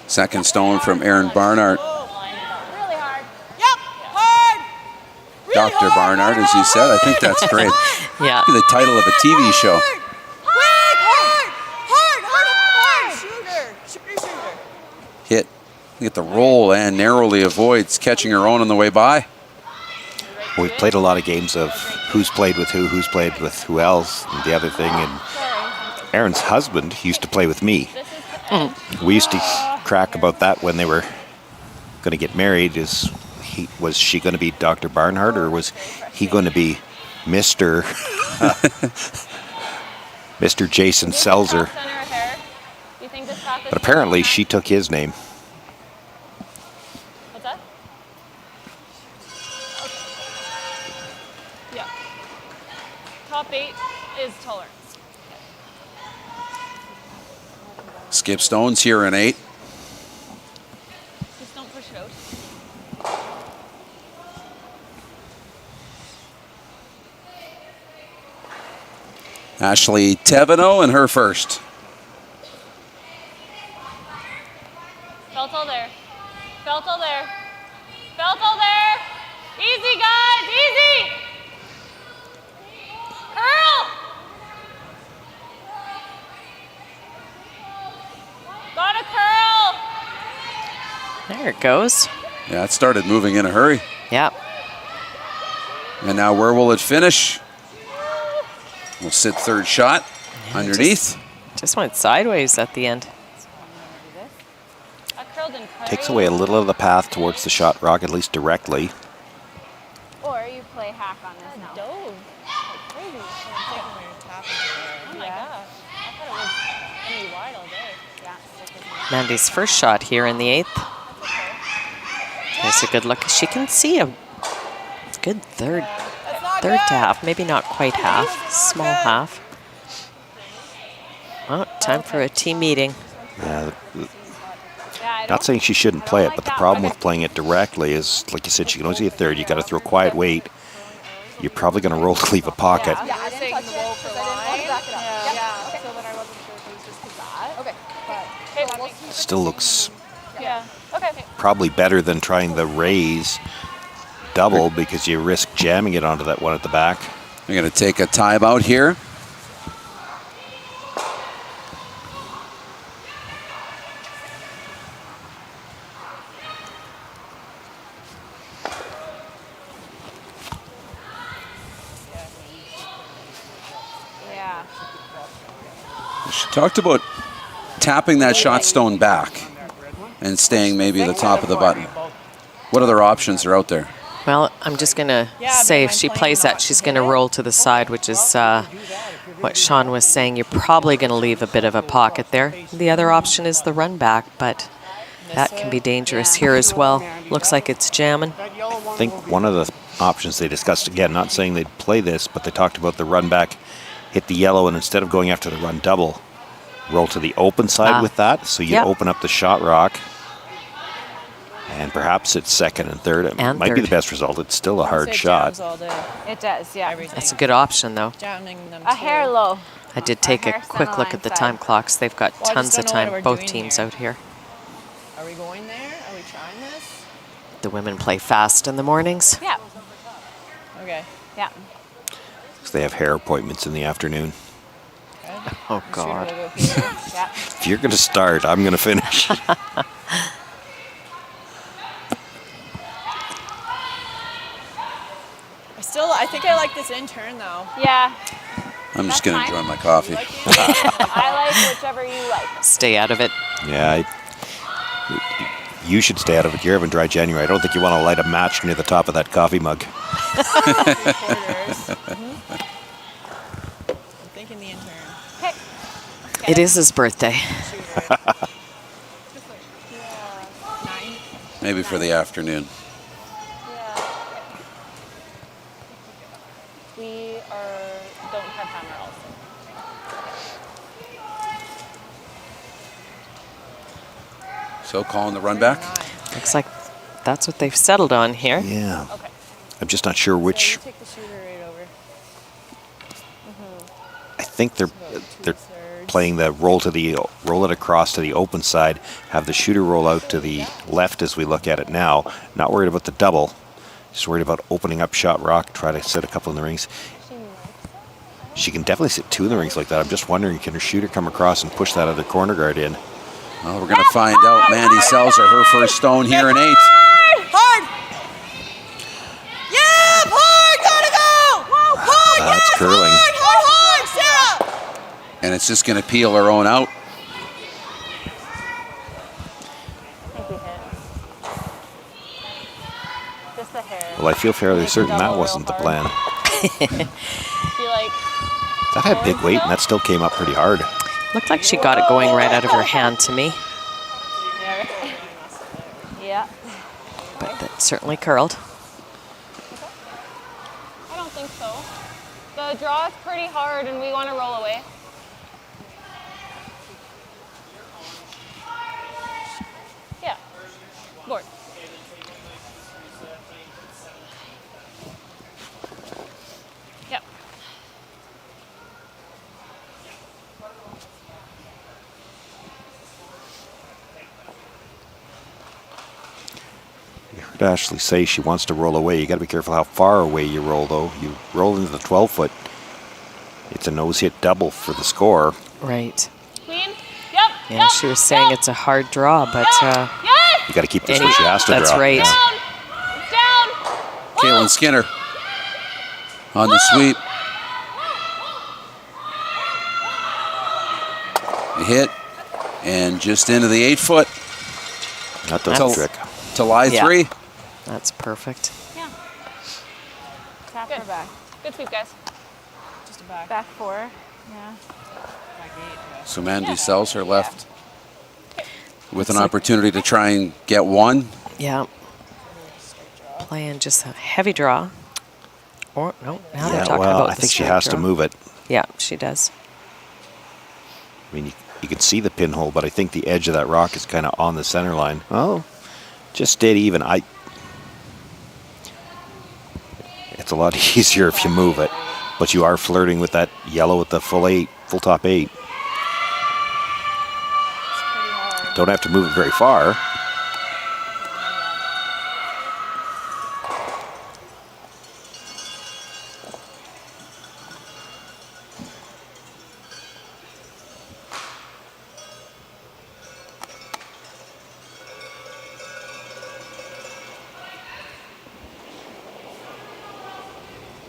Second stone from Aaron Barnard. Really hard. Yep, hard. Really Dr. Barnard, as you said. I think that's great. Yeah. Could be the title of a TV show. Shooter. Hit, get the roll and narrowly avoids catching her own on the way by. We've played a lot of games of who's played with who's played with who else, and the other thing. And Aaron's husband used to play with me. We used to crack about that when they were going to get married. Was she going to be Dr. Barnhart, or was he going to be Mr. Mr. Jason Selzer? But apparently she took his name. What's that? Yeah. Top 8 is tolerance. Skip stones here in 8. Just don't push it out. Ashley Thevenot in her first. Feltel there. Feltel there. Feltel there. Easy, guys. Easy. Curl. Gotta curl. There it goes. Yeah, it started moving in a hurry. Yep. And now where will it finish? We'll sit third shot underneath. Just went sideways at the end. Takes away a little of the path towards the shot rock, at least directly. Or you play hack on this now. Dove. Like crazy. Oh my gosh. I thought it was gonna be wide all day. Yeah. Mandy's first shot here in the 8th. There's a good look. She can see a good third to half, maybe not quite half, small half. Well, time for a team meeting. Yeah, not saying she shouldn't play it, but the problem with playing it directly is, like you said, she can only see a third. You got to throw quiet weight. You're probably going to roll to leave a pocket. Yeah, I didn't touch it because I didn't want to back it up. Yeah. Okay. So then I wasn't sure if it was just because that. Okay. But Still looks Yeah. Okay. probably better than trying the raise double, because you risk jamming it onto that one at the back. We're going to take a timeout here. yeah. She talked about tapping that shot stone back and staying maybe at the top of the button. What other options are out there? Well, I'm just going to say if she plays that, she's going to roll to the side, which is what Sean was saying. You're probably going to leave a bit of a pocket there. The other option is the run back, but that can be dangerous here as well. Looks like it's jamming. I think one of the options they discussed, again, not saying they'd play this, but they talked about the run back, hit the yellow, and instead of going after the run double, roll to the open side with that, so you open up the shot rock. And perhaps it's second and third. It might be the best result. It's still a hard shot. It does, yeah. That's a good option, though. A hair low. I did take a quick look at the time clocks. They've got tons of time, both teams out here. Are we going there? Are we trying this? The women play fast in the mornings. Yeah. Okay. Yeah. So they have hair appointments in the afternoon. Oh, God. Yeah. If you're going to start, I'm going to finish. I think I like this in turn though. Yeah. I'm just going to enjoy my coffee. I like whichever you like. Stay out of it. Yeah, you should stay out of it. You're having dry January. I don't think you want to light a match near the top of that coffee mug. Thinking the intern. Okay. It is his birthday. Maybe for the afternoon. We don't have hammer also. So calling the run back? Looks like that's what they've settled on here. Yeah. I'm just not sure which. Take the shooter right over. I think they're playing the roll it across to the open side, have the shooter roll out to the left as we look at it now. Not worried about the double, just worried about opening up shot rock, try to sit a couple in the rings. She can definitely sit 2 in the rings like that. I'm just wondering, can her shooter come across and push that other corner guard in? Well, we're going to find out. Mandy Selzer, her first stone here in 8. Hard! Yeah, hard, gotta go! Hard, That's curling. Hard, Sarah! And it's just going to peel her own out. Just a hair. Well, I feel fairly certain that wasn't the plan. That had big weight, and that still came up pretty hard. Looked like she got it going right out of her hand to me. Yeah. But that certainly curled. I don't think so. The draw is pretty hard and we want to roll away. Yeah. Board. Yep. You heard Ashley say she wants to roll away. You got to be careful how far away you roll, though. You roll into the 12-foot. It's a nose hit double for the score. Right. Queen. Yep. Yeah, she was saying it's a hard draw, but You got to keep this where she has to that's draw. right. Yeah. Caitlin Skinner on the sweep. A hit and just into the 8-foot. That does the trick. To lie 3. That's perfect. Yeah. Tap her back. Good sweep, guys. Just a back. Back 4. Yeah. So Mandy Selzer left with an opportunity to try and get 1. Yeah. Playing just a heavy draw. Or, no, now they're talking about I the think she straight has draw. to move it. Yeah, she does. I mean, you can see the pinhole, but I think the edge of that rock is kind of on the center line. Oh, just stayed even. It's a lot easier if you move it, but you are flirting with that yellow at the full top 8. Don't have to move it very far.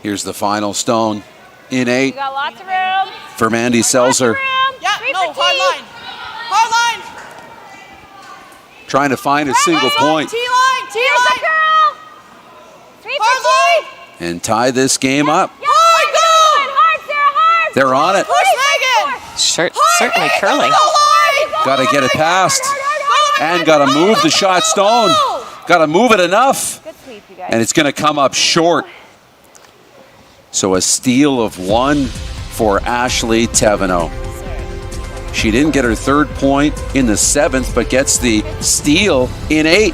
Here's the final stone in 8 We got lots of room. for Mandy Selzer. Yeah, no, hard line. Hard line. Trying to find a single point T-line, T-line. Girl. Sweep Hard line. and tie this game up. Hard, go. Hard, Sarah, hard. They're on it. Push Megan. Certainly curling. Got to get it past and got to move the shot stone. Got to move it enough. Good sweep, you guys. And it's going to come up short. So a steal of 1 for Ashley Thevenot. She didn't get her 3rd point in the 7th, but gets the steal in 8.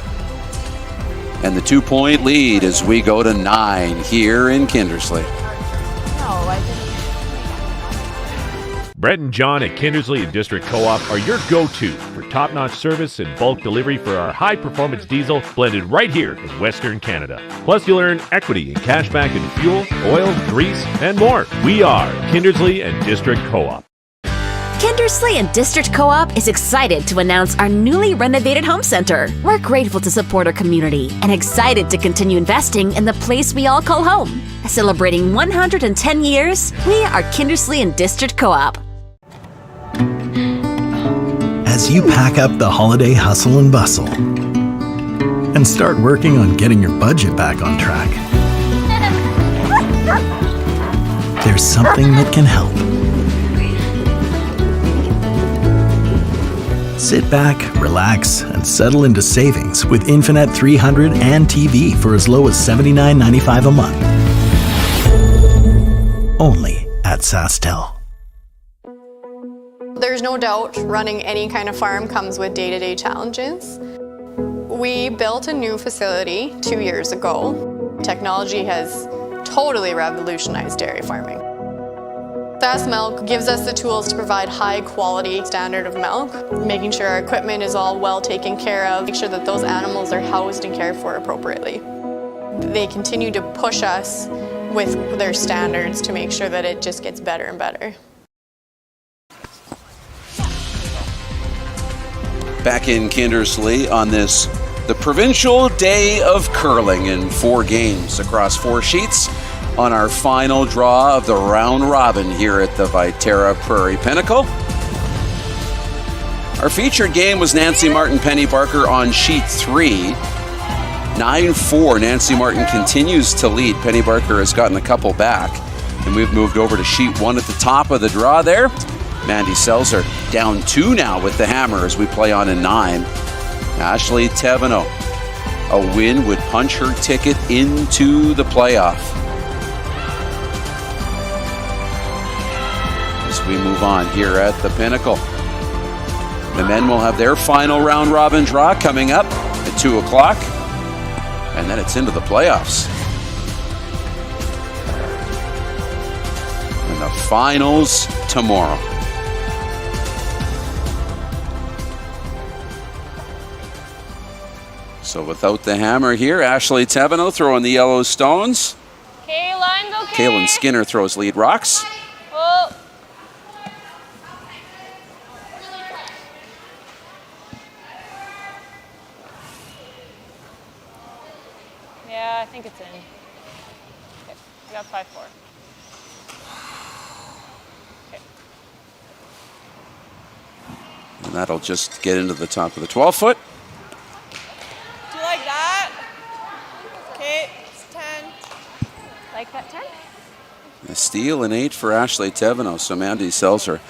And the 2-point lead as we go to 9 here in Kindersley. Brett and John at Kindersley and District Co-op are your go-to for top-notch service and bulk delivery for our high-performance diesel blended right here in Western Canada. Plus, you'll earn equity and cash back in fuel, oil, grease, and more. We are Kindersley and District Co-op. Kindersley and District Co-op is excited to announce our newly renovated home center. We're grateful to support our community and excited to continue investing in the place we all call home. Celebrating 110 years, we are Kindersley and District Co-op. As you pack up the holiday hustle and bustle and start working on getting your budget back on track, there's something that can help. Sit back, relax, and settle into savings with Infinite 300 and TV for as low as $79.95 a month. Only at SaskTel. There's no doubt running any kind of farm comes with day-to-day challenges. We built a new facility 2 years ago. Technology has totally revolutionized dairy farming. Sask Milk gives us the tools to provide high quality standard of milk, making sure our equipment is all well taken care of, make sure that those animals are housed and cared for appropriately. They continue to push us with their standards to make sure that it just gets better and better. Back in Kindersley on this, the Provincial Day of Curling in 4 games across 4 sheets on our final draw of the round robin here at the Viterra Prairie Pinnacle. Our featured game was Nancy Martin Penny Barker on sheet 3. 9-4, Nancy Martin continues to lead. Penny Barker has gotten a couple back, and we've moved over to sheet 1 at the top of the draw there. Mandy Selzer down 2 now with the hammer as we play on in 9. Ashley Thevenot, a win would punch her ticket into the playoff. As we move on here at the Pinnacle, the men will have their final round robin draw coming up at 2 o'clock, and then it's into the playoffs. And the finals tomorrow. So without the hammer here, Ashley Thevenot throwing the yellow stones. Okay, line's okay. Kaylin Skinner throws lead rocks. Oh. Yeah, I think it's in. Okay, we got 5-4. Okay. And that'll just get into the top of the 12-foot. Do you like that? Okay, it's 10. Like that 10? A steal and 8 for Ashley Thevenot. So Mandy Selzer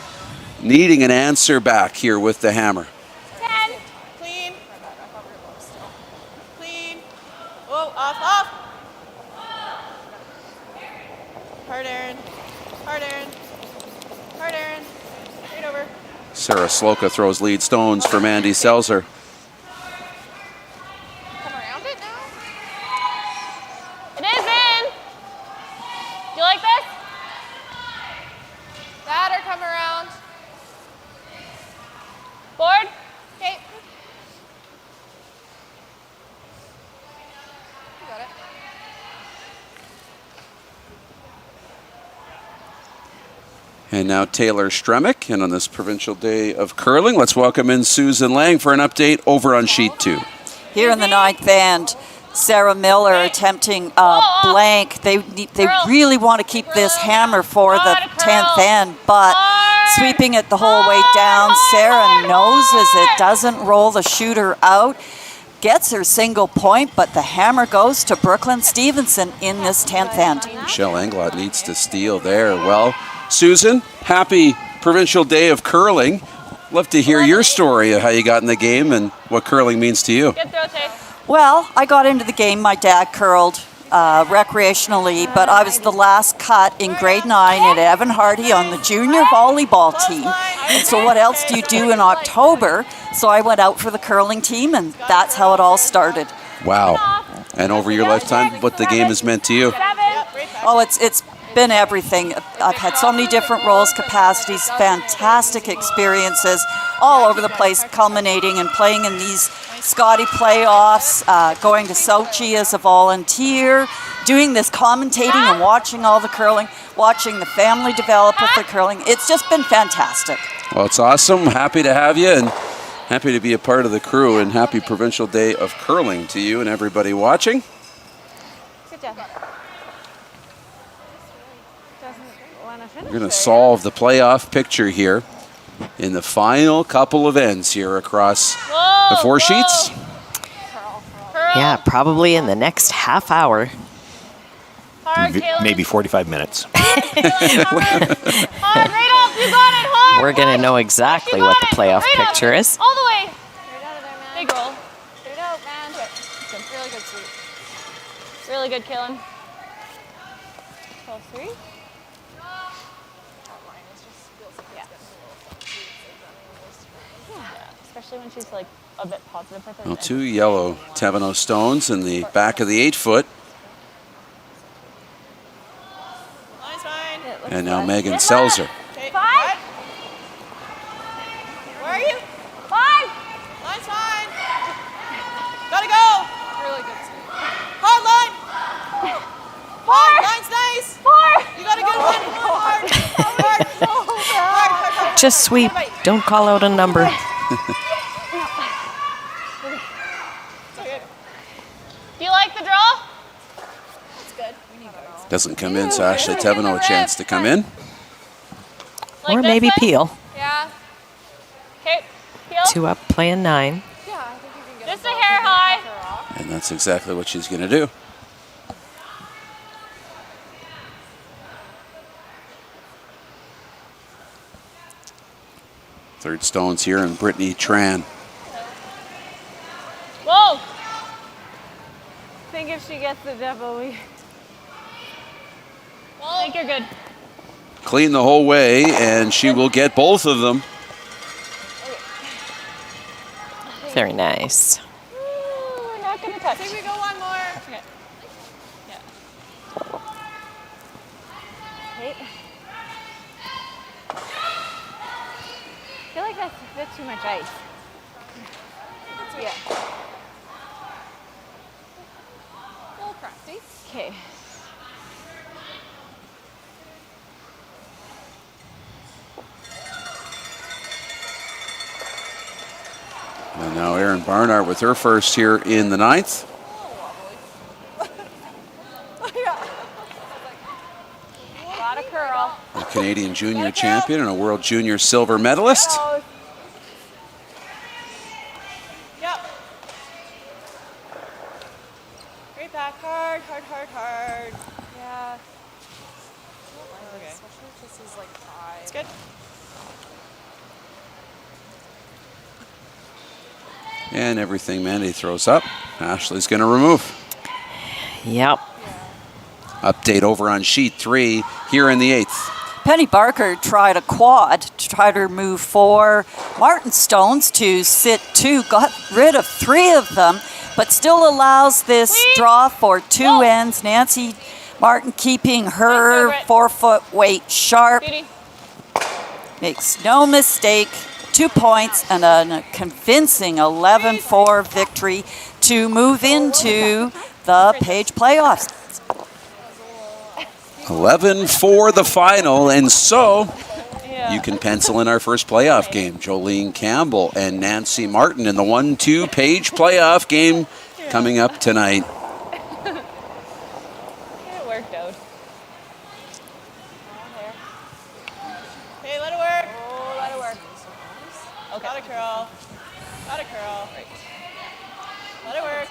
needing an answer back here with the hammer. 10. Clean. Clean. Oh, off. Hard Aaron. Hard Aaron. Hard Aaron. Straight over. Sarah Sloka throws lead stones for Mandy Selzer. Come around it now. It is in. Do you like this? That or come around. Board? Okay. You got it. And now Taylor Stremick. And on this Provincial Day of Curling, let's welcome in Susan Lang for an update over on sheet 2. Here in the 9th end, Sarah Miller attempting a blank. They really want to keep this hammer for the 10th end, but sweeping it the whole way down. Sarah noses it, doesn't roll the shooter out, gets her single point, but the hammer goes to Brooklyn Stevenson in this 10th end. Michelle Englot needs to steal there. Well, Susan, happy Provincial Day of Curling. Love to hear your story of how you got in the game and what curling means to you. Good throw, Tay. Well, I got into the game. My dad curled recreationally, but I was the last cut in grade 9 at Evan Hardy on the junior volleyball team. And so what else do you do in October? So I went out for the curling team, and that's how it all started. Wow. And over your lifetime, what the game has meant to you? Oh, it's been everything. I've had so many different roles, capacities, fantastic experiences all over the place, culminating in playing in these Scotty playoffs, going to Sochi as a volunteer, doing this commentating and watching all the curling, watching the family develop with the curling. It's just been fantastic. Well, it's awesome. Happy to have you and happy to be a part of the crew, and happy Provincial Day of Curling to you and everybody watching. Good job. We're going to solve the playoff picture here in the final couple of ends here across the 4 sheets. Yeah, probably in the next half hour. Maybe 45 minutes. We're going to know exactly what the playoff picture is. All the way. Straight out of there, man. Big roll. Straight out, man. Good. Really good sweep. Really good, Kaylin. 12-3. Especially when she's like a bit positive with it. Well, 2 yellow Thevenot stones in the back of the 8-foot. And now Megan Selzer. 5. Where are you? 5. Line's fine. Gotta go. Really good sweep. Hard line. 4. Line's nice. 4. You got a good one. Hard. Hard. Just sweep. Don't call out a number. Do you like the draw? That's good. Doesn't come in, so Ashley Thevenot a chance to come in. Or maybe Peel. Yeah. Okay, Peel. 2 up, playing 9. Just a hair high. And that's exactly what she's going to do. Third stones here, and Brittany Tran. Whoa! I think if she gets the double, we... I think you're good. Clean the whole way, and she will get both of them. Very nice. We're not going to touch. I think we go one more. Okay. Yeah. Hey. I feel like that's a bit too much ice. Yeah. Full practice. Okay. And now Erin Barnard with her first here in the 9th. A lot of curl. A Canadian junior champion and a world junior silver medalist. Yep. Great back. Hard, hard, hard, hard. Yeah. Okay. Especially if this is like 5. It's good. And everything Mandy throws up, Ashley's going to remove. Yep. Update over on sheet 3 here in the 8th. Penny Barker tried a quad to try to remove 4 Martin stones to sit 2, got rid of 3 of them, but still allows this draw for 2 ends. Nancy Martin keeping her 4-foot weight sharp. Makes no mistake. 2 points and a convincing 11-4 victory to move into the Page playoffs. 11 for the final, and so you can pencil in our first playoff game. Jolene Campbell and Nancy Martin in the 1-2 Page playoff game coming up tonight. It worked out. Okay, let it work. Oh, let it work. Okay. Got a curl. Got a curl. Let it work.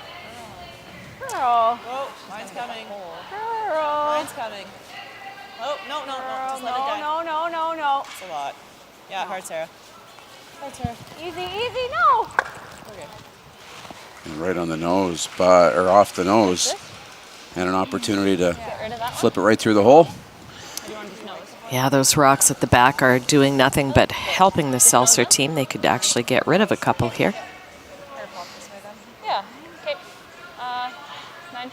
Curl. Whoa, mine's coming. Curl. Mine's coming. Oh, no, no, no. Just let it die. No. It's a lot. Yeah, hard, Sarah. Hard, Sarah. Easy, no. Okay. And right on the nose, or off the nose. And an opportunity to flip it right through the hole. Yeah, those rocks at the back are doing nothing but helping the Seltzer team. They could actually get rid of a couple here. Yeah. Okay. 9-5.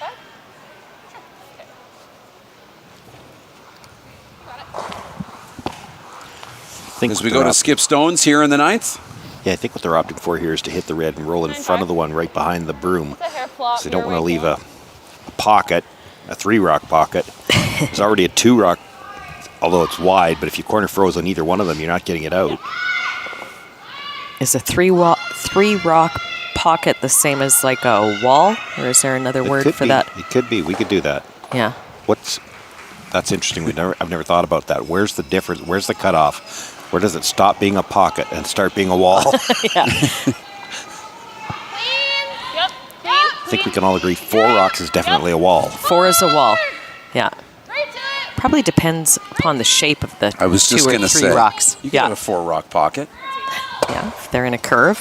As we go to skip stones here in the 9th. Yeah, I think what they're opting for here is to hit the red and roll in front of the one right behind the broom. So they don't want to leave a pocket, a 3-rock pocket. There's already a 2-rock, although it's wide, but if you corner froze on either one of them, you're not getting it out. Is a three rock pocket the same as like a wall, or is there another word for that? It could be. We could do that. Yeah. That's interesting. I've never thought about that. Where's the difference? Where's the cutoff? Where does it stop being a pocket and start being a wall? Yeah. I think we can all agree 4 rocks is definitely a wall. 4 is a wall. Yeah. Probably depends upon the shape of the I was just 2 or going to 3 say, rocks. you got a 4-rock pocket. Yeah, if they're in a curve.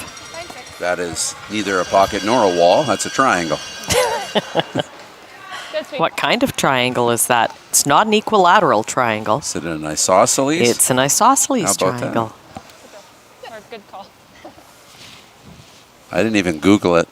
That is neither a pocket nor a wall. That's a triangle. What kind of triangle is that? It's not an equilateral triangle. Is it an isosceles? It's an isosceles How about triangle. Good call. I didn't even Google it.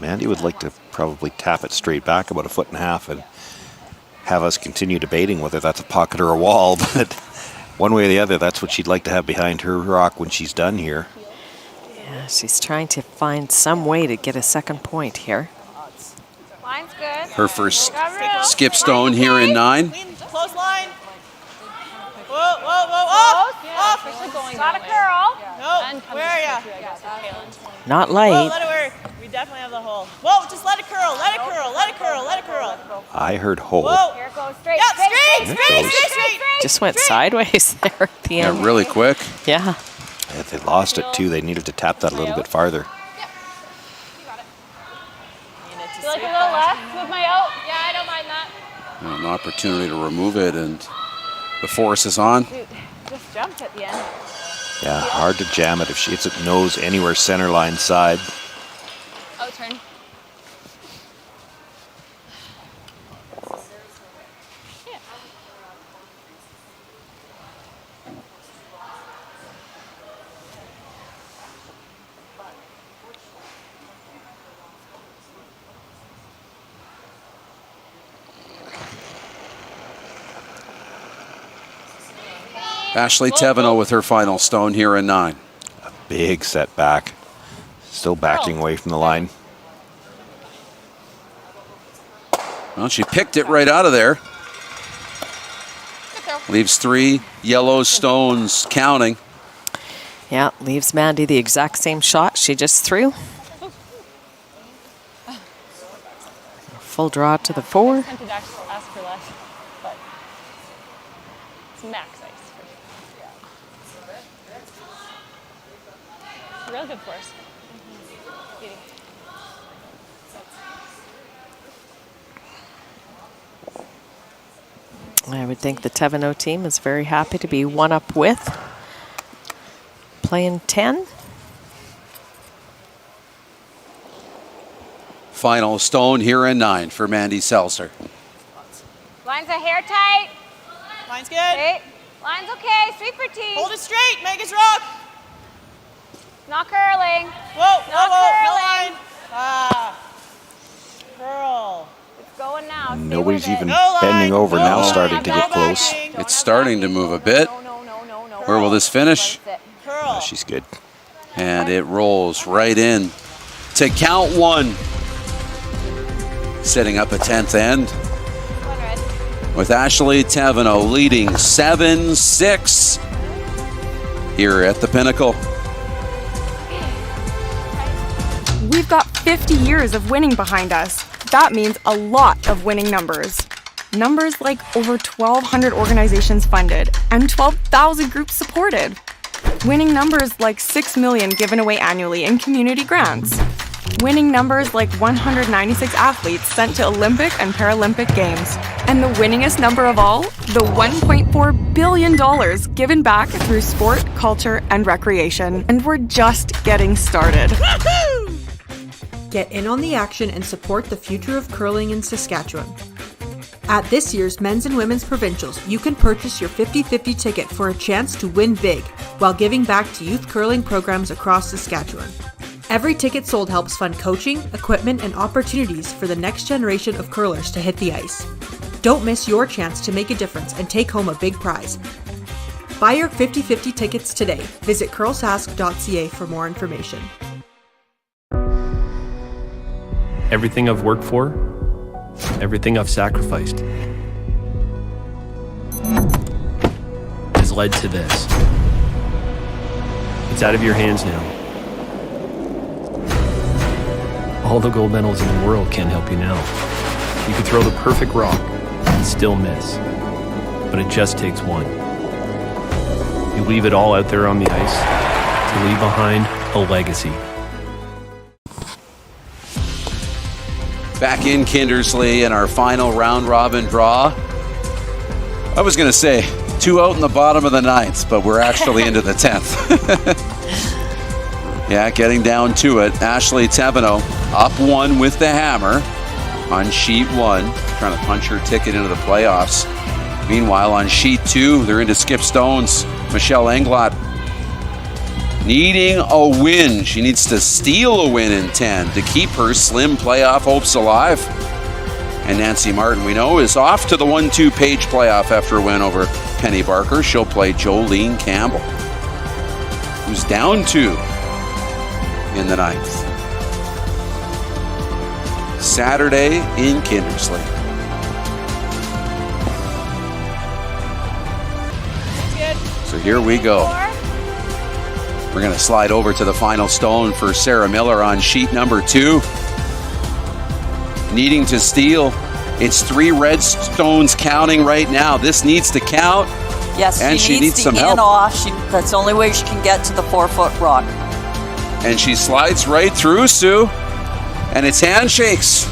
Mandy would like to probably tap it straight back about 1.5 feet and have us continue debating whether that's a pocket or a wall, but one way or the other, that's what she'd like to have behind her rock when she's done here. Yeah, she's trying to find some way to get a second point here. Line's good. Her first skip stone here in 9. Close line. Whoa, whoa, whoa, off, off. Got a curl. No, where are ya? Not Whoa, late. let it work. We definitely have the hole. Whoa, just let it curl, let it curl, let it curl, let it curl. I heard hole. Whoa. Here it goes. Straight. Yep, There straight, it goes. straight. Just went sideways there at the end. Yeah, really quick. Yeah. If they lost it too, they needed to tap that a little bit farther. You like a little left with my out? Yeah, I don't mind that. An opportunity to remove it, and the force is on. Dude, just jumped at the end. Yeah, hard to jam it if she hits it nose anywhere center line side. Out turn. Ashley Thevenot with her final stone here in 9. A big setback. Still backing away from the line. Well, she picked it right out of there. Leaves 3 yellow stones counting. Yeah, leaves Mandy the exact same shot she just threw. Full draw to the 4. I'm tempted to ask for less, but it's max ice. Real good force. I would think the Thevenot team is very happy to be one up with. Playing 10. Final stone here in 9 for Mandy Seltzer. Line's a hair tight. Line's good. Straight. Line's okay. Sweeper tee. Hold it straight, Megan's rock. Not curling. Whoa, Not whoa, curling. no line. Ah, curl. It's going now. Stay Nobody's with it. even No bending line, over no now, line. starting to get close. It's starting to move a bit. No. Where will this finish? Curl. She's good. And it rolls right in to count 1. Setting up a 10th end with Ashley Thevenot leading 7-6 here at the Pinnacle. We've got 50 years of winning behind us. That means a lot of winning numbers. Numbers like over 1,200 organizations funded and 12,000 groups supported. Winning numbers like 6 million given away annually in community grants. Winning numbers like 196 athletes sent to Olympic and Paralympic Games. And the winningest number of all, the $1.4 billion given back through sport, culture, and recreation. And we're just getting started. Get in on the action and support the future of curling in Saskatchewan. At this year's Men's and Women's Provincials, you can purchase your 50-50 ticket for a chance to win big while giving back to youth curling programs across Saskatchewan. Every ticket sold helps fund coaching, equipment, and opportunities for the next generation of curlers to hit the ice. Don't miss your chance to make a difference and take home a big prize. Buy your 50/50 tickets today. Visit curlsask.ca for more information. Everything I've worked for, everything I've sacrificed, has led to this. It's out of your hands now. All the gold medals in the world can't help you now. You could throw the perfect rock and still miss, but it just takes one. You leave it all out there on the ice to leave behind a legacy. Back in Kindersley in our final round robin draw. I was going to say 2 out in the bottom of the 9th, but we're actually into the 10th. Yeah, getting down to it. Ashley Thevenot up 1 with the hammer on sheet 1, trying to punch her ticket into the playoffs. Meanwhile, on sheet 2, they're into Skip Stones. Michelle Englot needing a win. She needs to steal a win in 10 to keep her slim playoff hopes alive. And Nancy Martin, we know, is off to the 1-2 page playoff after a win over Penny Barker. She'll play Jolene Campbell, who's down 2 in the 9th. Saturday in Kindersley. So here we go. We're going to slide over to the final stone for Sarah Miller on sheet number 2. Needing to steal. It's 3 red stones counting right now. This needs to count. Yes, and she needs some to help. off. That's the only way she can get to the 4-foot rock. And she slides right through, Sue. And it's handshakes.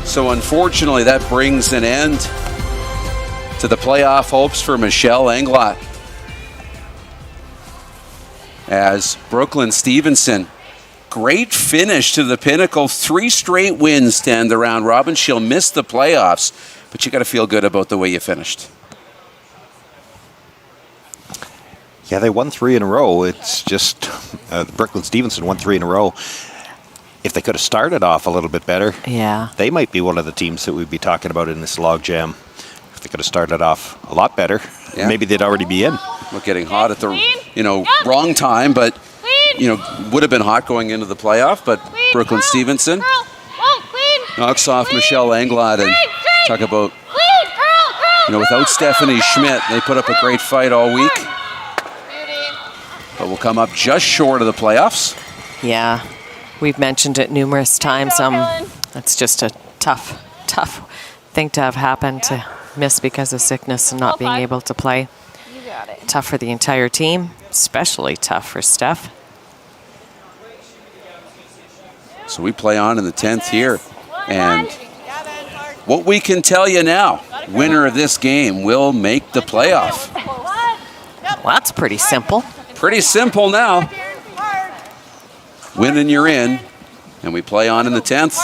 So unfortunately, that brings an end to the playoff hopes for Michelle Englot. As Brooklyn Stevenson, great finish to the Pinnacle. 3 straight wins to end the round robin. She'll miss the playoffs, but you got to feel good about the way you finished. Yeah, they won 3 in a row. It's just Brooklyn Stevenson won 3 in a row. If they could have started off a little bit better, they might be one of the teams that we'd be talking about in this log jam. If they could have started off a lot better, maybe they'd already be in. Well, getting hot at the wrong time, but would have been hot going into the playoff. But Brooklyn Stevenson knocks off Michelle Englot, and talk about without Stephanie Schmidt, they put up a great fight all week, but will come up just short of the playoffs. Yeah, we've mentioned it numerous times. It's just a tough thing to have happen, to miss because of sickness and not being able to play. You got it. Tough for the entire team, especially tough for Steph. So we play on in the 10th here, and what we can tell you now, winner of this game will make the playoff. Well, that's pretty simple. Pretty simple now. Win and you're in, and we play on in the 10th.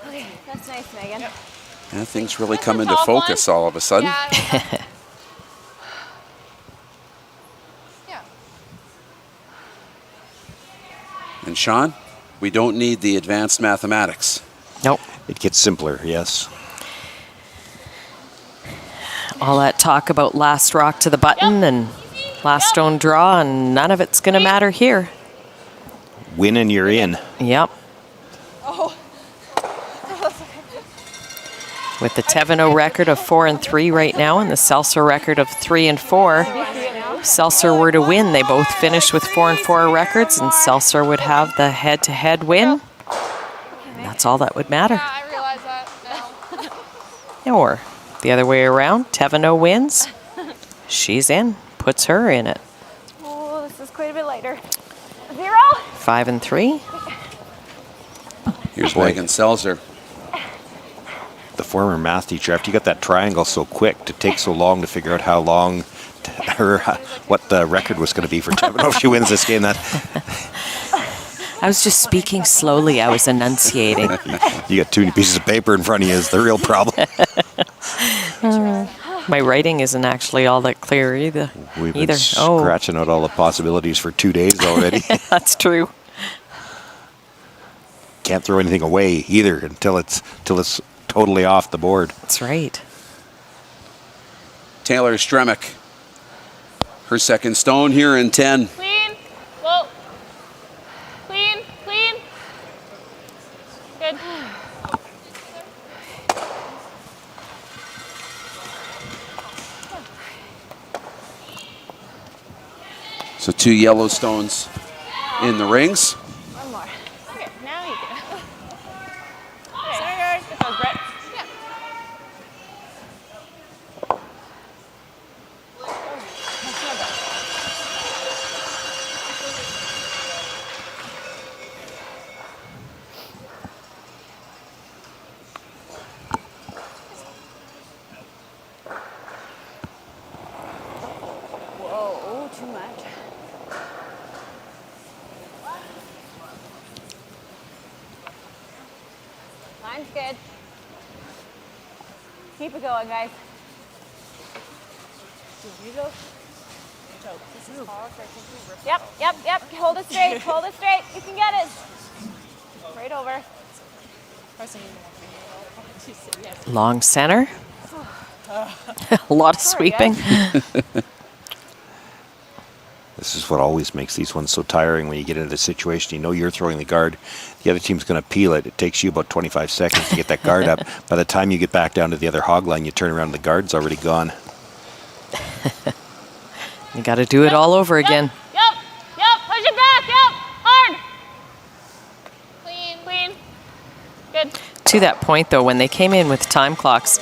Okay, that's nice, Megan. Yeah, things really come into focus all of a sudden. And Sean, we don't need the advanced mathematics. Nope. It gets simpler, yes. All that talk about last rock to the button and last stone draw, and none of it's going to matter here. Win and you're in. Yep. With the Thevenot record of 4-3 right now and the Seltzer record of 3-4, Seltzer were to win. They both finished with 4-4 records, and Seltzer would have the head-to-head win. And that's all that would matter. I realize that now. Or the other way around, Thevenot wins. She's in, puts her in it. Oh, this is quite a bit lighter. 0. 5-3. Here's Megan Seltzer. The former math teacher, after you got that triangle so quick, to take so long to figure out how long what the record was going to be for Thevenot if she wins this game. That I was just speaking slowly. I was enunciating. You got too many pieces of paper in front of you is the real problem. My writing isn't actually all that clear either. We've been scratching out all the possibilities for 2 days already. That's true. can't throw anything away either until it's totally off the board. That's right. Taylor Stremick, her second stone here in 10. Clean. Whoa. Clean. Clean. Good. So 2 yellow stones in the rings. One more. Okay, now you can. Sorry, guys. Good job, Brett. Yeah. Whoa, too much. Line's good. Keep it going, guys. Yep. Hold it straight. Hold it straight. You can get it. Right over. Long center. A lot of sweeping. This is what always makes these ones so tiring when you get into the situation. You know you're throwing the guard. The other team's going to peel it. It takes you about 25 seconds to get that guard up. By the time you get back down to the other hog line, you turn around and the guard's already gone. You got to do it all over again. Yep. Push it back. Yep. Hard. Clean. Good. To that point, though, when they came in with time clocks,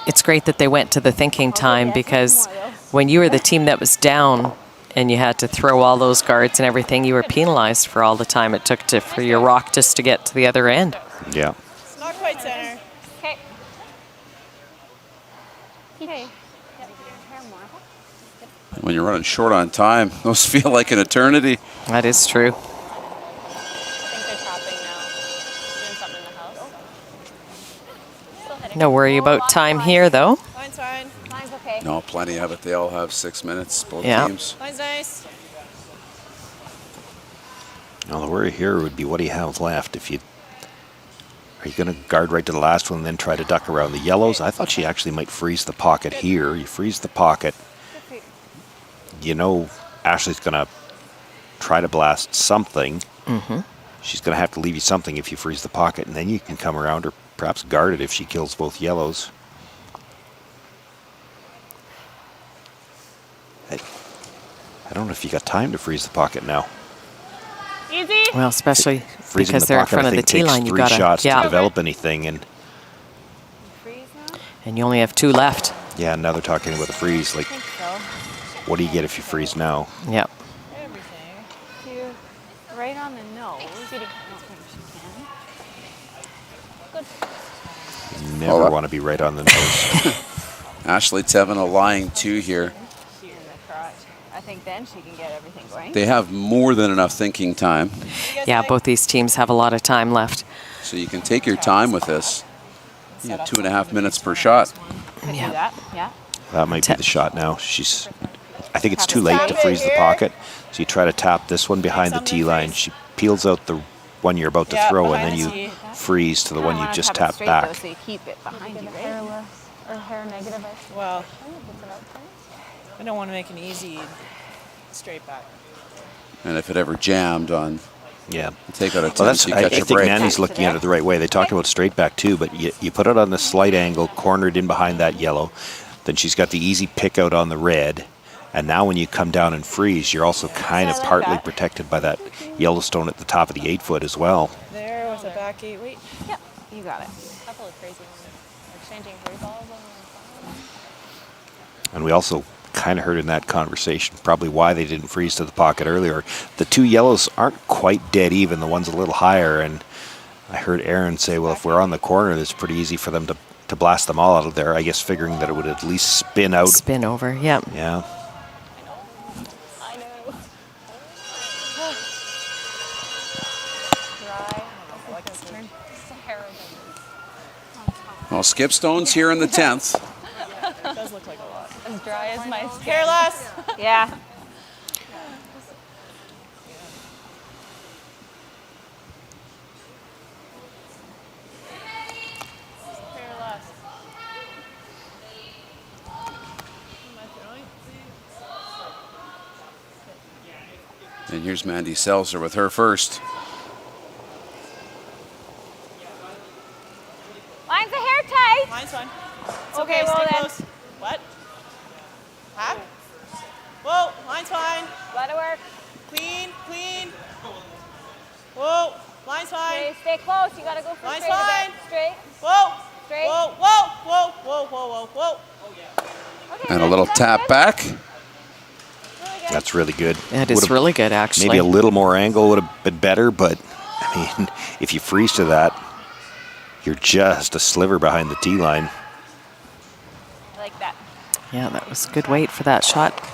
it's great that they went to the thinking time, because when you were the team that was down and you had to throw all those guards and everything, you were penalized for all the time it took for your rock just to get to the other end. Yeah. It's not quite center. Okay. When you're running short on time, those feel like an eternity. That is true. I think they're chopping now. Doing something in the house. Still hitting. No worry about time here, though. Line's fine. Line's okay. No, plenty of it. They all have 6 minutes, both Yeah. teams. Line's nice. Now the worry here would be, what do you have left? Are you going to guard right to the last one and then try to duck around the yellows? I thought she actually might freeze the pocket here. You freeze the pocket. You know Ashley's going to try to blast something. Mm-hmm. She's going to have to leave you something if you freeze the pocket, and then you can come around or perhaps guard it if she kills both yellows. I don't know if you got time to freeze the pocket now. Easy. Well, especially Freezing because the they're in pocket, front I of the think, tee takes line. You 3 got shots to to develop anything, and you only have 2 left. yeah, now they're talking about a freeze. Like, what do you get if you freeze now? Yep. Right on the nose. Good. You never want to be right on the nose. Ashley Thevenot lying 2 here. I think then she can get everything going. They have more than enough thinking time. Yeah, both these teams have a lot of time left. So you can take your time with this. You have 2.5 minutes per shot. Yeah. That might be the shot now. I think it's too late to freeze the pocket. So you try to tap this one behind the tee line. She peels out the one you're about to throw, and then you freeze to the one you just tapped back. So you keep it behind you, right? Or hair negative. Well, I don't want to make an easy straight back. And if it ever jammed on, take out a 10, Well, so you I catch a think break. Mandy's looking at it the right way. They talked about straight back too, but you put it on the slight angle, cornered in behind that yellow. Then she's got the easy pick out on the red. And now when you come down and freeze, you're also kind of partly protected by that Yellowstone at the top of the 8-foot as well. There was a back 8. Wait. Yep, you got it. Couple of crazy ones. Exchanging free balls. And we also kind of heard in that conversation probably why they didn't freeze to the pocket earlier. The 2 yellows aren't quite dead even. The one's a little higher. And I heard Aaron say, well, if we're on the corner, it's pretty easy for them to blast them all out of there. I guess figuring that it would at least spin out. Spin over, yep. Yeah. Well, skip stones here in the 10th. It does look like a lot. As dry as my skin. Careless. Yeah. And here's Mandy Seltzer with her first. Line's a hair tight. Line's fine. It's Okay, okay, well stay then. close. What? Huh? Whoa, line's fine. Let it work. Clean, clean. Whoa, line's fine. Okay, stay close. You gotta go for Line's straight a fine. bit. Straight. Whoa. Straight. Whoa, whoa, whoa, whoa, whoa, whoa, whoa. And a little tap back. That's really good. That is Would've- really good, actually. Maybe a little more angle would have been better, but I mean, if you freeze to that, you're just a sliver behind the tee line. I like that. Yeah, that was good weight for that shot. I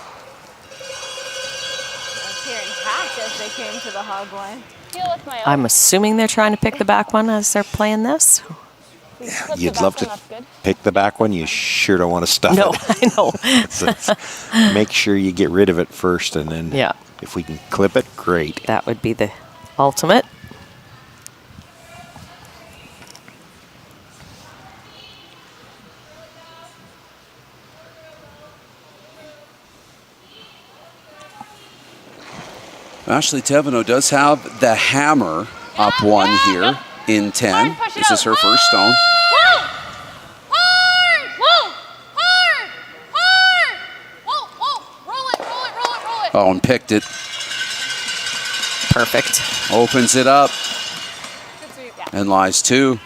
was hearing hack as they came to the hog line. Feel with my I'm assuming they're trying to pick the back one as they're playing this. You'd love to pick the back one. You sure don't want to stuff No, it. I know. Make sure you get rid of it first, and then Yeah. if we can clip it, great. That would be the ultimate. Ashley Thevenot does have the hammer up one here in 10. This is her first stone. Whoa! Hard! Whoa! Hard! Hard! Whoa! Whoa! Roll it! Roll it! Roll it! Roll it! Oh, and picked it. Perfect. Opens it up. Good sweep. Yeah. And lies 2. This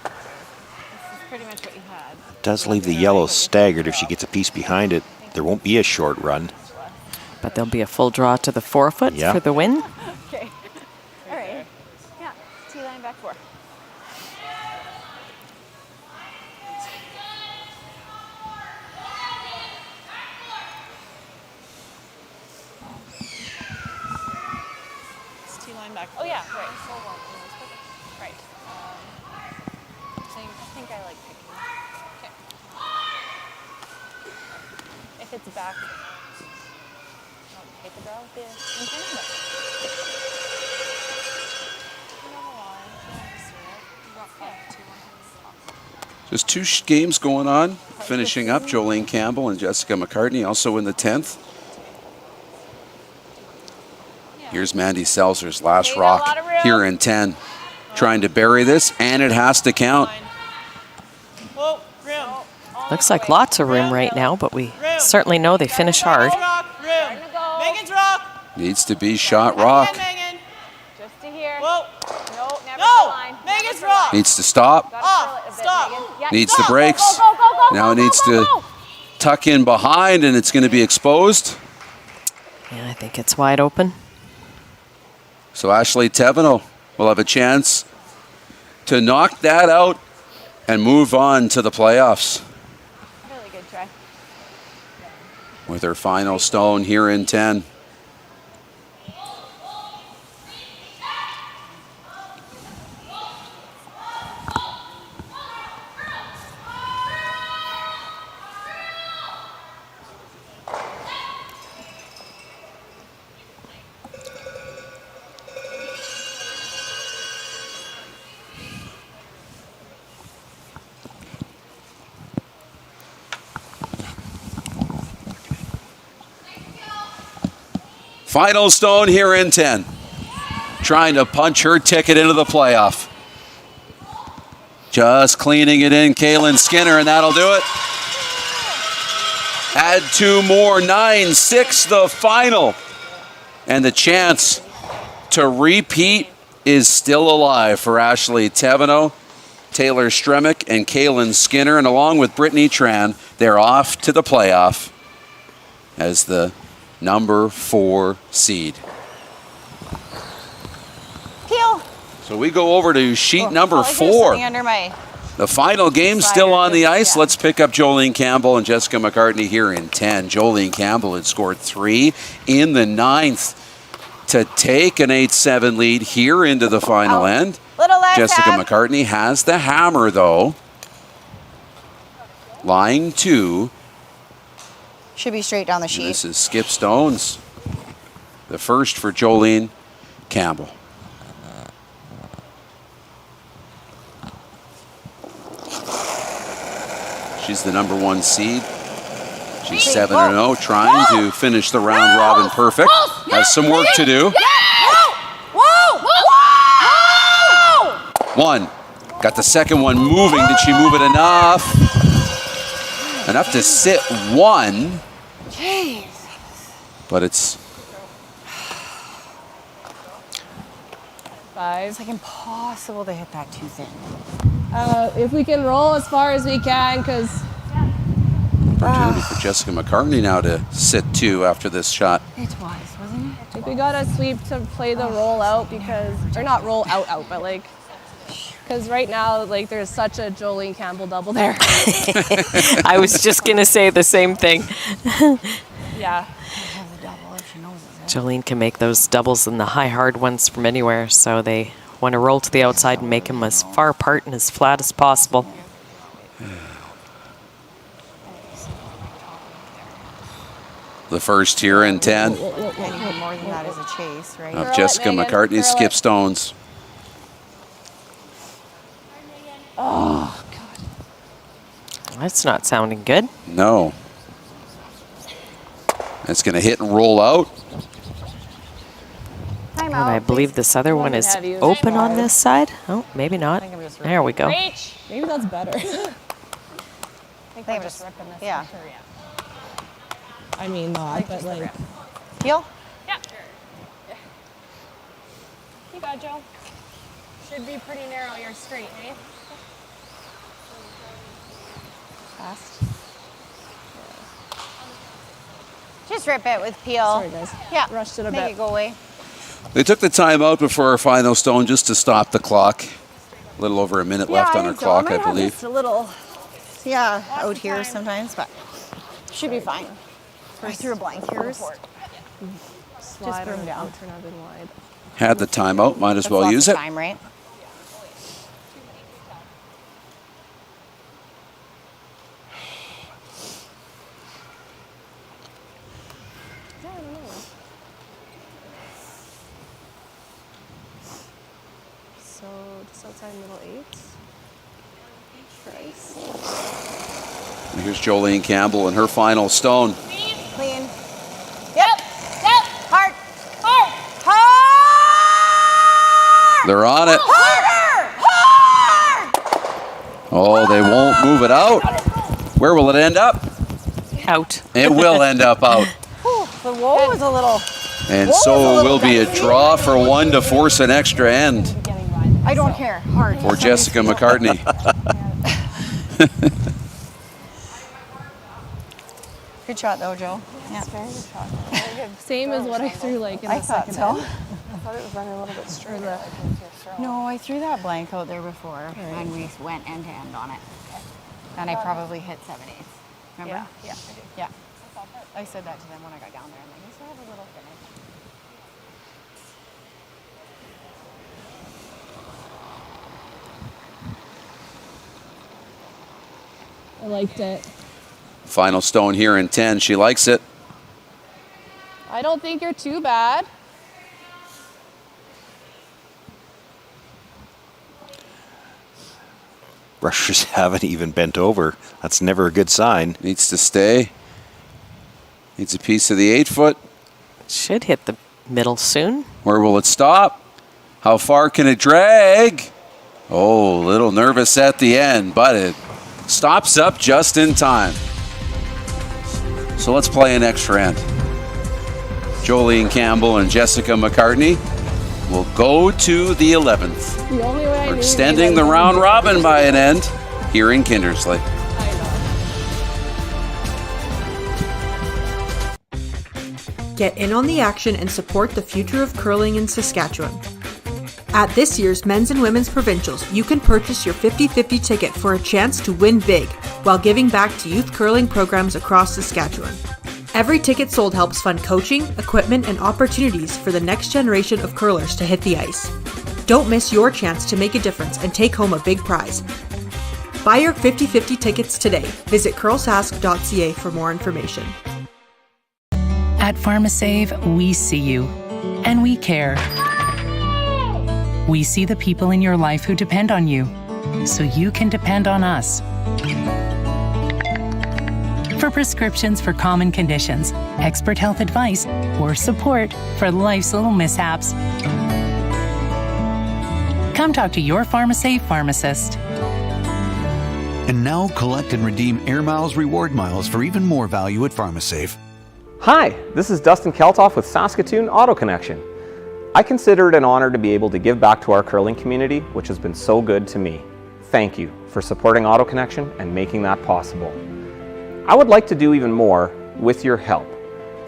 is pretty much what you had. Does leave the yellow staggered. If she gets a piece behind it, there won't be a short run. But there'll be a full draw to the 4-foot Yeah. for the win. Okay. All right. Yeah. Tee line back 4. It's tee line back. Oh yeah, right. Right. I think I like picking. Okay. If it's back, I'll take a draw with the intent, but Just 2 games going on. Finishing up, Jolene Campbell and Jessica McCartney also in the 10th. Here's Mandy Seltzer's last rock here in 10. Trying to bury this, and it has to count. Whoa, rim. Looks like lots of room right now, but we certainly know they finish hard. Rock, rim. Megan's rock. Needs to be shot rock. Megan. Just to here. Whoa. No, never No. to line. Megan's rock. Needs to stop. Off. Stop. Yeah, Needs stop. the brakes. Go, go, go, go, Now go, it needs go, to go. tuck in behind, and it's going to be exposed. Yeah, I think it's wide open. So Ashley Thevenot will have a chance to knock that out and move on to the playoffs Really good try. with her final stone here in 10. Final stone here in 10. Trying to punch her ticket into the playoff. Just cleaning it in, Kaylin Skinner, and that'll do it. Add 2 more, 9-6 the final. And the chance to repeat is still alive for Ashley Thevenot, Taylor Stremick, and Kaylin Skinner. And along with Brittany Tran, they're off to the playoff as the number 4 seed. Heel. So we go over to sheet number Oh, here's 4. something under my. The final game still on the ice. Let's pick up Jolene Campbell and Jessica McCartney here in 10. Jolene Campbell had scored 3 in the 9th to take an 8-7 lead here into the final end. Little left Jessica tap. McCartney has the hammer, though. Lying 2. Should be straight down the And sheet. this is Skip Stones. The first for Jolene Campbell. She's the number 1 seed. She's 7-0, trying to finish the round robin perfect. Has some work to do. One. Got the second one moving. Did she move it enough? Enough to sit one. Jeez. But it's 5. It's like impossible to hit that too thin. If we can roll as far as we can, because opportunity for Jessica McCartney now to sit 2 after this shot. It was, wasn't it? I think we got to sweep to play the roll out because, or not roll out, but like, because right now, like, there's such a Jolene Campbell double there. I was just going to say the same thing. Yeah. Jolene can make those doubles and the high hard ones from anywhere, so they want to roll to the outside and make them as far apart and as flat as possible. The first here in 10 Anything more than that is a chase, right? of Jessica McCartney's skip stones. Oh, That's not sounding good. No. It's going to hit and roll out. And I believe this other one is open on this side. Oh, maybe not. There we go. Reach. Maybe that's better. I think we're just ripping this. Yeah. I mean, not, but like. Heel? Yeah. You got Joe. Should be pretty narrow. You're straight, eh? Fast. Just rip it with peel. Sorry, guys. Yeah. Rushed it a Make bit. it go away. They took the time out before our final stone just to stop the clock. A little over a minute left on our clock, I believe. Just a little, out here sometimes, but should be fine. We're through a blank here. Just broom down. Turn up and wide. Had the timeout, might as well use it. Time, right? So just outside middle 8. Price. And here's Jolene Campbell and her final stone. Clean. Yep. Hard. They're on it. Harder. Oh, they won't move it out. Where will it end up? Out. It will end up out. The wall was a little. And so it will be a draw for one to force an extra end I don't care. Hard. for Jessica McCartney. Good shot though, Joe. Yeah. Very good shot. Very good. Same as what I threw like in the second end. I thought it was running a little bit straighter. No, I threw that blank out there before, and we went end to end on it. And I probably hit 7/8. Remember? Yeah. Yeah. I said that to them when I got down there. I'm like, you still have a little finish. I liked it. Final stone here in 10. She likes it. I don't think you're too bad. Rushers haven't even bent over. That's never a good sign. Needs to stay. Needs a piece of the 8-foot. Should hit the middle soon. Where will it stop? How far can it drag? Oh, a little nervous at the end, but it stops up just in time. So let's play an extra end. Jolene Campbell and Jessica McCartney will go to the 11th. The only way I We're knew extending the round robin by an end here in Kindersley. Get in on the action and support the future of curling in Saskatchewan. At this year's Men's and Women's Provincials, you can purchase your 50-50 ticket for a chance to win big while giving back to youth curling programs across Saskatchewan. Every ticket sold helps fund coaching, equipment, and opportunities for the next generation of curlers to hit the ice. Don't miss your chance to make a difference and take home a big prize. Buy your 50-50 tickets today. Visit curlsask.ca for more information. At PharmaSave, we see you, and we care. We see the people in your life who depend on you, so you can depend on us. for prescriptions for common conditions, expert health advice, or support for life's little mishaps. Come talk to your PharmaSave pharmacist. And now collect and redeem Air Miles reward miles for even more value at PharmaSave. Hi, this is Dustin Keltoff with Saskatoon Auto Connection. I consider it an honor to be able to give back to our curling community, which has been so good to me. Thank you for supporting Auto Connection and making that possible. I would like to do even more with your help.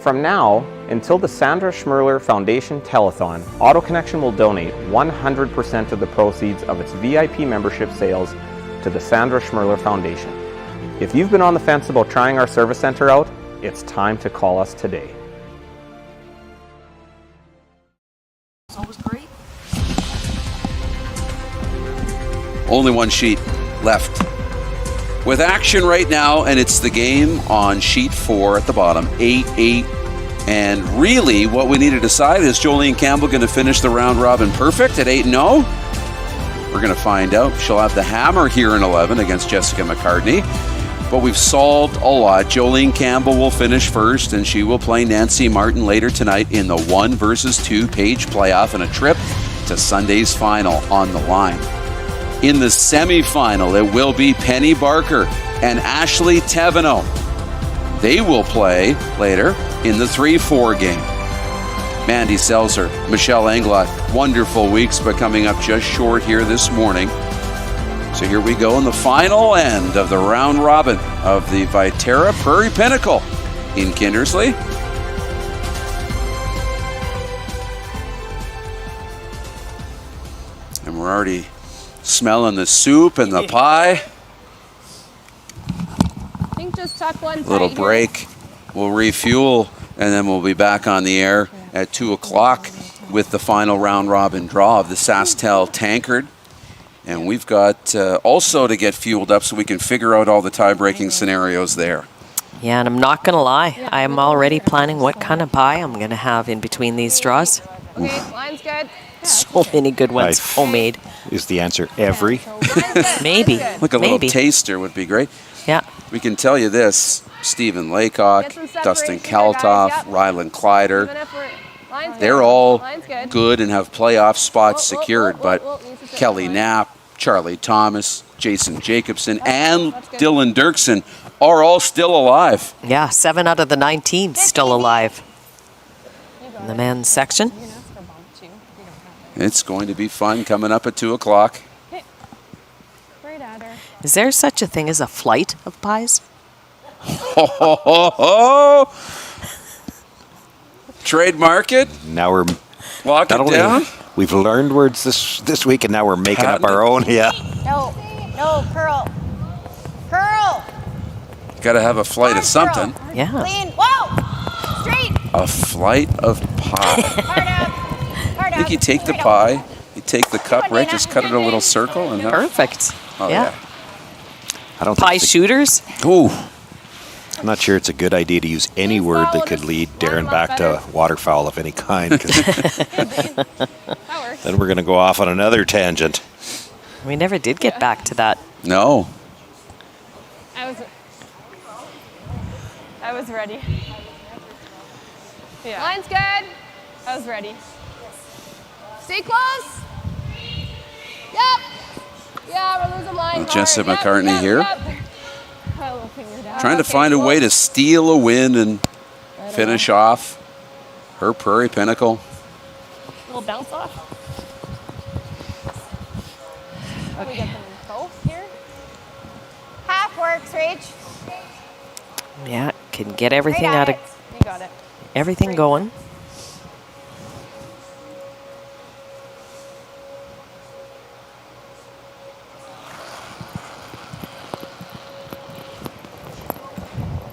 From now until the Sandra Schmerler Foundation Telethon, Auto Connection will donate 100% of the proceeds of its VIP membership sales to the Sandra Schmerler Foundation. If you've been on the fence about trying our service center out, it's time to call us today. It's always great. Only one sheet left with action right now, and it's the game on sheet 4 at the bottom, 8-8. And really what we need to decide is Jolene Campbell going to finish the round robin perfect at 8-0? We're going to find out. She'll have the hammer here in 11 against Jessica McCartney. But we've solved a lot. Jolene Campbell will finish first, and she will play Nancy Martin later tonight in the 1 versus 2 page playoff and a trip to Sunday's final on the line. In the semifinal, it will be Penny Barker and Ashley Thevenot. They will play later in the 3-4 game. Mandy Seltzer, Michelle Englot, wonderful weeks, but coming up just short here this morning. So here we go in the final end of the round robin of the Viterra Prairie Pinnacle in Kindersley. And we're already smelling the soup and the pie. I think just tuck one Little side break. here. We'll refuel, and then we'll be back on the air at 2 o'clock with the final round robin draw of the SaskTel Tankard. And we've got also to get fueled up so we can figure out all the tie-breaking scenarios there. Yeah, and I'm not going to lie. I'm already planning what kind of pie I'm going to have in between these draws. Okay, line's good. So many good ones, homemade. Is the answer every? Maybe. Like a little taster would be great. Yeah. We can tell you this, Stephen Laycock, Dustin Kaltoff, Rylan Kleider, they're all good and have playoff spots secured, but Kelly Knapp, Charlie Thomas, Jason Jacobson, and Dylan Dirksen are all still alive. Yeah, 7 out of the 19 still alive. In the men's section. It's going to be fun coming up at 2 o'clock. Is there such a thing as a flight of pies? Ho, ho, ho, ho. Trademark it. Now we're lock it down. We've learned words this week, and now we're making up our own. Yeah. No, curl. Curl. Got to have a flight of something. Yeah. Clean. Whoa. Straight. A flight of pie. Hard out. I think you take the pie, you take the cup, right? Just cut it a little circle and have Perfect. Oh Yeah. yeah. I don't Pie think shooters? Ooh. I'm not sure it's a good idea to use any word that could lead Darren back to waterfowl of any kind. 'Cause then we're going to go off on another tangent. We never did get back to that. No. I was ready. Yeah. Line's good. I was ready. Stay close. Yep. Yeah, we're losing line. Jessica McCartney here. We'll figure it out. Trying to find a way to steal a win and finish off her Prairie Pinnacle. A little bounce off. Okay. We get them both here. Half works, Rach. Yeah, can get everything out of You got it. everything going.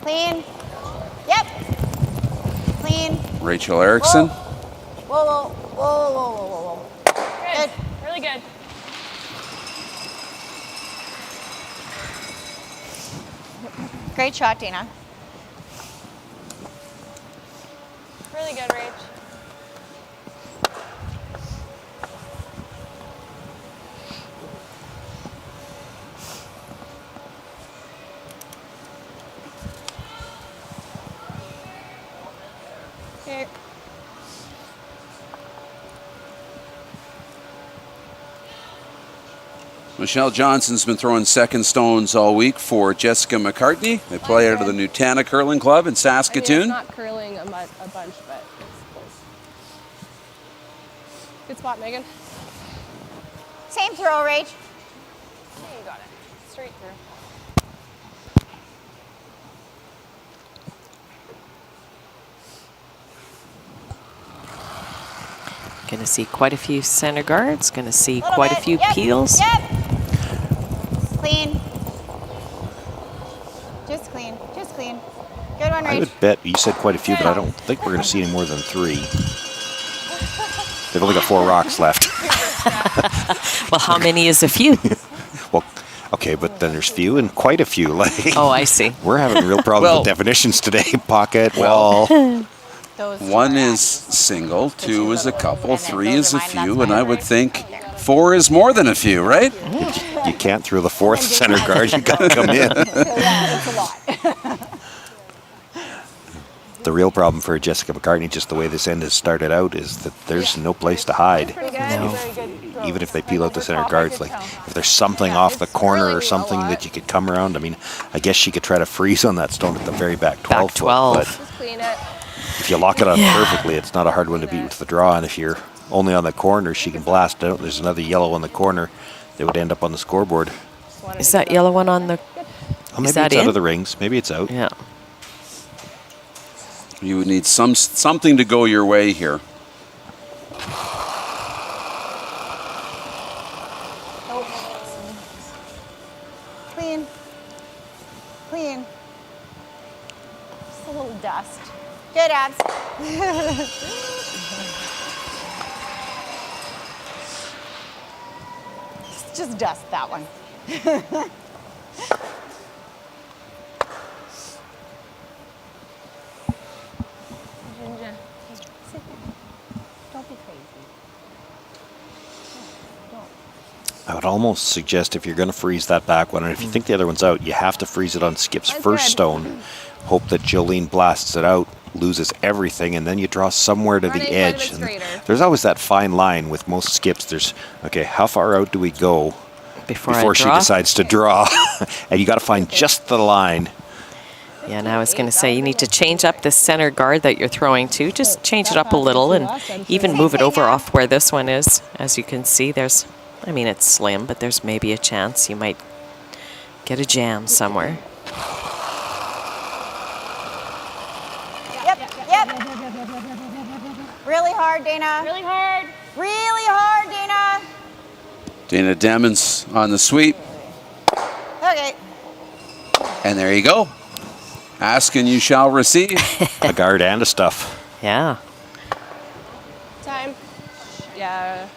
Clean. Yep. Clean. Rachel Erickson. Whoa. Good. Really good. Great shot, Dana. Really good, Rach. Michelle Johnson's been throwing second stones all week for Jessica McCartney. They play out of the Nutana Curling Club in Saskatoon. It's not curling a bunch, but it's close. Good spot, Megan. Same throw, Rach. You got it. Straight through. Going to see quite a few center guards. Going to see quite a few peels. Yep. Clean. Just clean. Just clean. Good one, Rach. I would bet, you said quite a few, but I don't think we're going to see any more than 3. They've only got 4 rocks left. Well, how many is a few? Well, okay, but then there's few and quite a few. Like, oh, I see. We're having real problems with definitions today. Pocket, wall. 1 is single, 2 is a couple, 3 is a few, and I would think 4 is more than a few, right? You can't throw the 4th center guard. You got to come in. That's a lot. The real problem for Jessica McCartney, just the way this end has started out, is that there's no place to hide. Even if they peel out the center guards, like if there's something off the corner or something that you could come around. I mean, I guess she could try to freeze on that stone at the very back 12 foot, but if you lock it on perfectly, it's not a hard one to beat with the draw. And if you're only on the corner, she can blast out. There's another yellow on the corner. They would end up on the scoreboard. Is that yellow one on the... Oh, maybe it's out of the rings. Maybe it's out. Yeah. You would need something to go your way here. Clean. Clean. Just a little dust. Good, Abs. Just dust that one. Don't be crazy. I would almost suggest if you're going to freeze that back one, and if you think the other one's out, you have to freeze it on Skip's first stone. Hope that Jolene blasts it out, loses everything, and then you draw somewhere to the edge. And there's always that fine line with most skips. There's, okay, how far out do we go before she decides to draw? And you got to find just the line. Yeah, and I was going to say you need to change up the center guard that you're throwing to. Just change it up a little and even move it over off where this one is. As you can see, there's, I mean, it's slim, but there's maybe a chance you might get a jam somewhere. Yep. Really hard, Dana. Really hard. Really hard, Dana. Dana Demmons on the sweep. Okay. And there you go. Ask and you shall receive. A guard and a stuff. Yeah. Time. Yeah.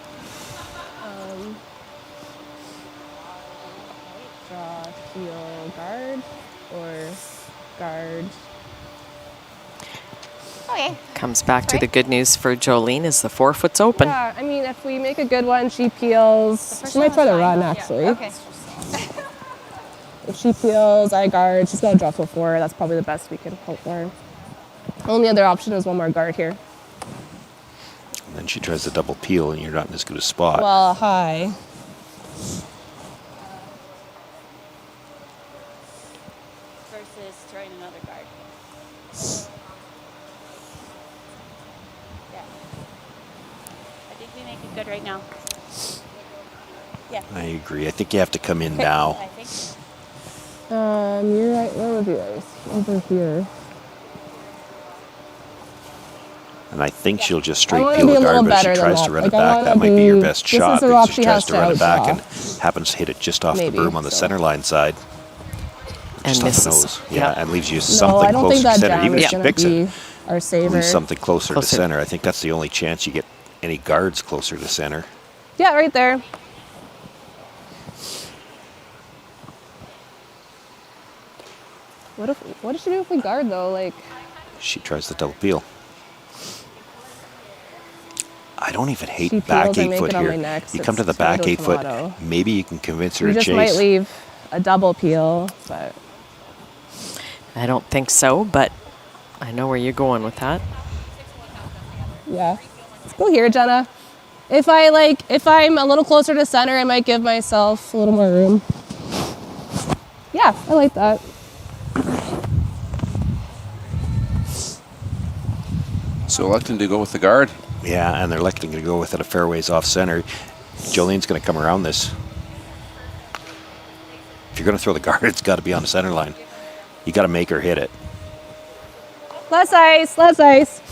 Draw, heel, guard, or guard. Okay. Comes back to the good news for Jolene is the 4 foot's open. Yeah, I mean, if we make a good one, she peels. She might try to run, actually. Okay. If she peels, I guard. She's got to drop to a 4. That's probably the best we can hope for. Only other option is one more guard here. And then she tries to double peel, and you're not in as good a spot. Well, high. Versus throwing another guard. Yeah. I think we make it good right now. Yeah. I agree. I think you have to come in now. I think so. You're right. Where would yours? Over here. And I think she'll just straight wanna peel be the a little guard, but if better she than tries to that. run Like, it I back, wanna that might be your be- best this is shot. the Because rock she she tries has to to run it back and outdraw. happens to hit it just off Maybe, the berm on the so. center line side. And Just off the misses. nose. Yeah, and leaves you No, something I don't closer think to that center. jam Even is if she going to picks it, be our saver. leaves something closer to center. I think that's the only chance you get any guards closer to center. Yeah, right there. What does she do if we guard though? Like, She tries the double peel. I don't even hate She back peels, I 8 make foot it on here. my next. You come to It's the back tomato, 8 foot, tomato. maybe you can convince her we to just chase. might leave a double peel, but I don't think so, but I know where you're going with that. yeah. Let's go here, Jenna. If I'm a little closer to center, I might give myself a little more room. Yeah, I like that. So electing to go with the guard. Yeah, and they're electing to go with it a fair ways off center. Jolene's going to come around this. If you're going to throw the guard, it's got to be on the center line. You got to make her hit it. Less ice, less ice.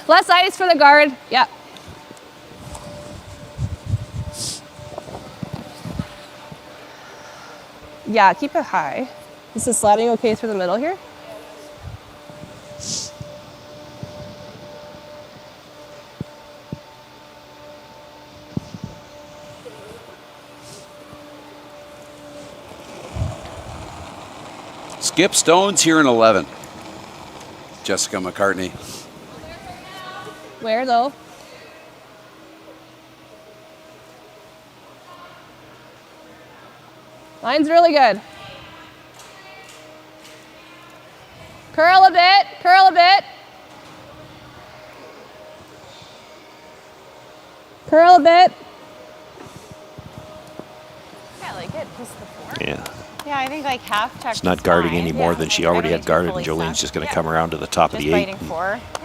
Less ice for the guard. Yeah. Yeah, keep it high. This is sliding okay through the middle here. Skip Stone's here in 11. Jessica McCartney. Where though? Line's really good. Curl a bit, curl a bit. Curl a bit. I like it, just the 4. Yeah. Yeah, I think like half check. It's not guarding any more than she already had guarded, and Jolene's just going to come around to the top of the 8.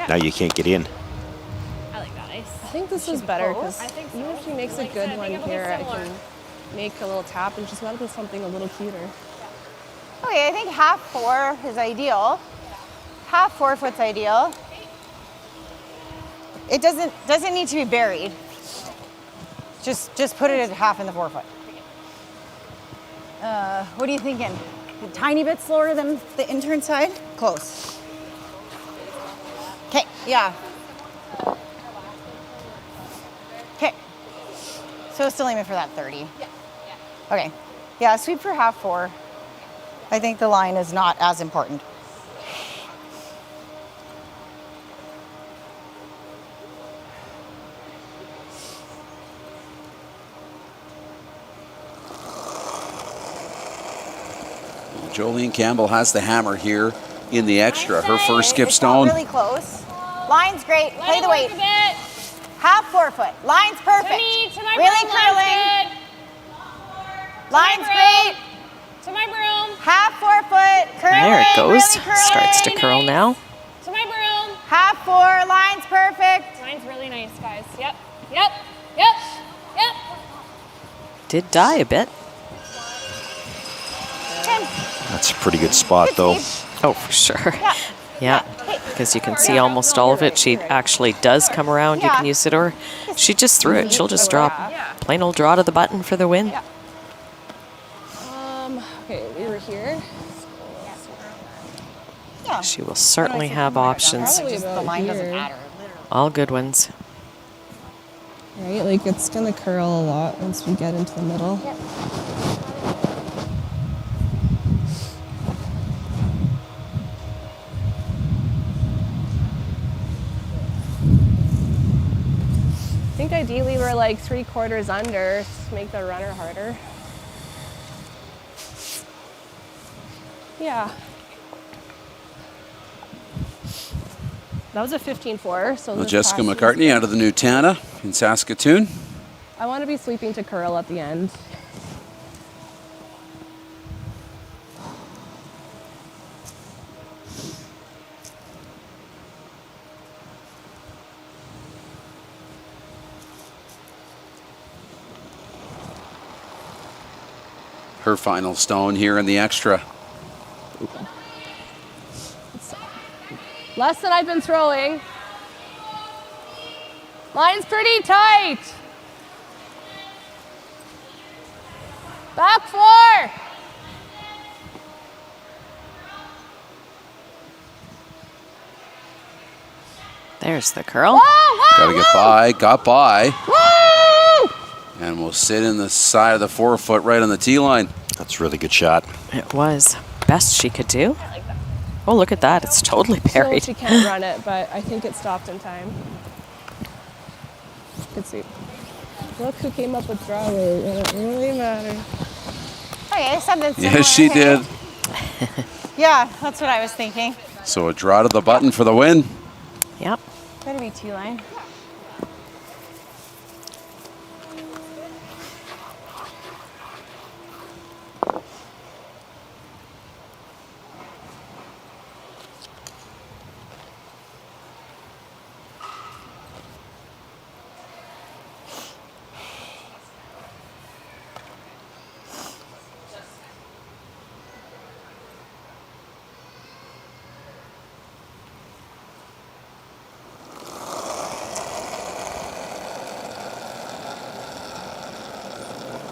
Now you can't get in. I like that ice. I think this is better because even if she makes a good one here, I can make a little tap and she's got to do something a little cuter. Okay, I think half 4 is ideal. Half 4 foot's ideal. It doesn't need to be buried. Just put it at half in the 4 foot. What are you thinking? A tiny bit slower than the intern side? Close. Okay, yeah. Okay. So still aiming for that 30. Okay. Yeah, sweep for half 4. I think the line is not as important. Jolene Campbell has the hammer here in the extra. Her first skip stone. Really close. Line's great. Play the weight. Half 4 foot. Line's perfect. Really curling. Line's great. To my broom. Half 4 foot. Curling. There it goes. Really curling. Starts to curl now. To my broom. Half 4. Line's perfect. Line's really nice, guys. Yep. Yep. Yep. Yep. Did die a bit. That's a pretty good spot, though. Oh, for sure. Yeah, because you can see almost all of it. She actually does come around. You can use it, or she just threw it. She'll just drop plain old draw to the button for the win. Okay, we were here. She will certainly have options. The line doesn't matter. All good ones. Right, like it's gonna curl a lot once we get into the middle. I think ideally we're like 3/4 under to make the runner harder. Yeah. That was a 15-4. So Well, Jessica McCartney out of the new Tana in Saskatoon. I want to be sweeping to curl at the end. Her final stone here in the extra. Less than I've been throwing. Line's pretty tight. Back 4. There's the curl. Gotta get by, got by. Woo! And we'll sit in the side of the 4 foot right on the tee line. That's a really good shot. It was best she could do. Oh, look at that. It's totally buried. She can't run it, but I think it stopped in time. Good sweep. Look who came up with draw weight. It doesn't really matter. Okay, something similar. Yes, she did. Yeah, that's what I was thinking. So a draw to the button for the win. Yep. Better be 2 line.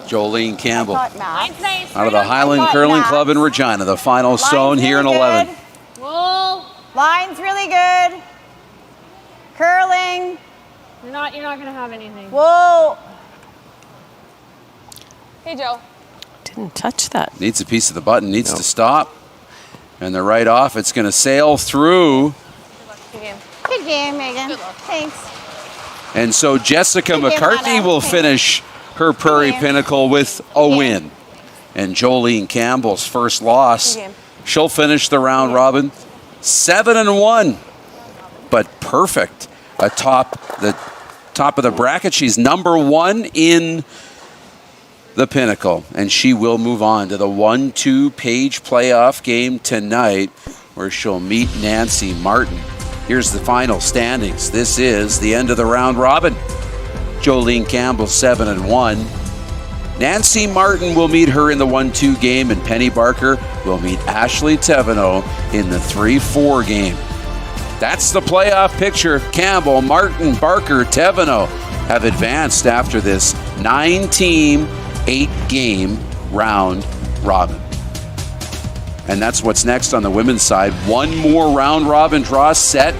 Jolene Campbell Line's nice. out of the Highland Curling Club in Regina. The final zone here in 11. Whoa. Line's really good. Curling. You're not gonna have anything. Whoa. Hey, Joe. Didn't touch that. Needs a piece of the button, needs to stop. And they're right off. It's going to sail through. Good game. Good game, Megan. Thanks. And so Jessica Good game, McCarthy Anna. will Thanks. finish her Prairie game. Pinnacle with a win. And Jolene Campbell's first loss. Good game. She'll finish the round robin 7-1, but perfect atop the top of the bracket. She's number 1 in the Pinnacle, and she will move on to the 1-2 page playoff game tonight, where she'll meet Nancy Martin. Here's the final standings. This is the end of the round robin. Jolene Campbell 7-1. Nancy Martin will meet her in the 1-2 game, and Penny Barker will meet Ashley Thevenot in the 3-4 game. That's the playoff picture. Campbell, Martin, Barker, Thevenot have advanced after this 9-team, 8-game round robin. And that's what's next on the women's side. One more round robin draw set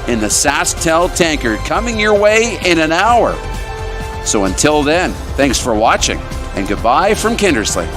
in the SaskTel Tankard coming your way in an hour. So until then, thanks for watching, and goodbye from Kindersley.